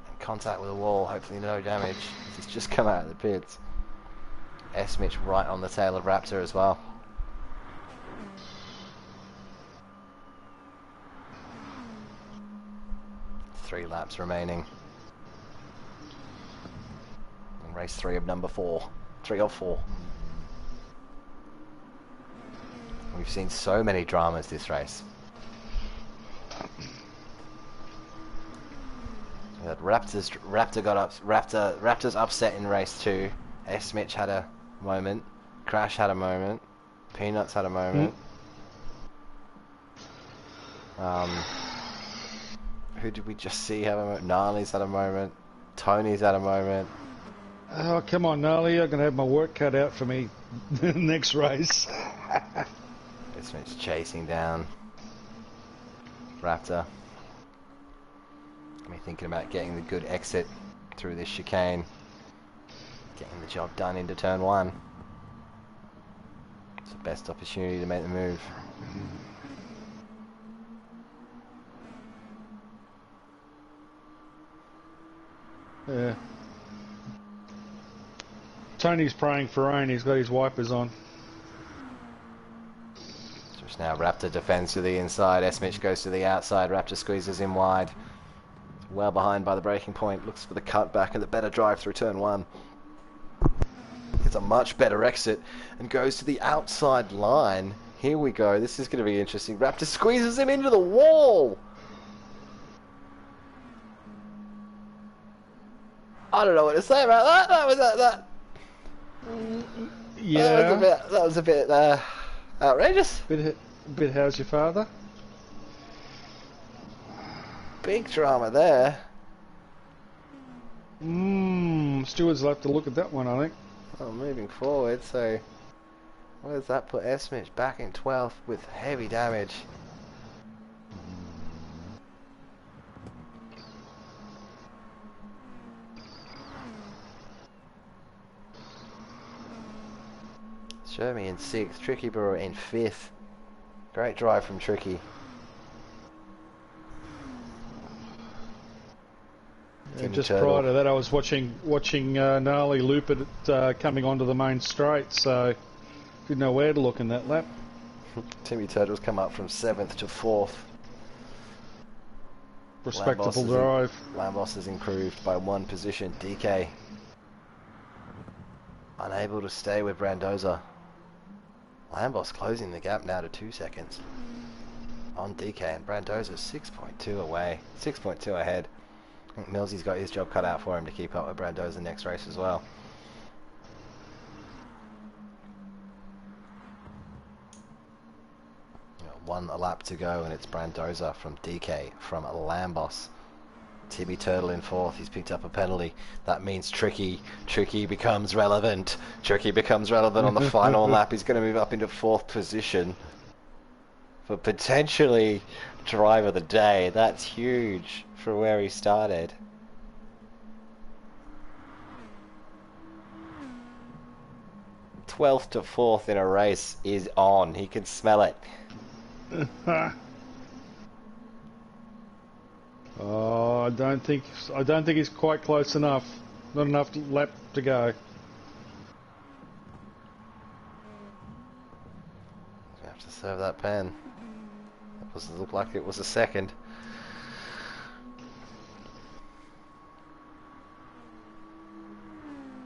In contact with the wall, hopefully no damage. He's just come out of the pits. Esmich right on the tail of Raptor as well. Three laps remaining. In race 3 of number 4. 3 or 4. We've seen so many dramas this race. That Raptor's upset in race 2. Esmich had a moment. Crash had a moment. Peanuts had a moment. Who did we just see have a moment? Narly's had a moment. Tony's had a moment. Oh, come on, Narly. I'm going to have my work cut out for me next race. Esmich chasing down Raptor. Me thinking about getting the good exit through this chicane. Getting the job done into turn 1. It's the best opportunity to make the move. Yeah. Tony's praying for rain. He's got his wipers on. Just now Raptor defends to the inside. Esmich goes to the outside. Raptor squeezes in wide. Well behind by the breaking point. Looks for the cut back and the better drive through turn 1. It's a much better exit and goes to the outside line. Here we go. This is going to be interesting. Raptor squeezes him into the wall. I don't know what to say about that. Yeah. That was a bit outrageous. Bit how's your father? Big drama there. Stewards will have to look at that one, I think. Well, moving forward, so where does that put Esmich back in 12th with heavy damage? Shermy in 6th, Tricky Brewer in 5th. Great drive from Tricky. Yeah, just prior to that, I was watching Narly loop it coming onto the main straight, so didn't know where to look in that lap. Timmy Turtle's come up from 7th to 4th. Respectable drive. Lambos has improved by 1 position. DK unable to stay with Brandoza. Lambos closing the gap now to 2 seconds on DK, and Brandoza's 6.2 away, 6.2 ahead. I think Millsy's got his job cut out for him to keep up with Brandoza next race as well. One lap to go, and it's Brandoza from DK from Lambos. Timmy Turtle in 4th. He's picked up a penalty. That means Tricky becomes relevant. Tricky becomes relevant on the final lap. He's going to move up into 4th position for potentially drive of the day. That's huge for where he started. Twelfth to 4th in a race is on. He can smell it. Oh, I don't think he's quite close enough. Not enough lap to go. You have to serve that pen. That looked like it was a second.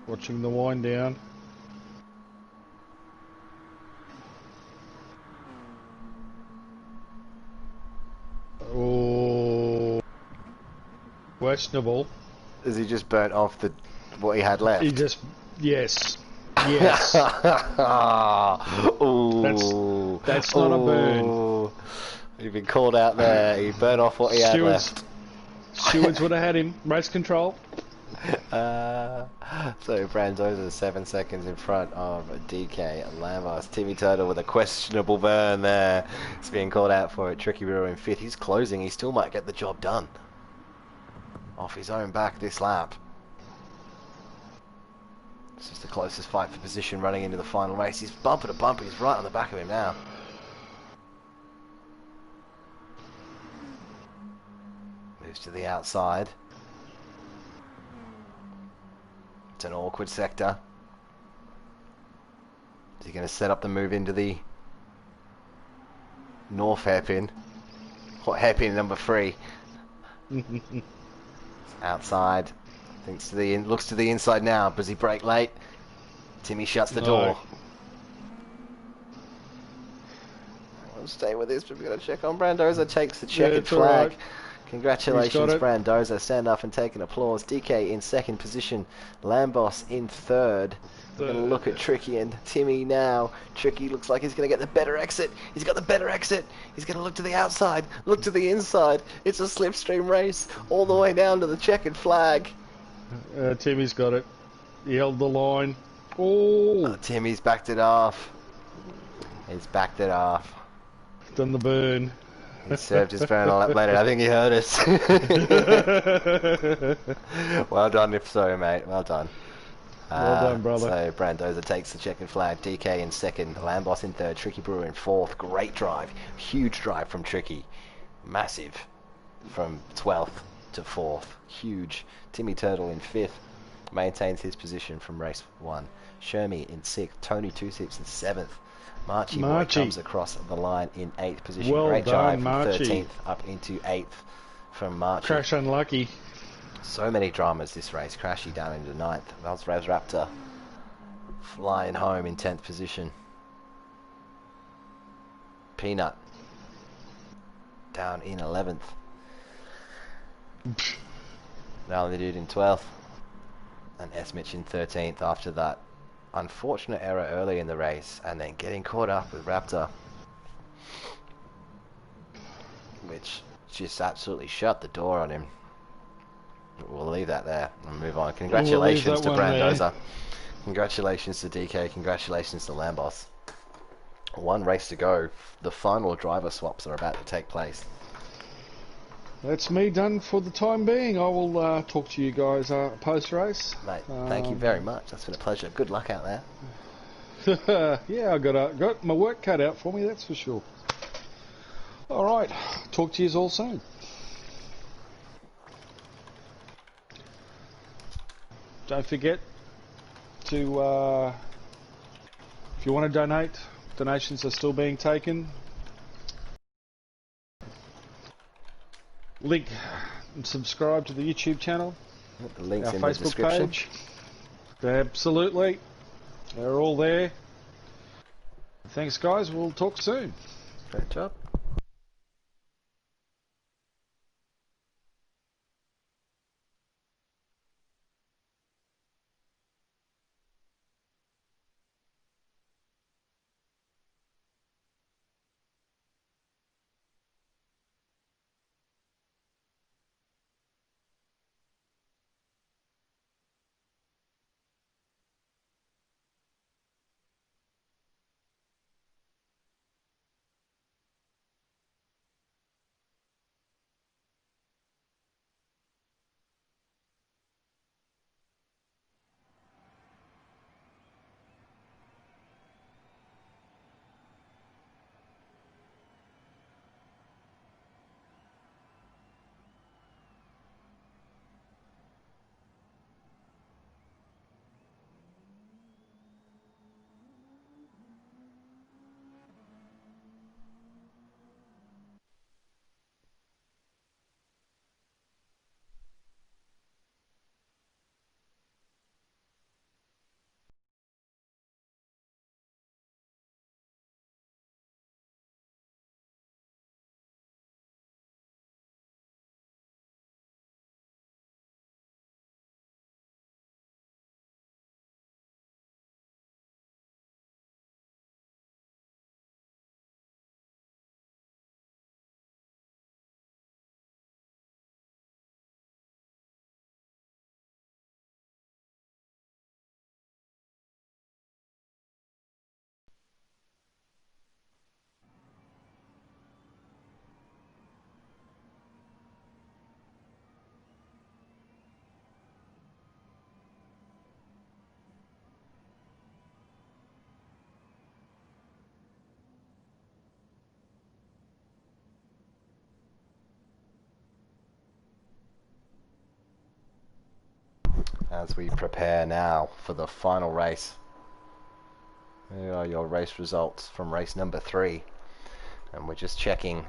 Watching the wind down. Oh, questionable. Is he just burnt off what he had left? He just, yes. Ooh. That's not a burn. You've been called out there. He burnt off what he had left. Stewards would have had him. Race control. So Brandoza 7 seconds in front of DK Lambos. Timmy Turtle with a questionable burn there. It's being called out for it. Tricky Brewer in 5th. He's closing. He still might get the job done. Off his own back this lap. This is the closest fight for position running into the final race. He's bumper to bumper. He's right on the back of him now. Moves to the outside. It's an awkward sector. Is he going to set up the move into the north hairpin? What hairpin number 3? Outside. Looks to the inside now. Does he brake late? Timmy shuts the door. We'll stay with this, but we've got to check on Brandoza. Takes the checkered flag. Right. Congratulations, Brandoza. Stand up and take an applause. DK in 2nd position. Lambos in 3rd. We're going to look at Tricky and Timmy now. Tricky looks like he's going to get the better exit. He's got the better exit. He's going to look to the outside, look to the inside. It's a slipstream race all the way down to the checkered flag. Timmy's got it. He held the line. Oh, Timmy's backed it off. He's backed it off. Done the burn. He served his burn a lap later. I think he heard us. Well done, if so, mate. Well done. Well done, brother. So Brandoza takes the checkered flag. DK in 2nd. Lambos in 3rd. Tricky Brewer in 4th. Great drive. Huge drive from Tricky. Massive. From 12th to 4th. Huge. Timmy Turtle in 5th. Maintains his position from race 1. Shermy in 6th. Tony 2-6 in 7th. Marchie Boy comes across the line in 8th position. Well Great done, drive from Marchie. 13th up into 8th from Marchie. Crash unlucky. So many dramas this race. Crashy down into 9th. Vel's Raptor flying home in 10th position. Peanut down in 11th. Narly dude in 12th. And S-Mitch in 13th after that unfortunate error early in the race, and then getting caught up with Raptor, which just absolutely shut the door on him. We'll leave that there and move on. Congratulations to Brandoza. Congratulations to DK. Congratulations to Lambos. One race to go. The final driver swaps are about to take place. That's me done for the time being. I will talk to you guys post-race. Mate, thank you very much. That's been a pleasure. Good luck out there. Yeah, I got my work cut out for me, that's for sure. All right, talk to you all soon. Don't forget to, if you want to donate, donations are still being taken. Link and subscribe to the YouTube channel. The link's our in Facebook the description. page. Absolutely. They're all there. Thanks, guys. We'll talk soon. Great job. As we prepare now for the final race. Here are your race results from race number 3. And we're just checking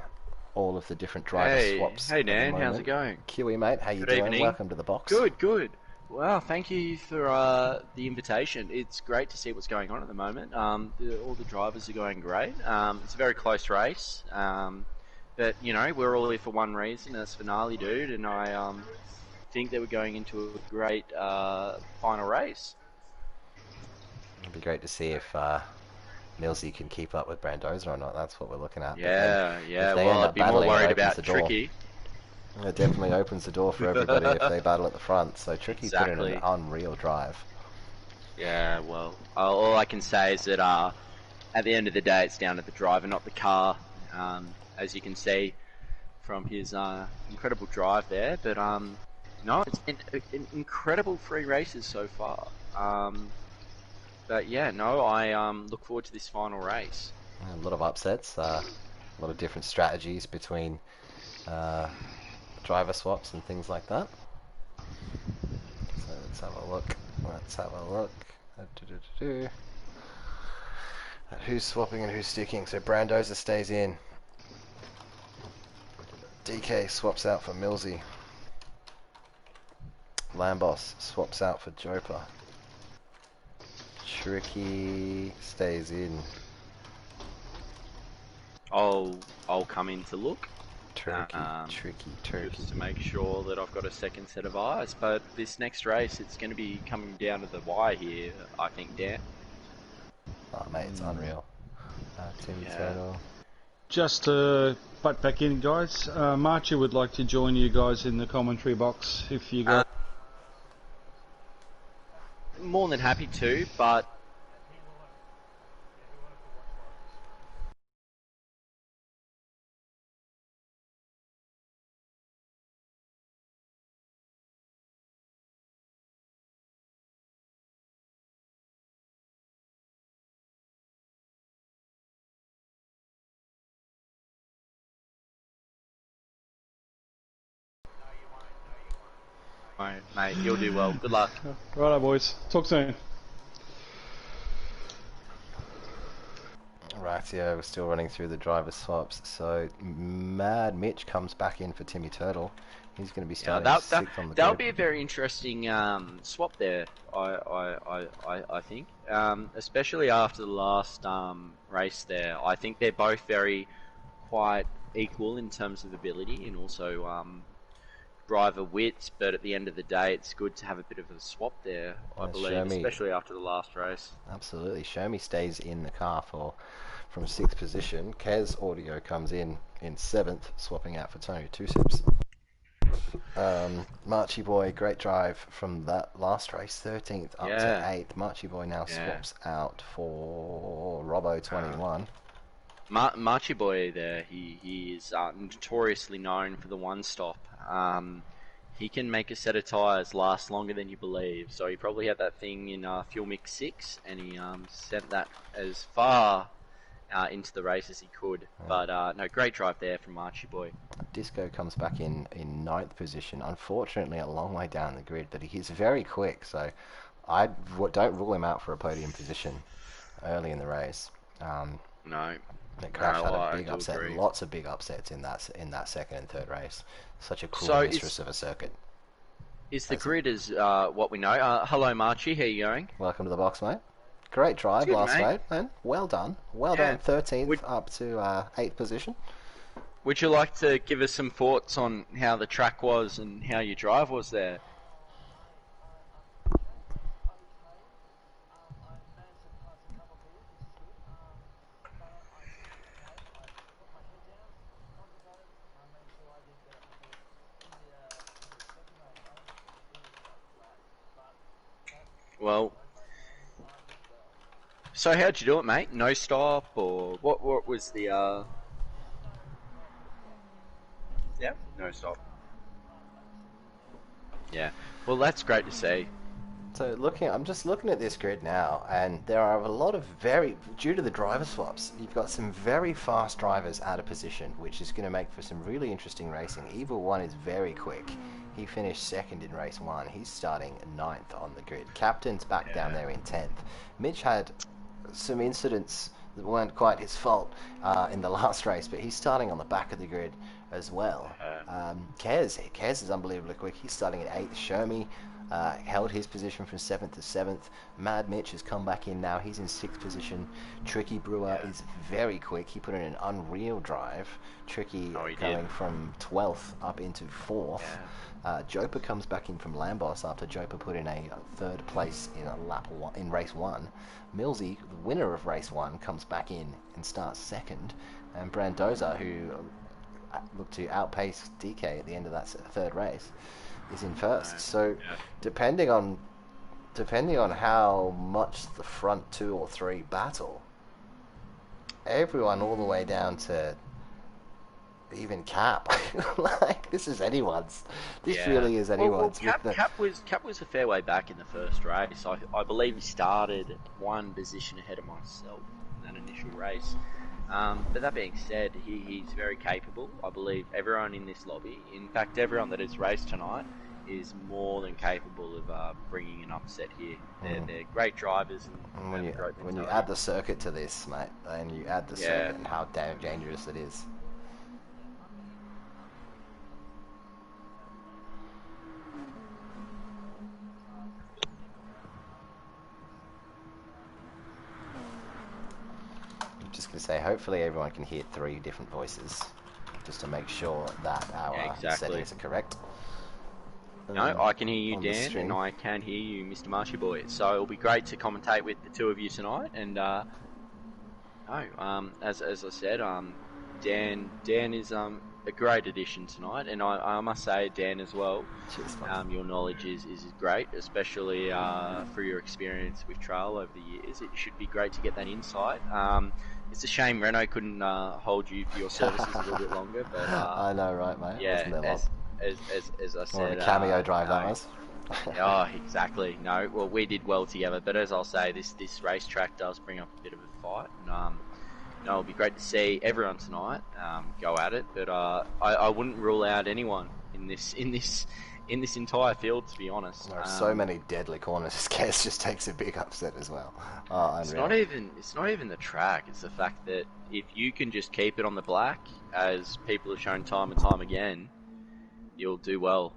all of the different driver swaps. Hey Nan, how's it going? QE mate, how you Good doing? evening. Welcome to the box. Good. Well, thank you for the invitation. It's great to see what's going on at the moment. All the drivers are going great. It's a very close race. But, you know, we're all here for one reason. That's for Narly dude. And I think that we're going into a great final race. It'd be great to see if Millsy can keep up with Brandoza or not. That's what we're looking at. Yeah. Well, Well, I'd be more worried about Tricky. It definitely opens the door for everybody if they battle at the front. So Tricky put in an unreal drive. Yeah, well, all I can say is that at the end of the day, it's down to the driver, not the car. As you can see from his incredible drive there. But no, it's been an incredible 3 races so far. But yeah, no, I look forward to this final race. A lot of upsets, a lot of different strategies between driver swaps and things like that. So let's have a look. At who's swapping and who's sticking. So Brandoza stays in. DK swaps out for Millsy. Lambos swaps out for Joper. Tricky stays in. I'll come in to look. Tricky, tricky. Just to make sure that I've got a second set of eyes. But this next race, it's going to be coming down to the wire here, I think, Dan. Oh, mate, it's unreal. Timmy Turtle. Just to butt back in, guys. Marchie would like to join you guys in the commentary box if you guys. More than happy to, but mate, you'll do well. Good luck. Righto, boys. Talk soon. Right, yeah, we're still running through the driver swaps. So Mad Mitch comes back in for Timmy Turtle. He's going to be starting sixth on the that'll grid. be a very interesting swap there. I think, especially after the last race there. I think they're both very quite equal in terms of ability and also driver wits. But at the end of the day, it's good to have a bit of a swap there. I believe, especially after the last race. Absolutely, Show Me stays in the car from sixth position. Kez Audio comes in seventh, swapping out for Tony Two Sips. Marchie Boy, great drive from that last race, 13th up to 8th. Marchie Boy now swaps out for Robbo21. Marchie Boy there, he is notoriously known for the one stop. He can make a set of tyres last longer than you believe. So he probably had that thing in Fuel Mix 6, and he sent that as far into the race as he could. But no, great drive there from Marchie Boy. Disco comes back in ninth position. Unfortunately, a long way down the grid, but he's very quick. So I don't rule him out for a podium position early in the race. No. Crash had a big upset. Agree. Lots of big upsets in that second and third race. Such a cool mistress of a circuit. Is the grid as what we know? Hello, Marchie. How you going? Welcome to the box, mate. Great drive last night, man. Well done. Well done. 13th up to 8th position. Would you like to give us some thoughts on how the track was and how your drive was there? Well, so how'd you do it, mate? No stop, or what was the Yeah, no stop. Yeah, well, that's great to see. So I'm just looking at this grid now, and there are a lot of due to the driver swaps, you've got some very fast drivers out of position, which is going to make for some really interesting racing. Evil One is very quick. He finished second in race 1. He's starting 9th on the grid. Captain's back down there in 10th. Mitch had some incidents that weren't quite his fault in the last race, but he's starting on the back of the grid as well. Kez is unbelievably quick. He's starting at 8th. Show Me held his position from 7th to 7th. Mad Mitch has come back in now. He's in 6th position. Tricky Brewer is very quick. He put in an unreal drive. Tricky going from 12th up into 4th. Joper comes back in from Lambos after Joper put in a 3rd place in race 1. Millsy, the winner of race 1, comes back in and starts 2nd. And Brandoza, who looked to outpace DK at the end of that 3rd race, is in 1st. So depending on how much the front 2 or 3 battle, everyone all the way down to even Cap, like this is anyone's. This really is anyone's. Well, Cap was a fair way back in the first race. I believe he started 1 position ahead of myself in that initial race. But that being said, he's very capable. I believe everyone in this lobby, in fact everyone that has raced tonight, is more than capable of bringing an upset here. They're great drivers. And when you add the circuit to this, mate, and you add the circuit and how damn dangerous it is. Just going to say, hopefully everyone can hear 3 different voices, just to make sure that our Yeah, exactly. settings are correct. No, I can hear you, on the Dan, stream. and I can hear you, Mr. Marshy Boy. So it'll be great to commentate with the two of you tonight. And as I said, Dan is a great addition tonight, and I must say, Dan as well. Cheers, mate. Your knowledge is great, especially for your experience with Trail over the years. It should be great to get that insight. It's a shame Renault couldn't hold you for your services a little bit longer, but I know, right, mate? yeah, Wasn't there long? as I said, More of a cameo drive that no. was. Oh, exactly. No, well, we did well together, but as I'll say, this racetrack does bring up a bit of a fight, and it'll be great to see everyone tonight go at it. But I wouldn't rule out anyone in this entire field, to be honest. There are so many deadly corners. Kez just takes a big upset as well. Oh, It's unreal. not even the track. It's the fact that if you can just keep it on the black, as people have shown time and time again, you'll do well.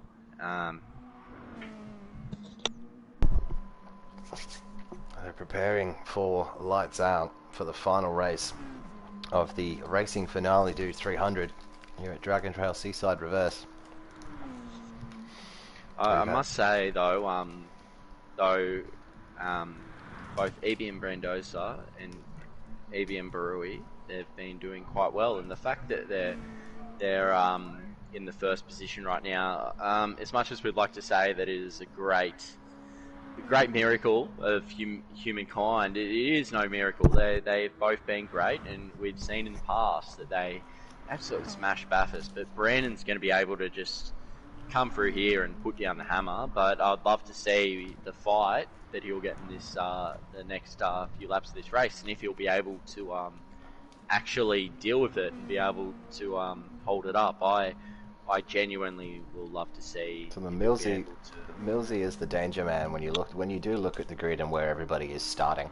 They're preparing for lights out for the final race of the racing finale do 300 here at Dragon Trail Seaside Reverse. I must say though, both EBM Brandosa and EBM Barui, they've been doing quite well, and the fact that they're in the first position right now, as much as we'd like to say that it is a great miracle of humankind, it is no miracle. They've both been great, and we've seen in the past that they absolutely smash Bathurst. But Brandon's going to be able to just come through here and put down the hammer. But I'd love to see the fight that he'll get in this the next few laps of this race, and if he'll be able to actually deal with it and be able to hold it up. I genuinely will love to see. So the Millsy is the danger man when you do look at the grid and where everybody is starting.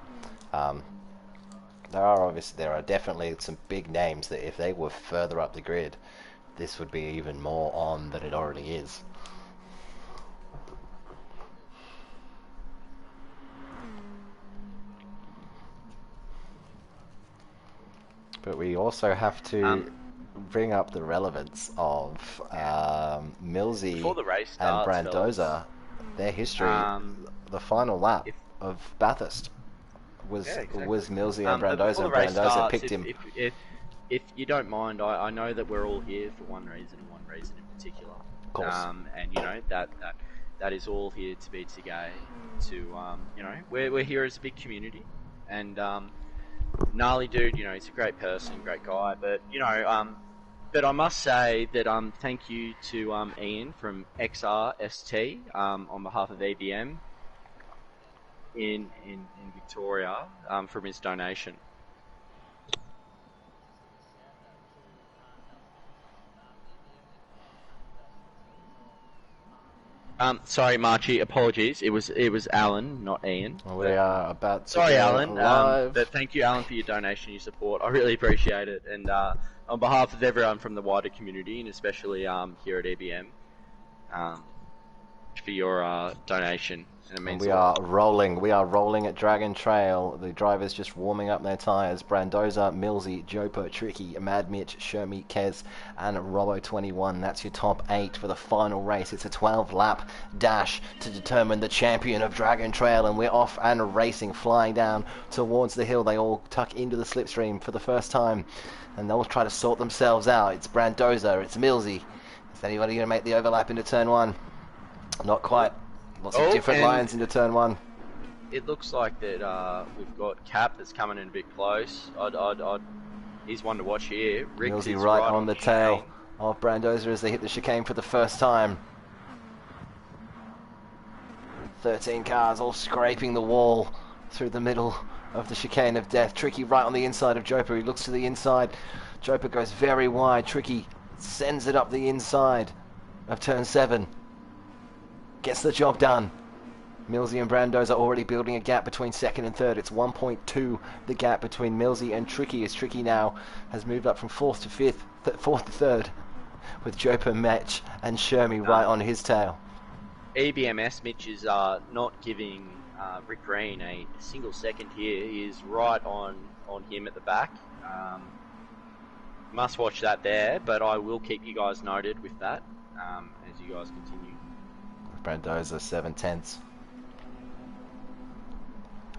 There are definitely some big names that if they were further up the grid, this would be even more on than it already is. But we also have to bring up the relevance of Millsy Before the race and starts, Brandosa, their history. The final lap of Bathurst was Millsy and Brandosa, and Brandosa picked him. If you don't mind, I know that we're all here for one reason and one reason in particular. Of course. And you know that is all here to be together. We're here as a big community, and Narly dude, he's a great person, great guy, but but I must say that thank you to Ian from XRST on behalf of EBM in Victoria from his donation. Sorry, Marchie. Apologies. It was Alan, not Ian. We are about to Sorry, go Alan. live. But thank you, Alan, for your donation, your support. I really appreciate it. And on behalf of everyone from the wider community, and especially here at EBM, for your donation. And it means We are rolling at Dragon Trail. The drivers just warming up their tyres. Brandosa, Millsy, Joper, Tricky, Mad Mitch, Shermie, Kez, and Robo21. That's your top 8 for the final race. It's a 12-lap dash to determine the champion of Dragon Trail, and we're off and racing, flying down towards the hill. They all tuck into the slipstream for the first time, and they'll try to sort themselves out. It's Brandosa, it's Millsy. Is anybody going to make the overlap into turn 1? Not quite. Lots of different lines into turn 1. It looks like that we've got Cap that's coming in a bit close. He's one to watch here. Rick Millsy is right on the tail chicane. of Brandosa as they hit the chicane for the first time. 13 cars all scraping the wall through the middle of the chicane of death. Tricky right on the inside of Joper. He looks to the inside. Joper goes very wide. Tricky sends it up the inside of turn 7. Gets the job done. Millsy and Brandosa are already building a gap between second and third. It's 1.2 the gap between Millsy and Tricky, as Tricky now has moved up from 4th to 5th, 4th to 3rd, with Joper, Metch and Shermie right on his tail. EBMS Mitch is not giving Rick Green a single second here. He is right on him at the back. Must watch that there, but I will keep you guys noted with that as you guys continue. Brandoza 7/10.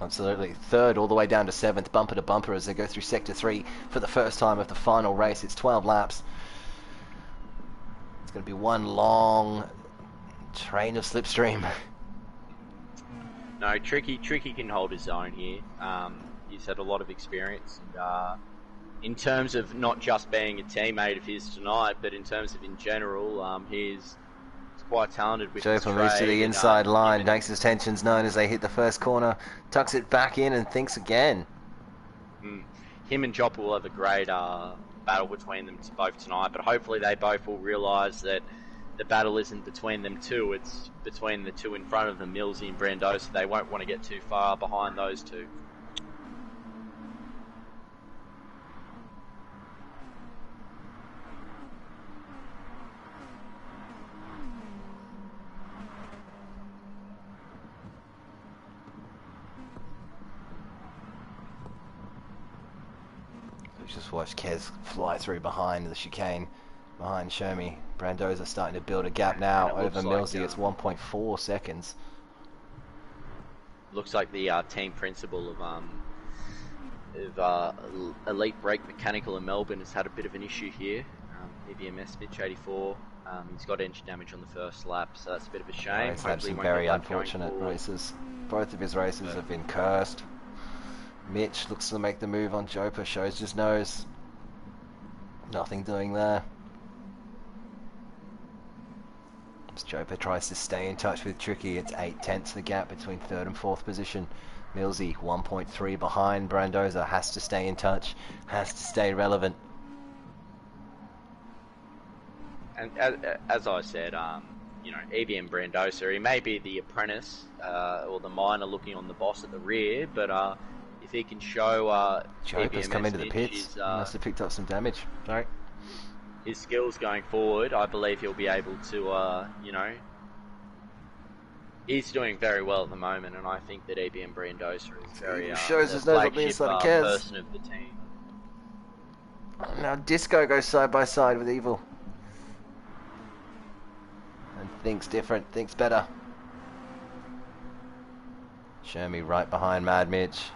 Absolutely. Third all the way down to 7th, bumper to bumper as they go through Sector 3 for the first time of the final race. It's 12 laps. It's going to be one long train of slipstream. No, Tricky can hold his own here. He's had a lot of experience, and in terms of not just being a teammate of his tonight, but in terms of in general, he's quite talented with his Joper moves to the trade, inside and, line, makes his tensions known as they hit the first corner, tucks it back in and thinks again. Him and Jopper will have a great battle between them both tonight, but hopefully they both will realise that the battle isn't between them two, it's between the two in front of them, Millsy and Brandoza, so they won't want to get too far behind those two. Just watch Kez fly through behind the chicane, behind Shomi. Brandoza starting to build a gap now over Millsy. It's 1.4 seconds. Looks like the team principal of Elite Brake Mechanical in Melbourne has had a bit of an issue here. EBMS Mitch 84. He's got engine damage on the first lap, so that's a bit of a shame. He's had some very unfortunate races. Both of his races have been cursed. Mitch looks to make the move on Joper, shows his nose. Nothing doing there. As Joper tries to stay in touch with Tricky, it's 8/10 the gap between 3rd and 4th position. Millsy 1.3 behind Brandoza, has to stay in touch, has to stay relevant. And as I said, you know, EBM Brandoza, he may be the apprentice or the miner looking on the boss at the rear, but if he can show Joper's come into the pits. He must have picked up some damage. Sorry. His skills going forward, I believe he'll be able to, you know, he's doing very well at the moment, and I think that EBM Brandoza is very shows his nose up the inside of Kez. Person of the team. Now Disco goes side by side with Evil. And thinks different, thinks better. Shermy right behind Mad Mitch.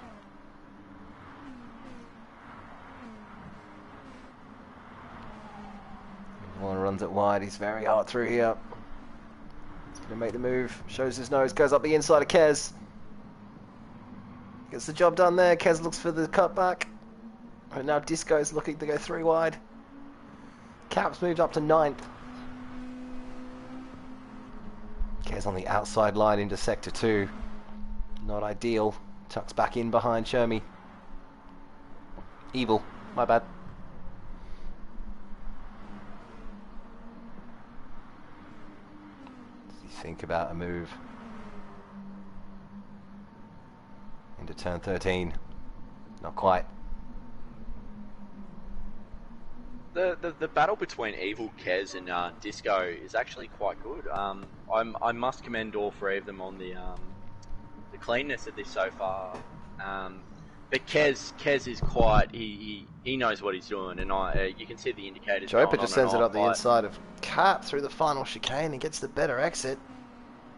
One runs it wide, he's very hard through here. He's going to make the move, shows his nose, goes up the inside of Kez. Gets the job done there, Kez looks for the cutback. And now Disco's looking to go 3 wide. Caps moved up to 9th. Kez on the outside line into Sector 2. Not ideal. Tucks back in behind Shermy. Evil, my bad. Think about a move into turn 13. Not quite. The battle between Evil, Kez, and Disco is actually quite good. I must commend all 3 of them on the cleanness of this so far. But Kez is quite. He knows what he's doing, and you can see the indicators. Joper just sends it up the inside of Cap through the final chicane and gets the better exit.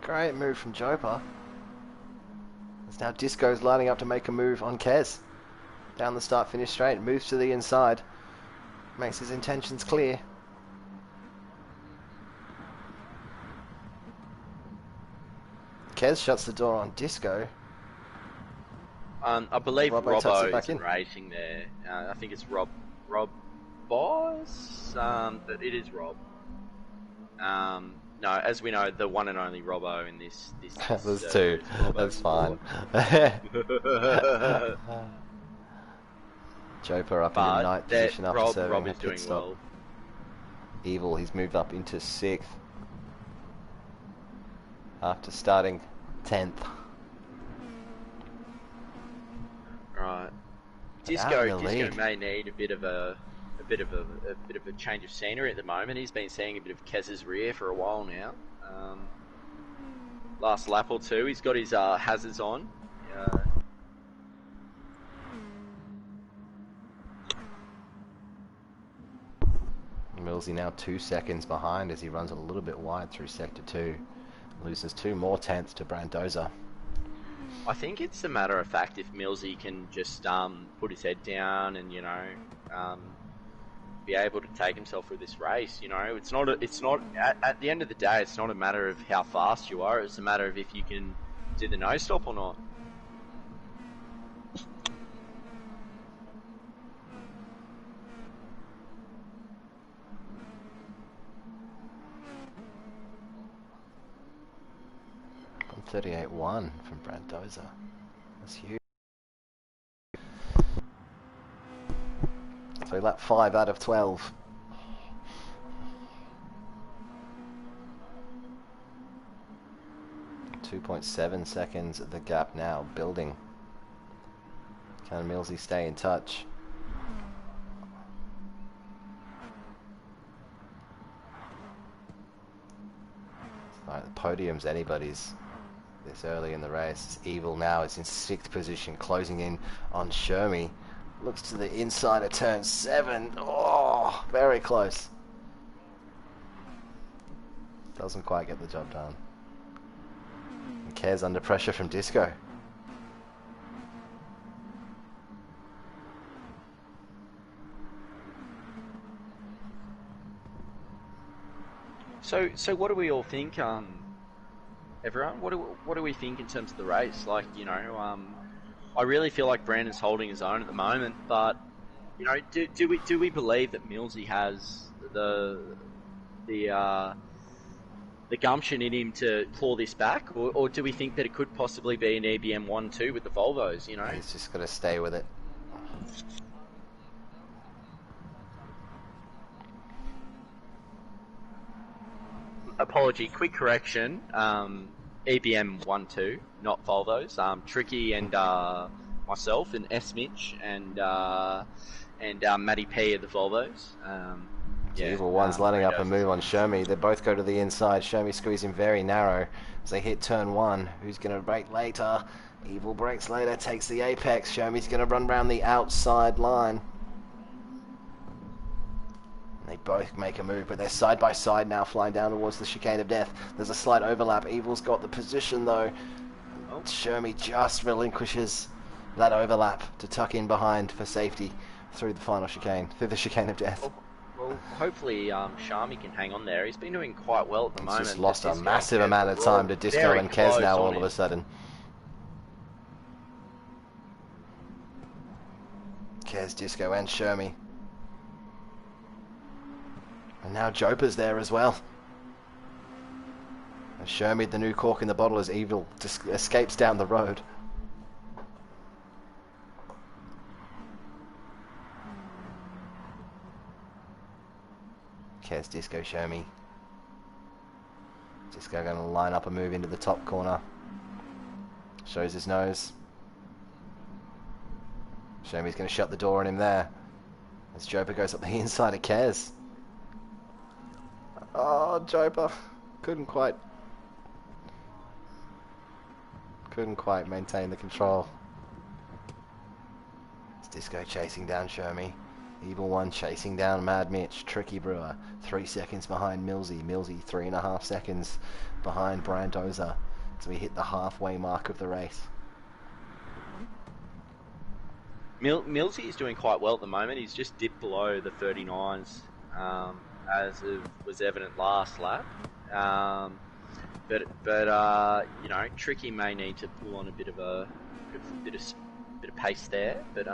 Great move from Joper. As now Disco's lining up to make a move on Kez. Down the start-finish straight, moves to the inside. Makes his intentions clear. Kez shuts the door on Disco. I believe Robbo is racing there. I think it's Rob Boss, but it is Rob. No, as we know, the one and only Robbo in this There's 2. That's fine. Joper up in the 9th position after serving Rob a is pit doing stop. well. Evil, he's moved up into 6th after starting 10th. Right. Disco may need a bit of a change of scenery at the moment. He's been seeing a bit of Kez's rear for a while now. last lap or two. He's got his hazards on. Millsy now 2 seconds behind as he runs a little bit wide through sector 2. Loses 2 more tenths to Brandoza. I think it's a matter of fact if Millsy can just put his head down and be able to take himself through this race. It's not at the end of the day, it's not a matter of how fast you are. It's a matter of if you can do the no stop or not. From 38.1 from Brandoza. That's huge. So lap 5 out of 12. .7 seconds the gap now, building. Can Millsy stay in touch? Alright, the podium's anybody's this early in the race. Evil now is in 6th position, closing in on Shermy. Looks to the inside of turn 7. Oh, very close. Doesn't quite get the job done. And Kez under pressure from Disco. So what do we all think, everyone? What do we think in terms of the race? I really feel like Brandon's holding his own at the moment, but do we believe that Millsy has the gumption in him to claw this back, or do we think that it could possibly be an EBM 1-2 with the Volvos? He's just got to stay with it. Apology, quick correction. EBM 1-2, not Volvos. Tricky and myself and S Mitch and Matty P are the Volvos. Evil One's lining up a move on Shermy. They both go to the inside. Shermy squeezing very narrow as they hit turn 1. Who's going to brake later? Evil brakes later, takes the apex. Shermy's going to run around the outside line. They both make a move, but they're side by side now, flying down towards the chicane of death. There's a slight overlap. Evil's got the position though. Shermy just relinquishes that overlap to tuck in behind for safety through the final chicane, through the chicane of death. Well, hopefully Sharmy can hang on there. He's been doing quite well at the moment. He's just lost a massive amount of time to Disco and Kez now all of a sudden. Kez, Disco and Shermy. And now Joper's there as well. And Shermy, the new cork in the bottle, as Evil just escapes down the road. Kez, Disco, Shermy. Disco going to line up a move into the top corner. Shows his nose. Shermy's going to shut the door on him there. As Joper goes up the inside of Kez. Oh, Joper couldn't quite maintain the control. It's Disco chasing down Shermy. Evil One chasing down Mad Mitch. Tricky Brewer 3 seconds behind Millsy. Millsy 3.5 seconds behind Brandoza. So we hit the halfway mark of the race. Millsy is doing quite well at the moment. He's just dipped below the 39s. As it was evident last lap, but Tricky may need to pull on a bit of pace there. But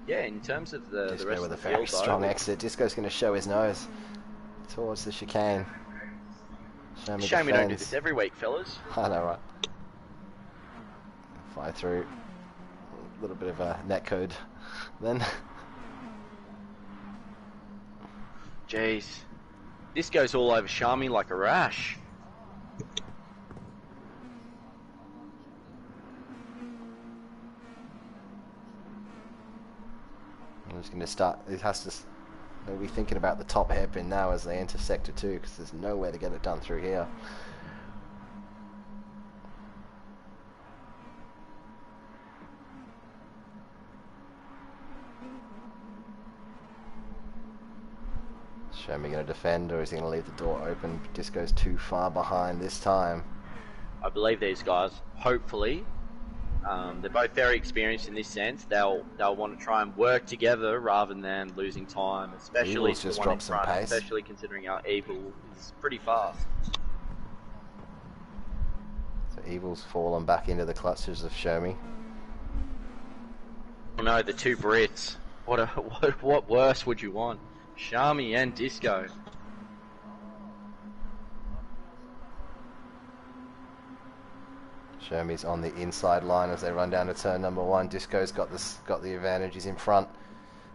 in terms of the Disco rest with of the a very field, strong exit. Disco's going to show his nose towards the chicane. Shame we don't do this every week, fellas. I know, right? Fly through a little bit of a netcode then. Jeez. This goes all over Sharmy like a rash. I'm just going to start. It has to. They'll be thinking about the top hairpin now as they enter sector 2 because there's nowhere to get it done through here. Show me going to defend, or is he going to leave the door open? Disco's too far behind this time. I believe these guys, hopefully, they're both very experienced in this sense. They'll want to try and work together rather than losing time, especially Evil's to the just one in dropped some front, pace. especially considering our Evil is pretty fast. So Evil's fallen back into the clutches of Show Me. Oh no, the two Brits. What worse would you want? Shami and Disco. Show Me's on the inside line as they run down to turn number 1. Disco's got the advantage. He's in front.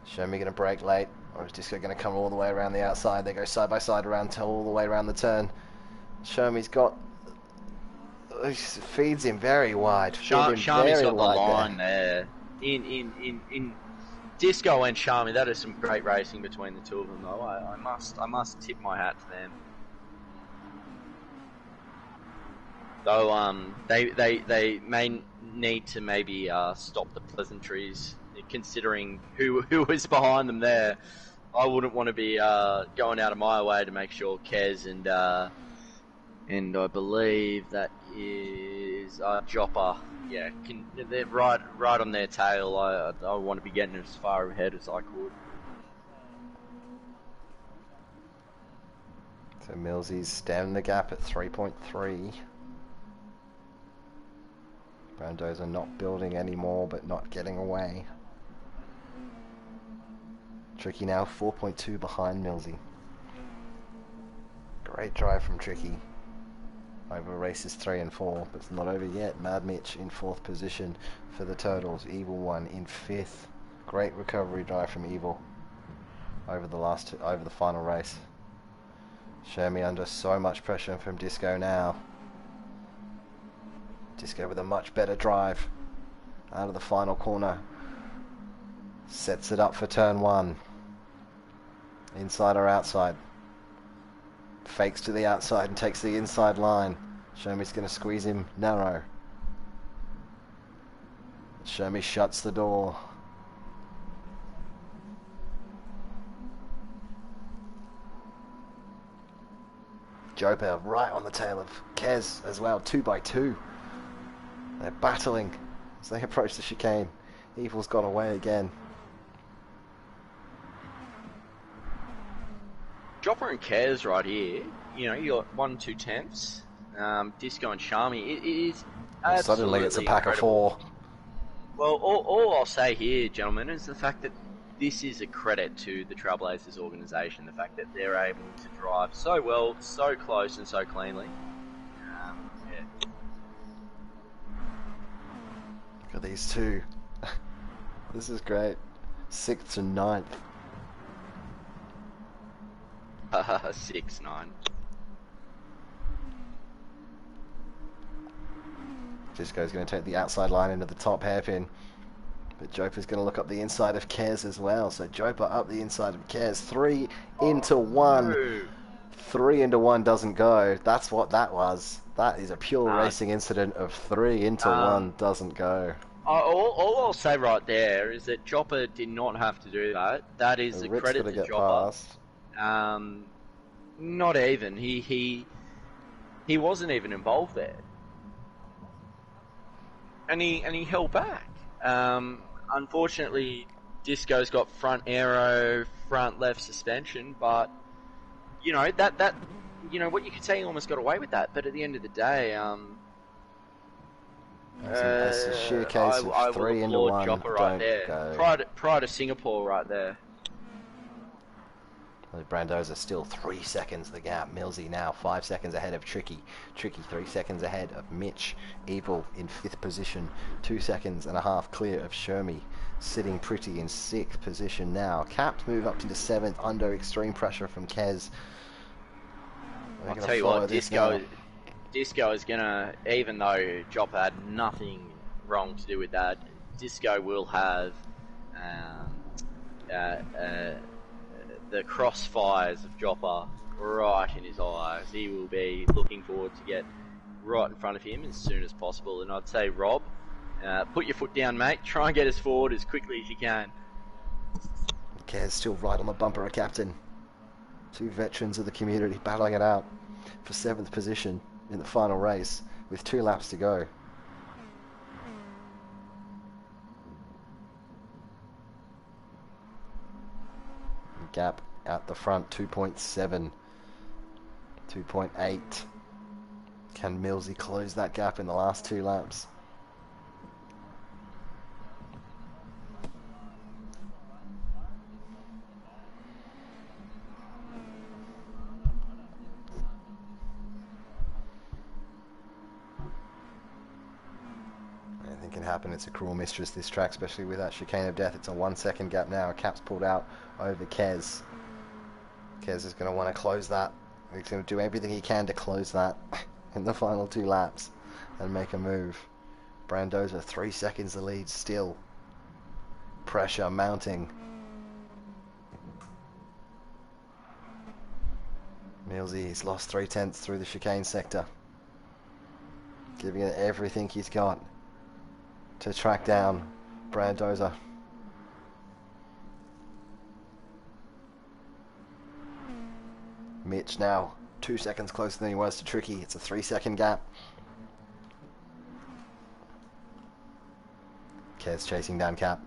Show Me going to brake late, or is Disco going to come all the way around the outside? They go side by side around all the way around the turn. Show Me's got. Feeds him very wide. Shami's got the line there. In Disco and Shami, that is some great racing between the two of them, though. I must tip my hat to them. Though they may need to maybe stop the pleasantries, considering who is behind them there. I wouldn't want to be going out of my way to make sure Kez and I believe that is Jopper. Yeah, they're right on their tail. I want to be getting as far ahead as I could. So Millsy's stemmed the gap at 3.3. Brandos are not building anymore, but not getting away. Tricky now 4.2 behind Millsy. Great drive from Tricky. Over races 3 and 4, but it's not over yet. Mad Mitch in 4th position for the Turtles. Evil One in 5th. Great recovery drive from Evil over the final race. Show Me under so much pressure from Disco now. Disco with a much better drive out of the final corner. Sets it up for turn 1. Inside or outside. Fakes to the outside and takes the inside line. Show Me's going to squeeze him narrow. Show Me shuts the door. Joper right on the tail of Kez as well, 2 by 2. They're battling as they approach the chicane. Evil's got away again. Jopper and Kez right here. You know, you got 1 2 tenths. Disco and Shami. It is absolutely suddenly it's a pack incredible. of 4. Well, all I'll say here, gentlemen, is the fact that this is a credit to the Trailblazers organisation. The fact that they're able to drive so well, so close, and so cleanly. Yeah. Look at these two. This is great. 6th and 9th. 6-9. Disco's going to take the outside line into the top hairpin. But Joper's going to look up the inside of Kez as well. So Joper up the inside of Kez. 3 into 1. No. 3 into 1 doesn't go. That's what that was. That is a pure racing incident of 3 into 1 doesn't go. All I'll say right there is that Jopper did not have to do that. That is a credit to Jopper. Not even. He wasn't even involved there. And he held back. Unfortunately, Disco's got front aero, front left suspension, but you know that you know what you could say he almost got away with that. But at the end of the day, That's a sheer case of 3 into 1. Jopper Don't right there. go. Prior to Singapore right there. The Brandos are still 3 seconds the gap. Millsy now 5 seconds ahead of Tricky. Tricky 3 seconds ahead of Mitch. Evil in 5th position. 2.5 seconds clear of Shermy. Sitting pretty in 6th position now. Capped move up to the 7th under extreme pressure from Kez. I'll tell you what, Disco is gonna, even though Jopper had nothing wrong to do with that, Disco will have the crossfires of Jopper right in his eyes. He will be looking forward to get right in front of him as soon as possible. And I'd say, Rob, put your foot down, mate. Try and get us forward as quickly as you can. Kez still right on the bumper of Captain. Two veterans of the community battling it out for 7th position in the final race with 2 laps to go. Gap at the front, 2.7, 2.8. Can Millsy close that gap in the last 2 laps? Anything can happen. It's a cruel mistress, this track, especially with that chicane of death. It's a 1-second gap now. Cap's pulled out over Kez. Kez is going to want to close that. He's going to do everything he can to close that in the final 2 laps and make a move. Brandoza 3 seconds the lead still. Pressure mounting. Millsy's lost 3/10 through the chicane sector. Giving it everything he's got to track down Brandoza. Mitch now 2 seconds closer than he was to Tricky. It's a 3-second gap. Kez chasing down Cap.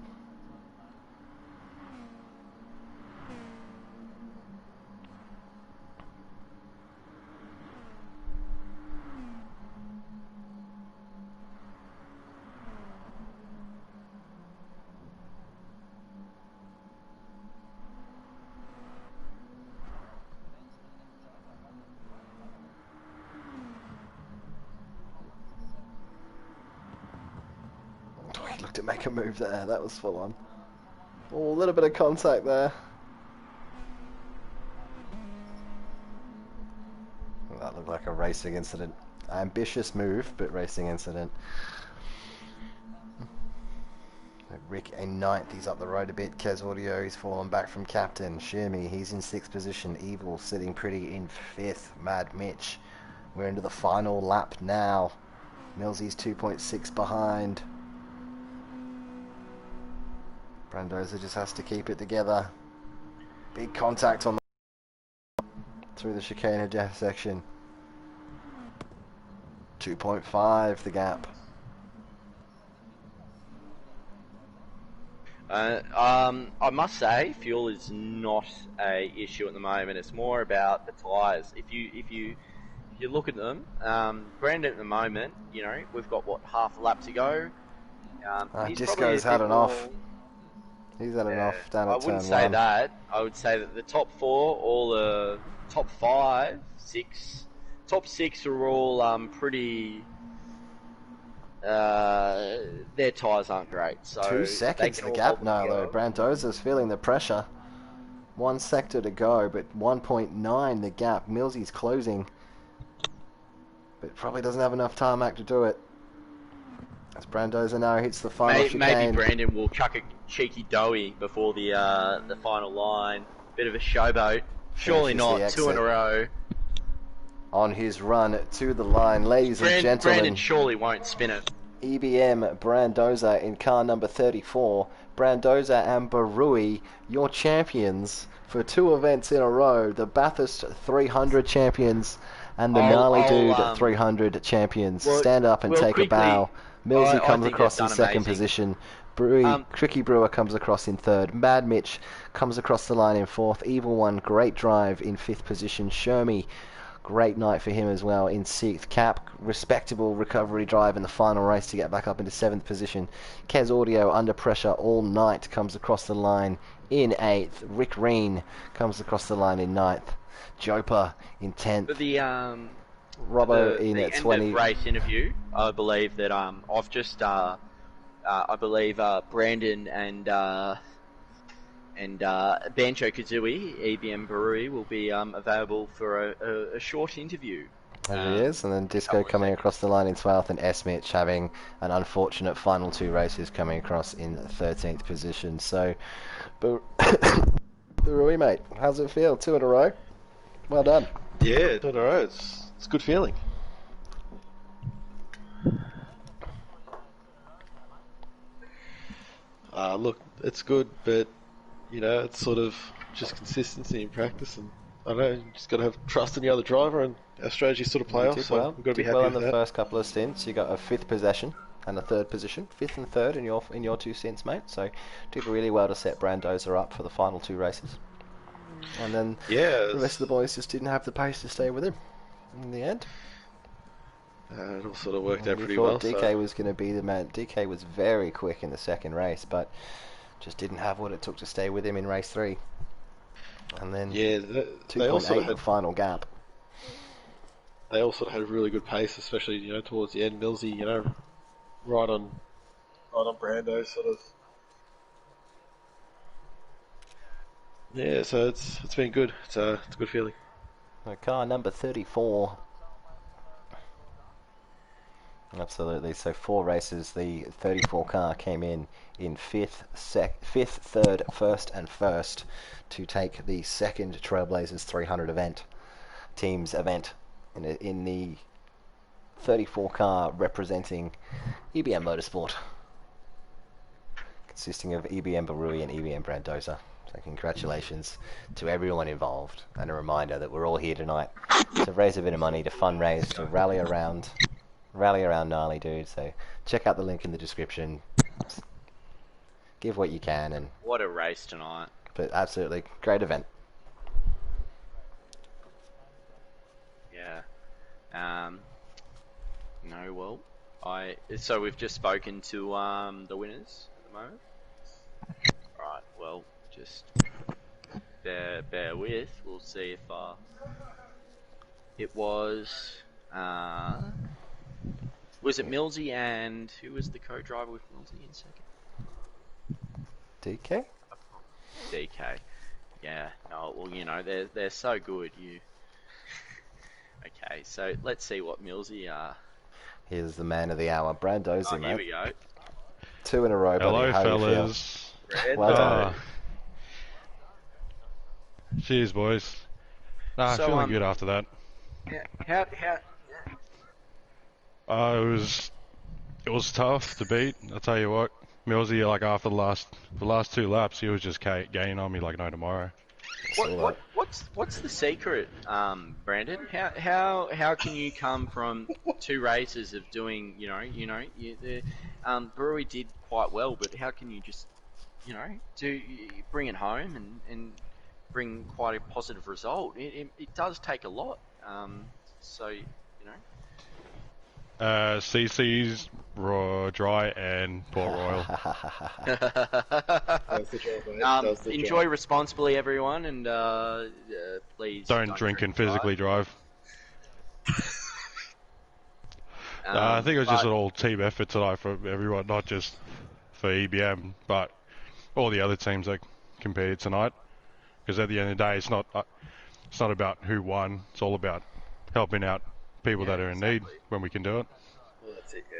He looked to make a move there. That was full on. Oh, a little bit of contact there. That looked like a racing incident. Ambitious move, but racing incident. Rick in 9th, he's up the road a bit. Kez Audio, he's fallen back from captain. Shirmy, he's in 6th position. Evil sitting pretty in 5th. Mad Mitch, we're into the final lap now. Millsy's 2.6 behind. Brandoza just has to keep it together. Big contact on the through the chicane of death section. 2.5 the gap. I must say, fuel is not a issue at the moment. It's more about the tyres. If you look at them, Brandon at the moment, you know, we've got what, half a lap to go. Disco's had an off. He's had an off down at turn 1. I wouldn't say that. I would say that the top 4, all the top 5, 6, top 6 are all pretty. Their tyres aren't great. So 2 seconds the gap now, though. Brandoza's feeling the pressure. 1 sector to go, but 1.9 the gap. Millsy's closing, but probably doesn't have enough tarmac to do it. As Brandoza now hits the final chicane. Maybe Brandon will chuck a cheeky doughy before the final line. Bit of a showboat. Surely not 2 in a row. On his run to the line, ladies and gentlemen. Brandon surely won't spin it. EBM Brandoza in car number 34. Brandoza and Barui, your champions for 2 events in a row. The Bathurst 300 champions and the Narly Dude 300 champions. Stand up and take a bow. Millsy comes across in 2nd position. Tricky Brewer comes across in 3rd. Mad Mitch comes across the line in 4th. Evil One, great drive in 5th position. Shermy, great night for him as well in 6th. Cap, respectable recovery drive in the final race to get back up into 7th position. Kez Audio, under pressure all night, comes across the line in 8th. Rick Reen comes across the line in 9th. Joper in 10th. But the Robbo in at 20. End of race interview, I believe that I've just I believe Brandon and Bancho Kazooie, EBM Brewery, will be available for a short interview. There he is, and then Disco coming across the line in 12th, and S. Mitch having an unfortunate final 2 races coming across in 13th position. So, Barui, mate, how's it feel? 2 in a row? Well done. Yeah, 2 in a row. It's a good feeling. Look, it's good, but you know, it's sort of just consistency in practice and I don't know, you just got to have trust in the other driver, and our strategy sort of play You off, did so well. we've got to be Did happy well in with the that. first couple of stints. You got a fifth possession and a third position, fifth and third in your two stints, mate. So did really well to set Brandoza up for the final two races. And then Yeah, the rest of the boys just didn't have the pace to stay with him in the end. it all sort of worked out We pretty thought well. DK So. was going to be the man. DK was very quick in the second race, but just didn't have what it took to stay with him in race 3. And then Yeah, they all sort 2.8 of the had final gap. they all sort of had really good pace, especially towards the end. Millsy, right on Brando, sort of. Yeah, so it's been good. It's a good feeling. Car number 34. Absolutely. So 4 races. The 34 car came in 5th, 3rd, 1st, and 1st to take the second Trailblazers 300 teams event in the 34 car representing EBM Motorsport, consisting of EBM Barui and EBM Brandoza. So congratulations to everyone involved, and a reminder that we're all here tonight to raise a bit of money, to fundraise, to rally around Narly, dude. So check out the link in the description. Give what you can, and What a race tonight. but absolutely great event. Yeah. No, well, so we've just spoken to the winners at the moment. Right. Well, just bear with. We'll see if it was it Millsy, and who was the co-driver with Millsy in second? DK? DK. Yeah. No. Well, they're so good. Okay. So let's see what Millsy. Here's the man of the hour, Brandoza, Here mate. we go. 2 in a row, buddy. Hello, How do you feel? fellas. Well done. Cheers, boys. Nah, So, feeling good after that. How It was tough to beat. I'll tell you what, Millsy, like after the last 2 laps, he was just gaining on me like no tomorrow. what's the secret, Brandon? How can you come from 2 races of doing Brewery did quite well, but how can you just bring it home and bring quite a positive result? It does take a lot. CC's dry and Port Royal. Enjoy responsibly, everyone, and please Don't drink and physically drive. I think it was just an all team effort tonight for everyone, not just for EBM, but all the other teams that competed tonight. Because at the end of the day, it's not about who won. It's all about helping out people that are in need when we can do it. Well, that's it, yeah.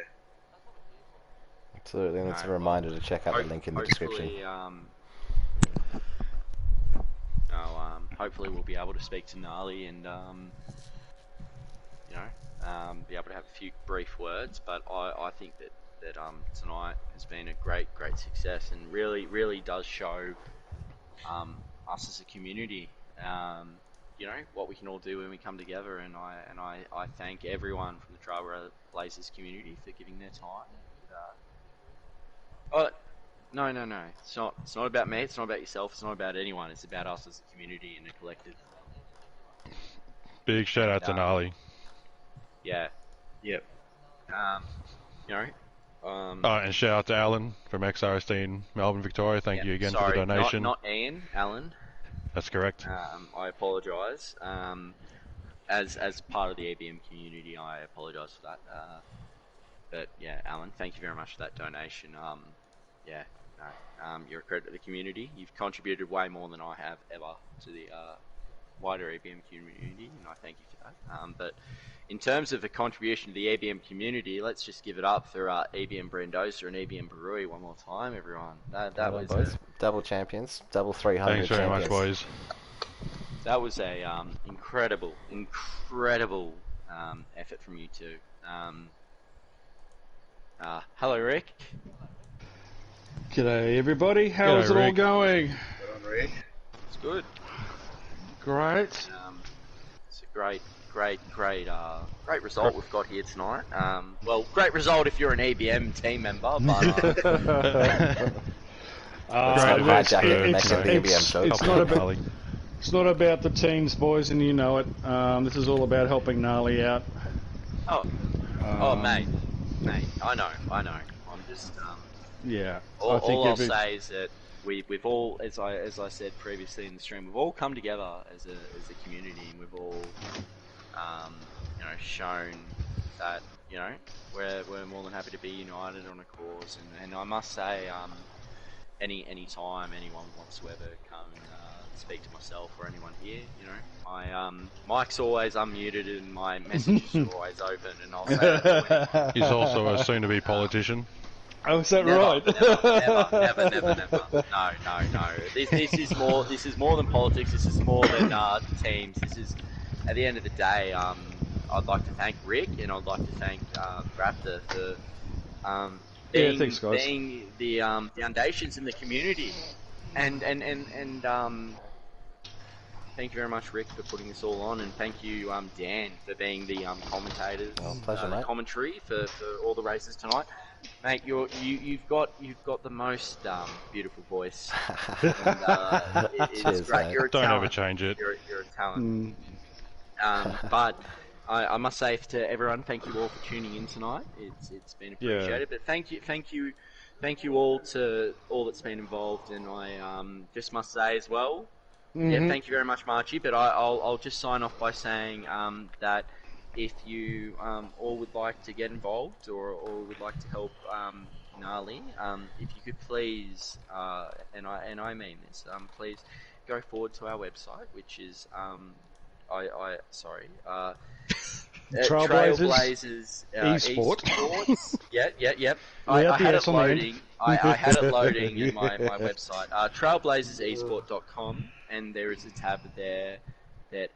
Absolutely, and it's a reminder to check out the link in the description. Hopefully we'll be able to speak to Narly and be able to have a few brief words. But I think that tonight has been a great success, and really does show us as a community. What we can all do when we come together, and I thank everyone from the Trailblazers community for giving their time. No. It's not about me. It's not about yourself. It's not about anyone. It's about us as a community and a collective. Big shout out to Narly. Yeah. Yep. And shout out to Alan from XRSD in Melbourne, Victoria. Thank you again for the donation. Not Ian, Alan. That's correct. I apologise. As part of the ABM community, I apologise for that. But yeah, Alan, thank you very much for that donation. You're a credit to the community. You've contributed way more than I have ever to the wider ABM community, and I thank you for that. But in terms of a contribution to the ABM community, let's just give it up for ABM Brandoza and ABM Barui one more time, everyone. That was boys. Double champions, double 300 Thanks very champions. much, boys. That was a incredible effort from you two. Hello, Rick. G'day everybody, how's it all Rick. going? It's good. Great. It's a great result we've got here tonight. Well, great result if you're an EBM team member, but it's not about the teams, boys, and you know it. This is all about helping Narly out. Mate, I know. I'm just yeah. All I'll say is that we've all, as I said previously in the stream, we've all come together as a community, and we've all shown that we're more than happy to be united on a cause. And I must say, any time anyone wants to ever come speak to myself or anyone here, my mic's always unmuted and my messages are always open, and I'll say that. He's also a soon-to-be politician. Oh, is that right? Never. No. This is more than politics. This is more than teams. This is, at the end of the day, I'd like to thank Rick, and I'd like to thank Raptor for being the foundations in the community, and thank you very much, Rick, for putting this all on, and thank you, Dan, for being the commentators, pleasure, commentary for all the races tonight. Mate, you've got the most beautiful voice. And, it's Cheers, great. mate. You're a Don't talent. ever change it. You're a talent. But I must say to everyone, thank you all for tuning in tonight. It's been appreciated. But thank you all to all that's been involved. And I just must say as well, thank you very much, Marchie. But I'll just sign off by saying that if you all would like to get involved or would like to help Narly, if you could please, and I mean this, please go forward to our website, which is Trailblazers Esports. Yep. I had it loading. I had it loading in my website. Trailblazeresport.com, and there is a tab there that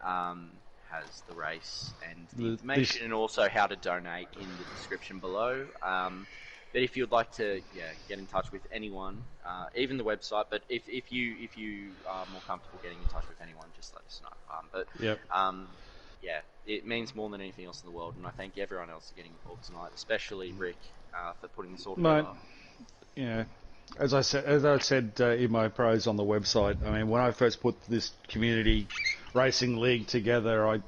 has the race and the information, and also how to donate in the description below. But if you'd like to get in touch with anyone, even the website, but if you are more comfortable getting in touch with anyone, just let us know. It means more than anything else in the world, and I thank everyone else for getting involved tonight, especially Rick for putting this all together. As I said in my pros on the website, I mean, when I first put this community racing league together,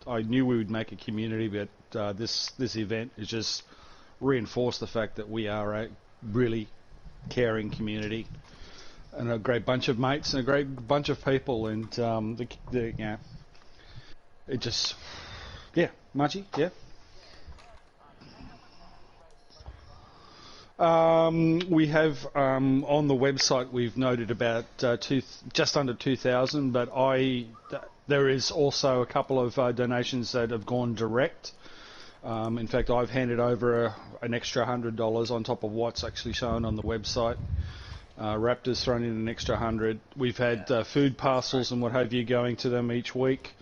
I knew we would make a community, but this event has just reinforced the fact that we are a really caring community and a great bunch of mates and a great bunch of people, and it just Margie, we have on the website we've noted about just under 2,000, but there is also a couple of donations that have gone direct. In fact, I've handed over an extra $100 on top of what's actually shown on the website. Raptor's thrown in an extra 100. We've had food parcels and what have you going to them each week.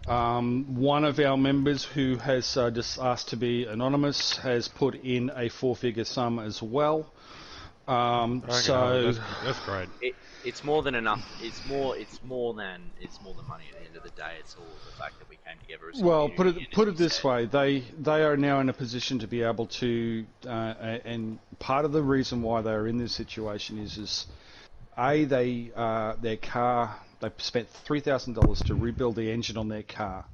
One of our members who has just asked to be anonymous has put in a 4-figure sum as well. That's great. It's more than enough. It's more than money at the end of the day. It's all the fact that we came together as a community. Put it this way: they are now in a position to be able to, and part of the reason why they are in this situation is their car. They spent $3,000 to rebuild the engine on their car.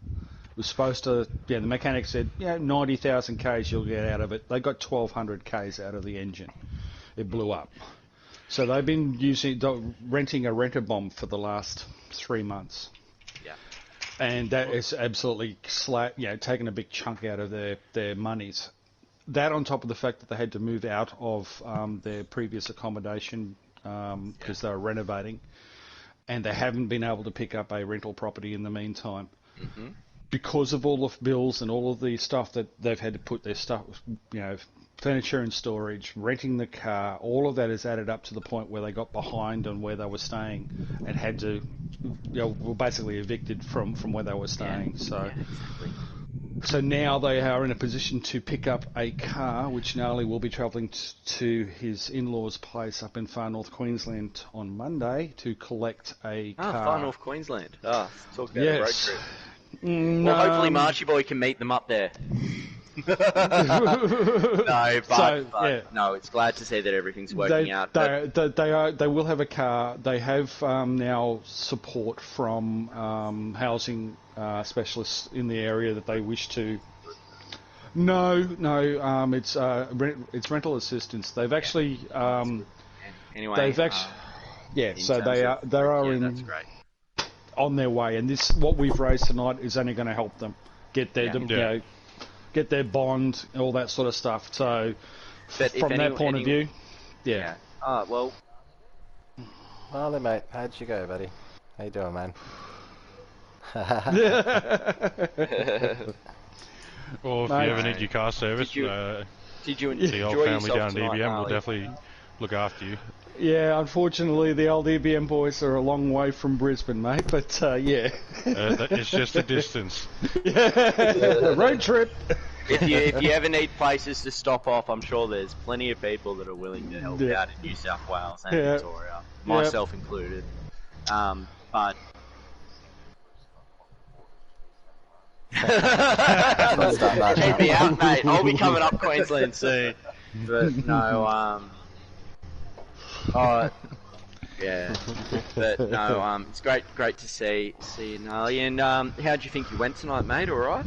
It was supposed to. The mechanic said, 90,000 k's you'll get out of it. They got 1,200 k's out of the engine. It blew up. So they've been renting a renter bomb for the last 3 months. Yeah. And that is absolutely taken a big chunk out of their monies. That on top of the fact that they had to move out of their previous accommodation because they were renovating, and they haven't been able to pick up a rental property in the meantime. Mm-hmm. Because of all the bills and all of the stuff that they've had to put their stuff, furniture and storage, renting the car, all of that has added up to the point where they got behind on where they were staying and had to, were basically evicted from where they were staying. Exactly. So now they are in a position to pick up a car, which Narly will be travelling to his in-laws' place up in far north Queensland on Monday to collect a car. Far north Queensland. Talk about a road Yes. trip. Well, hopefully Marchie Boy can meet them up there. No, no, it's glad to see that everything's working out. They will have a car. They have now support from housing specialists in the area that they wish to. No, it's rental assistance. They've actually anyway. They've actually so they are that's great. on their way, and this what we've raised tonight is only going to help them get their get their bond, all that sort of stuff. So, from that point of view, yeah. Well, then, mate, how'd you go, buddy? How you doing, man? Or if you ever need your car service, did you the old family down at EBM will definitely look after you. Yeah, unfortunately, the old EBM boys are a long way from Brisbane, mate. But yeah, it's just a distance. Road trip. If you ever need places to stop off, I'm sure there's plenty of people that are willing to help out in New South Wales and Victoria, myself included. But keep me out, mate. I'll be coming up Queensland soon. But no, it's great to see you, Narly. And how do you think you went tonight, mate? All right?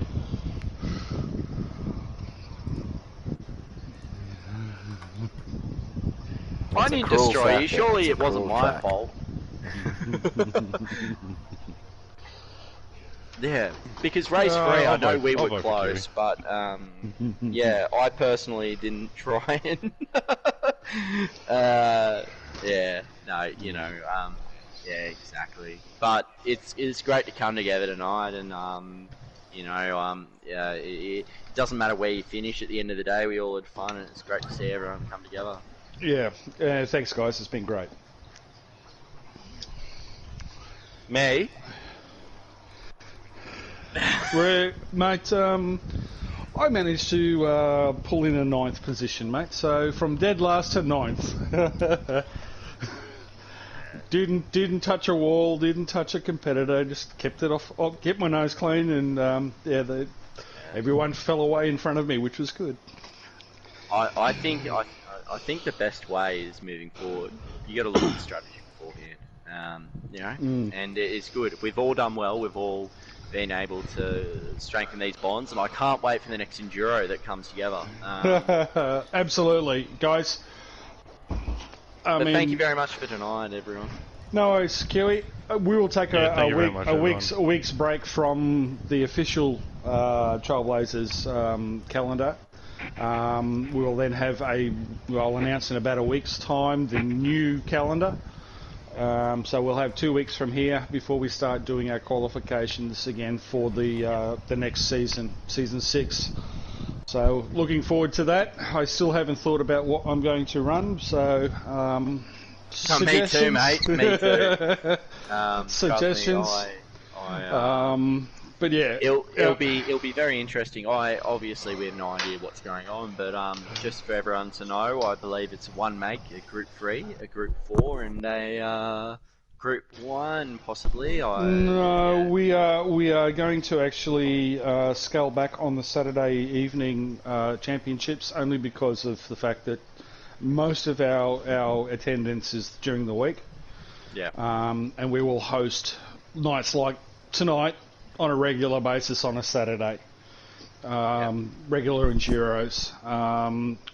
I didn't destroy you. Surely it wasn't my fault. Yeah, because race 3, I know we were close, but yeah, I personally didn't try and yeah, exactly. But it's great to come together tonight, and it doesn't matter where you finish. At the end of the day, we all had fun, and it's great to see everyone come together. Yeah, thanks, guys. It's been great. Me? Mate, I managed to pull in a 9th position, mate. So from dead last to 9th. Didn't touch a wall, didn't touch a competitor, just kept it off, kept my nose clean, and everyone fell away in front of me, which was good. I think the best way is moving forward. You got to look at the strategy beforehand, and it's good. We've all done well. We've all been able to strengthen these bonds, and I can't wait for the next Enduro that comes together. Absolutely, guys. Thank you very much for tonight, everyone. No worries, Kiwi. We will take a week's break from the official Trailblazers calendar. We will then have I'll announce in about a week's time the new calendar. So we'll have 2 weeks from here before we start doing our qualifications again for the next season, season 6. So looking forward to that. I still haven't thought about what I'm going to run, so me too, mate. Me too. Suggestions. But yeah, it'll be very interesting. We have no idea what's going on, but just for everyone to know, I believe it's one make, a Group 3, a Group 4, and a Group 1 possibly. We are going to actually scale back on the Saturday evening championships, only because of the fact that most of our attendance is during the week. Yeah. And we will host nights like tonight on a regular basis on a Saturday. Regular Enduros.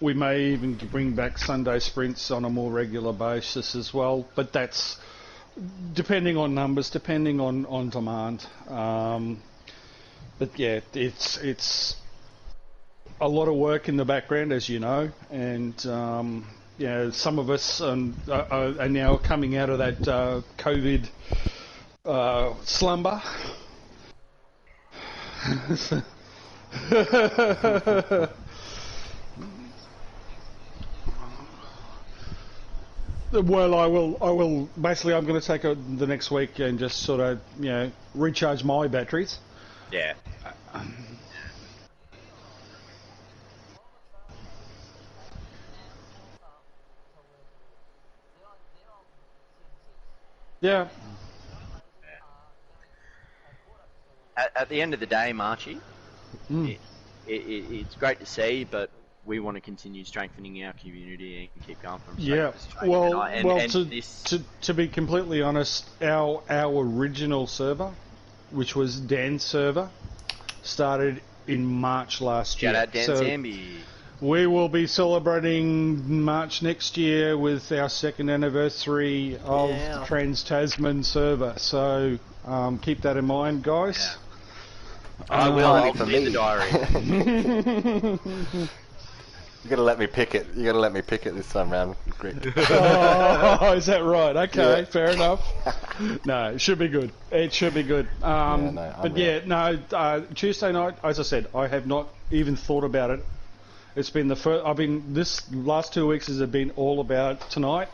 We may even bring back Sunday sprints on a more regular basis as well, but that's depending on numbers, depending on demand. But yeah, it's a lot of work in the background, as you know, and some of us are now coming out of that COVID slumber. Well, I will. Basically, I'm going to take the next week and just sort of, recharge my batteries. Yeah. Yeah. At the end of the day, Marchie, Mm. it's great to see, but we want to continue strengthening our community and keep going from strength Yeah. to strength. Well, And to, this, to be completely honest, our original server, which was Dan's server, started in March last year. shout out Dan So Zambi. we will be celebrating March next year with our second anniversary of the Trans-Tasman server. So keep that in mind, guys. I will. I'll for put it in me. the diary. You gotta let me pick it. You gotta let me pick it this time round, Rick. Oh, is that right? Okay, Yeah. fair enough. No, it should be good. It should be good. Tuesday night, as I said, I have not even thought about it. It's been the first. This last 2 weeks has been all about tonight.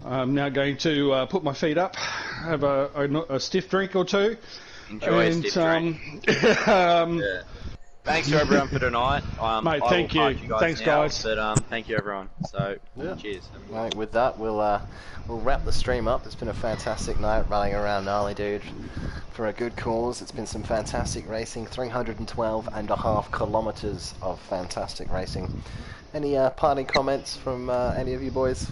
I'm now going to put my feet up, have a stiff drink or two. Enjoy a stiff drink. Yeah. Thanks to everyone for tonight. Mate, I thank will you. pass guys Thanks, now, guys. But thank you, everyone. So, cheers. Right, with that, we'll wrap the stream up. It's been a fantastic night running around Narly, dude, for a good cause. It's been some fantastic racing, 312.5 kilometers of fantastic racing. Any parting comments from any of you boys?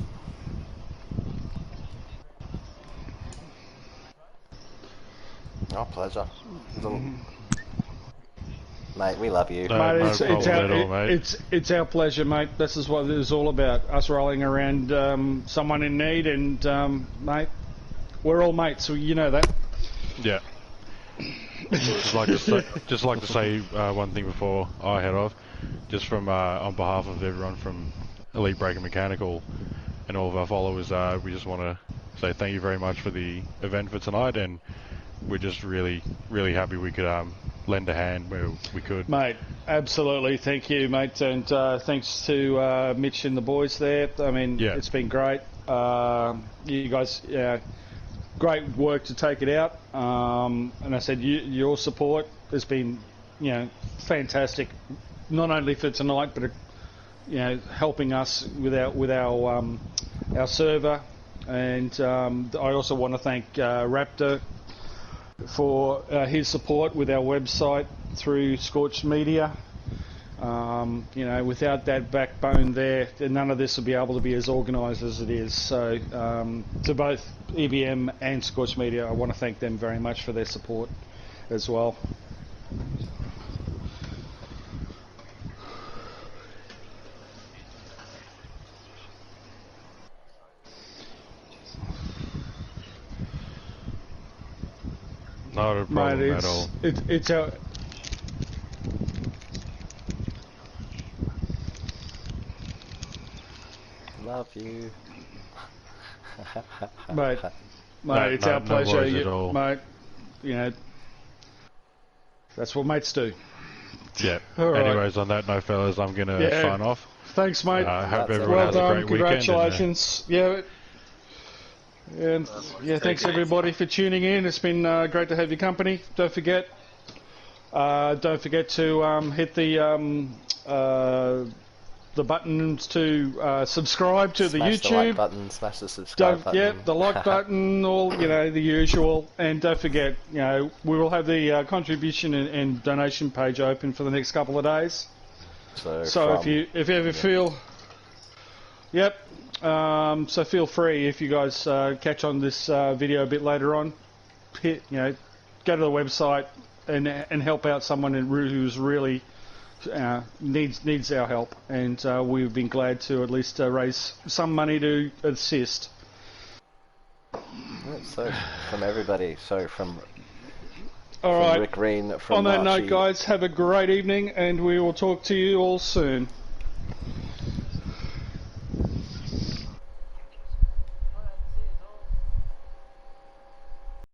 Oh, pleasure. Mate, we love you. Mate, No problem at all, mate. it's our pleasure, mate. This is what it is all about. Us rolling around someone in need, and mate, we're all mates, so you know that. Yeah. just like to say one thing before I head off, just from on behalf of everyone from Elite Breaker Mechanical and all of our followers, we just want to say thank you very much for the event for tonight, and we're just really happy we could lend a hand where we could. Mate, absolutely, thank you, mate, and thanks to Mitch and the boys there. I mean, It's been great. You guys, great work to take it out. And I said, your support has been, fantastic. Not only for tonight, but helping us with our server. And I also want to thank Raptor for his support with our website through Scorched Media. Without that backbone there, none of this would be able to be as organised as it is. So to both EBM and Scorched Media, I want to thank them very much for their support as well. Not a problem Mate, at all. It's our... Love you. Mate, it's our pleasure. worries at all. Mate, that's what mates do. Yeah. All right. Anyways, on that note, fellas, I'm going to sign off. Thanks, mate. I hope That's everyone Well has done. a great weekend. Congratulations. And thanks everybody for tuning in. It's been great to have your company. Don't forget to hit the buttons to subscribe to the Smash YouTube. the like button, smash the subscribe button. Yeah, the like button, all the usual. And don't forget, we will have the contribution and donation page open for the next couple of days. So if you ever feel, so feel free, if you guys catch on this video a bit later on, go to the website and help out someone who's really needs our help, and we've been glad to at least raise some money to assist. So from everybody, from All right. Rick Green, from On that Archie. note, guys, have a great evening, and we will talk to you all soon.